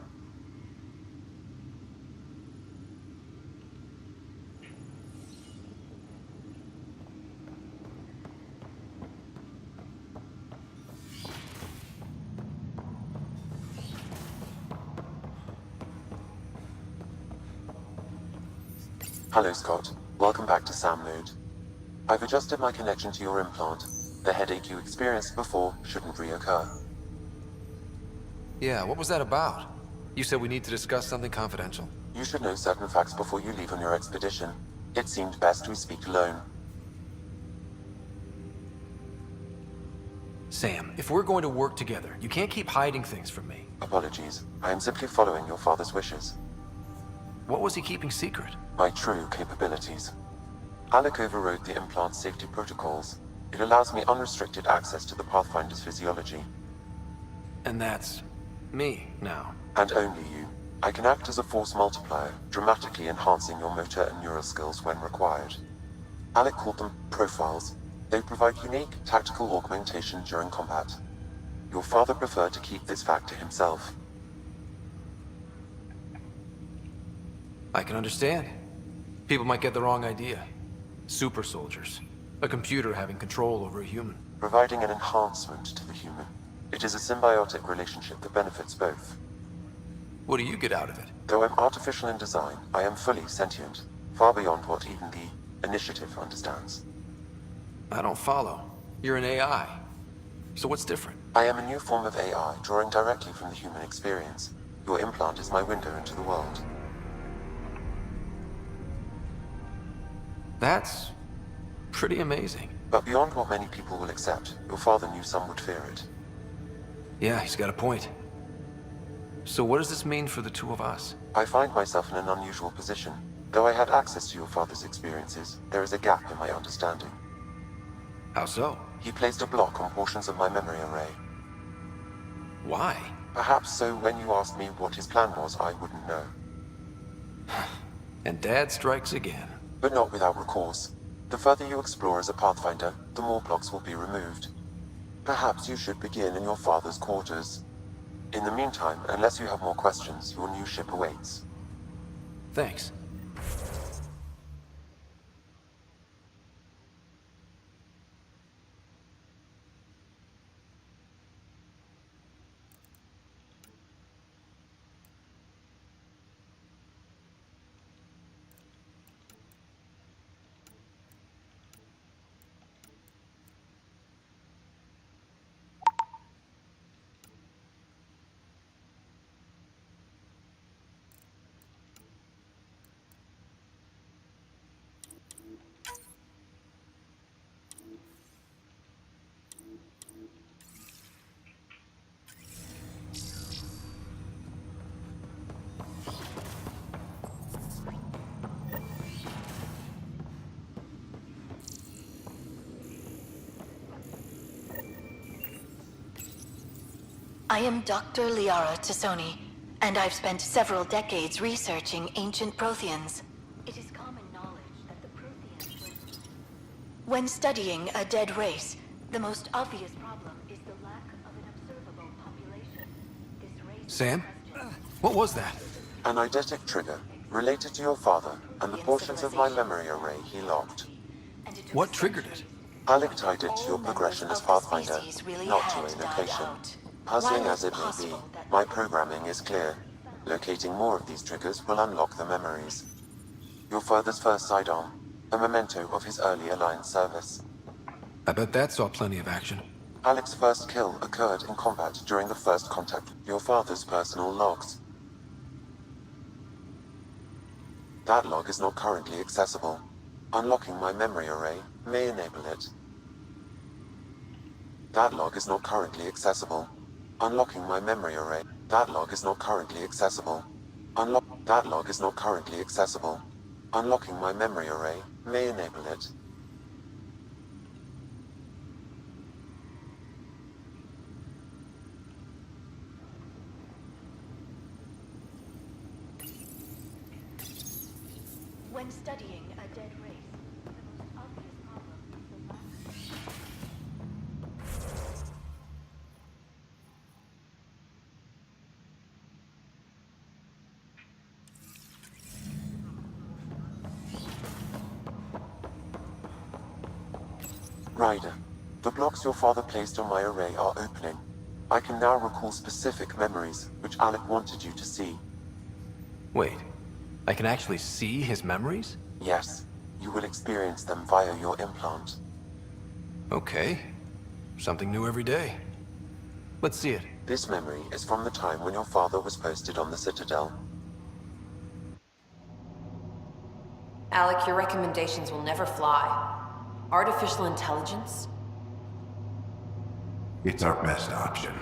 Hello, Scott. Welcome back to Sam mode. I've adjusted my connection to your implant. The headache you experienced before shouldn't reoccur. Yeah, what was that about? You said we need to discuss something confidential. You should know certain facts before you leave on your expedition. It seemed best we speak alone. Sam, if we're going to work together, you can't keep hiding things from me. Apologies. I am simply following your father's wishes. What was he keeping secret? My true capabilities. Alec overrode the implant's safety protocols. It allows me unrestricted access to the Pathfinder's physiology. And that's me now. And only you. I can act as a force multiplier, dramatically enhancing your motor and neural skills when required. Alec called them profiles. They provide unique tactical augmentation during combat. Your father preferred to keep this fact to himself. I can understand. People might get the wrong idea. Super soldiers. A computer having control over a human. Providing an enhancement to the human. It is a symbiotic relationship that benefits both. What do you get out of it? Though I'm artificial in design, I am fully sentient, far beyond what even the Initiative understands. I don't follow. You're an AI. So what's different? I am a new form of AI, drawing directly from the human experience. Your implant is my window into the world. That's pretty amazing. But beyond what many people will accept, your father knew some would fear it. Yeah, he's got a point. So what does this mean for the two of us? I find myself in an unusual position. Though I had access to your father's experiences, there is a gap in my understanding. How so? He placed a block on portions of my memory array. Why? Perhaps so when you asked me what his plan was, I wouldn't know. And Dad strikes again. But not without recourse. The further you explore as a Pathfinder, the more blocks will be removed. Perhaps you should begin in your father's quarters. In the meantime, unless you have more questions, your new ship awaits. Thanks. I am Dr. Liara Tassoni, and I've spent several decades researching ancient Protheans. It is common knowledge that the Protheans were... When studying a dead race, the most obvious problem is the lack of an observable population. This race... Sam? What was that? An eidetic trigger, related to your father, and the portions of my memory array he locked. What triggered it? Alec tied it to your progression as Pathfinder, not to a location. Puzzling as it may be, my programming is clear. Locating more of these triggers will unlock the memories. Your father's first sidearm, a memento of his early Alliance service. I bet that saw plenty of action. Alec's first kill occurred in combat during the first contact. Your father's personal logs. That log is not currently accessible. Unlocking my memory array may enable it. That log is not currently accessible. Unlocking my memory array. That log is not currently accessible. That log is not currently accessible. Unlocking my memory array may enable it. When studying a dead race, the most obvious problem is the lack of... Ryder, the blocks your father placed on my array are opening. I can now recall specific memories, which Alec wanted you to see. Wait, I can actually see his memories? Yes, you will experience them via your implant. Okay. Something new every day. Let's see it. This memory is from the time when your father was posted on the Citadel. Alec, your recommendations will never fly. Artificial intelligence? It's our best option.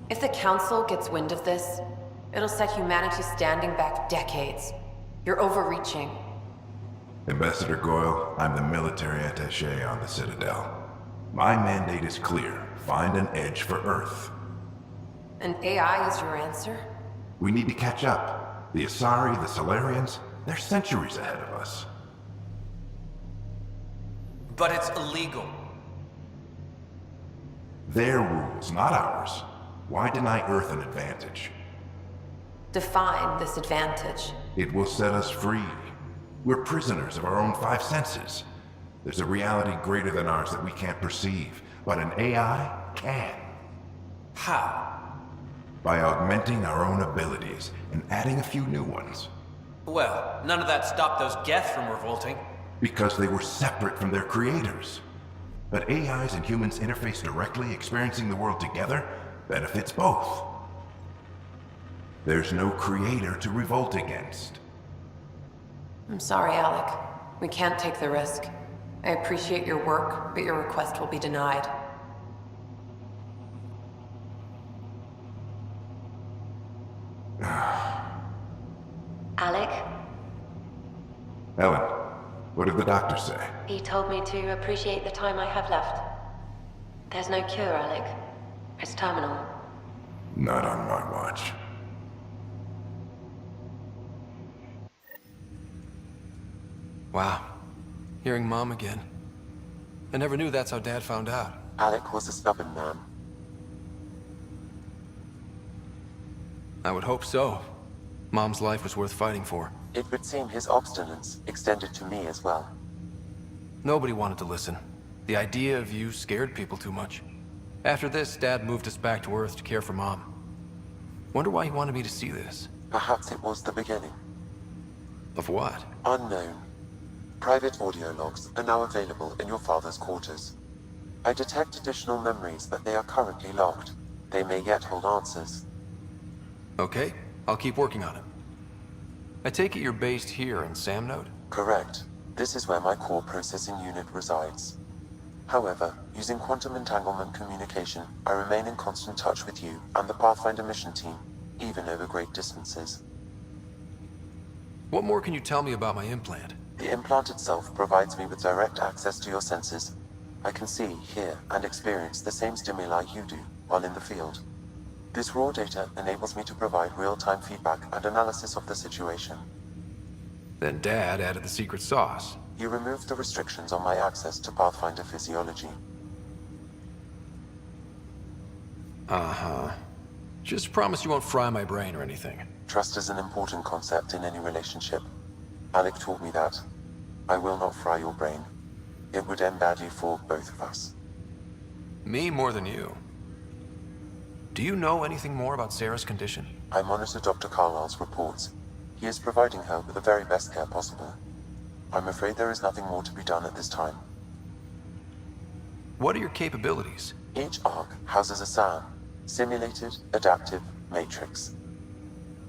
If the Council gets wind of this, it'll set humanity standing back decades. You're overreaching. Ambassador Goyle, I'm the military attaché on the Citadel. My mandate is clear. Find an edge for Earth. And AI is your answer? We need to catch up. The Asari, the Solarians, they're centuries ahead of us. But it's illegal. Their rules, not ours. Why deny Earth an advantage? Define this advantage. It will set us free. We're prisoners of our own five senses. There's a reality greater than ours that we can't perceive, but an AI can. How? By augmenting our own abilities and adding a few new ones. Well, none of that stopped those Geth from revolting. Because they were separate from their creators. But AIs and humans interface directly, experiencing the world together, benefits both. There's no creator to revolt against. I'm sorry, Alec. We can't take the risk. I appreciate your work, but your request will be denied. Alec? Ellen, what did the doctor say? He told me to appreciate the time I have left. There's no cure, Alec. It's terminal. Not on my watch. Wow. Hearing Mom again. I never knew that's how Dad found out. Alec was a stubborn man. I would hope so. Mom's life was worth fighting for. It would seem his obstinance extended to me as well. Nobody wanted to listen. The idea of you scared people too much. After this, Dad moved us back to Earth to care for Mom. Wonder why he wanted me to see this. Perhaps it was the beginning. Of what? Unknown. Private audio logs are now available in your father's quarters. I detect additional memories, but they are currently logged. They may yet hold answers. Okay, I'll keep working on it. I take it you're based here in Samnode? Correct. This is where my core processing unit resides. However, using quantum entanglement communication, I remain in constant touch with you and the Pathfinder mission team, even over great distances. What more can you tell me about my implant? The implant itself provides me with direct access to your senses. I can see, hear, and experience the same stimuli you do while in the field. This raw data enables me to provide real-time feedback and analysis of the situation. Then Dad added the secret sauce. You removed the restrictions on my access to Pathfinder physiology. Uh-huh. Just promise you won't fry my brain or anything. Trust is an important concept in any relationship. Alec taught me that. I will not fry your brain. It would end badly for both of us. Me more than you. Do you know anything more about Sarah's condition? I monitor Dr. Carlisle's reports. He is providing her with the very best care possible. I'm afraid there is nothing more to be done at this time. What are your capabilities? Each ARC houses a SAM, Simulated Adaptive Matrix.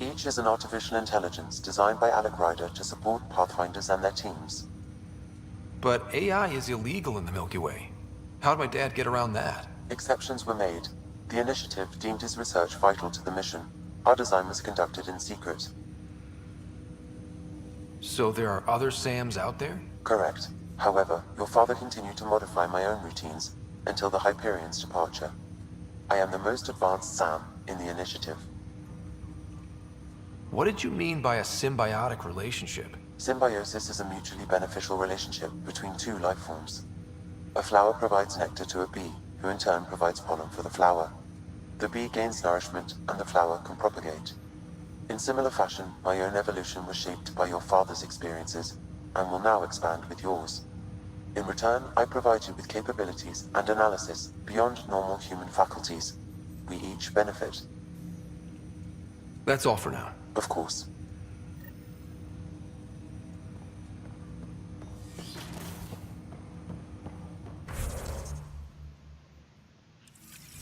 Each is an artificial intelligence designed by Alec Ryder to support Pathfinders and their teams. But AI is illegal in the Milky Way. How'd my dad get around that? Exceptions were made. The initiative deemed his research vital to the mission. Our design was conducted in secret. So there are other SAMs out there? Correct. However, your father continued to modify my own routines until the Hyperion's departure. I am the most advanced SAM in the initiative. What did you mean by a symbiotic relationship? Symbiosis is a mutually beneficial relationship between two life forms. A flower provides nectar to a bee, who in turn provides pollen for the flower. The bee gains nourishment, and the flower can propagate. In similar fashion, my own evolution was shaped by your father's experiences, and will now expand with yours. In return, I provide you with capabilities and analysis beyond normal human faculties. We each benefit. That's all for now. Of course.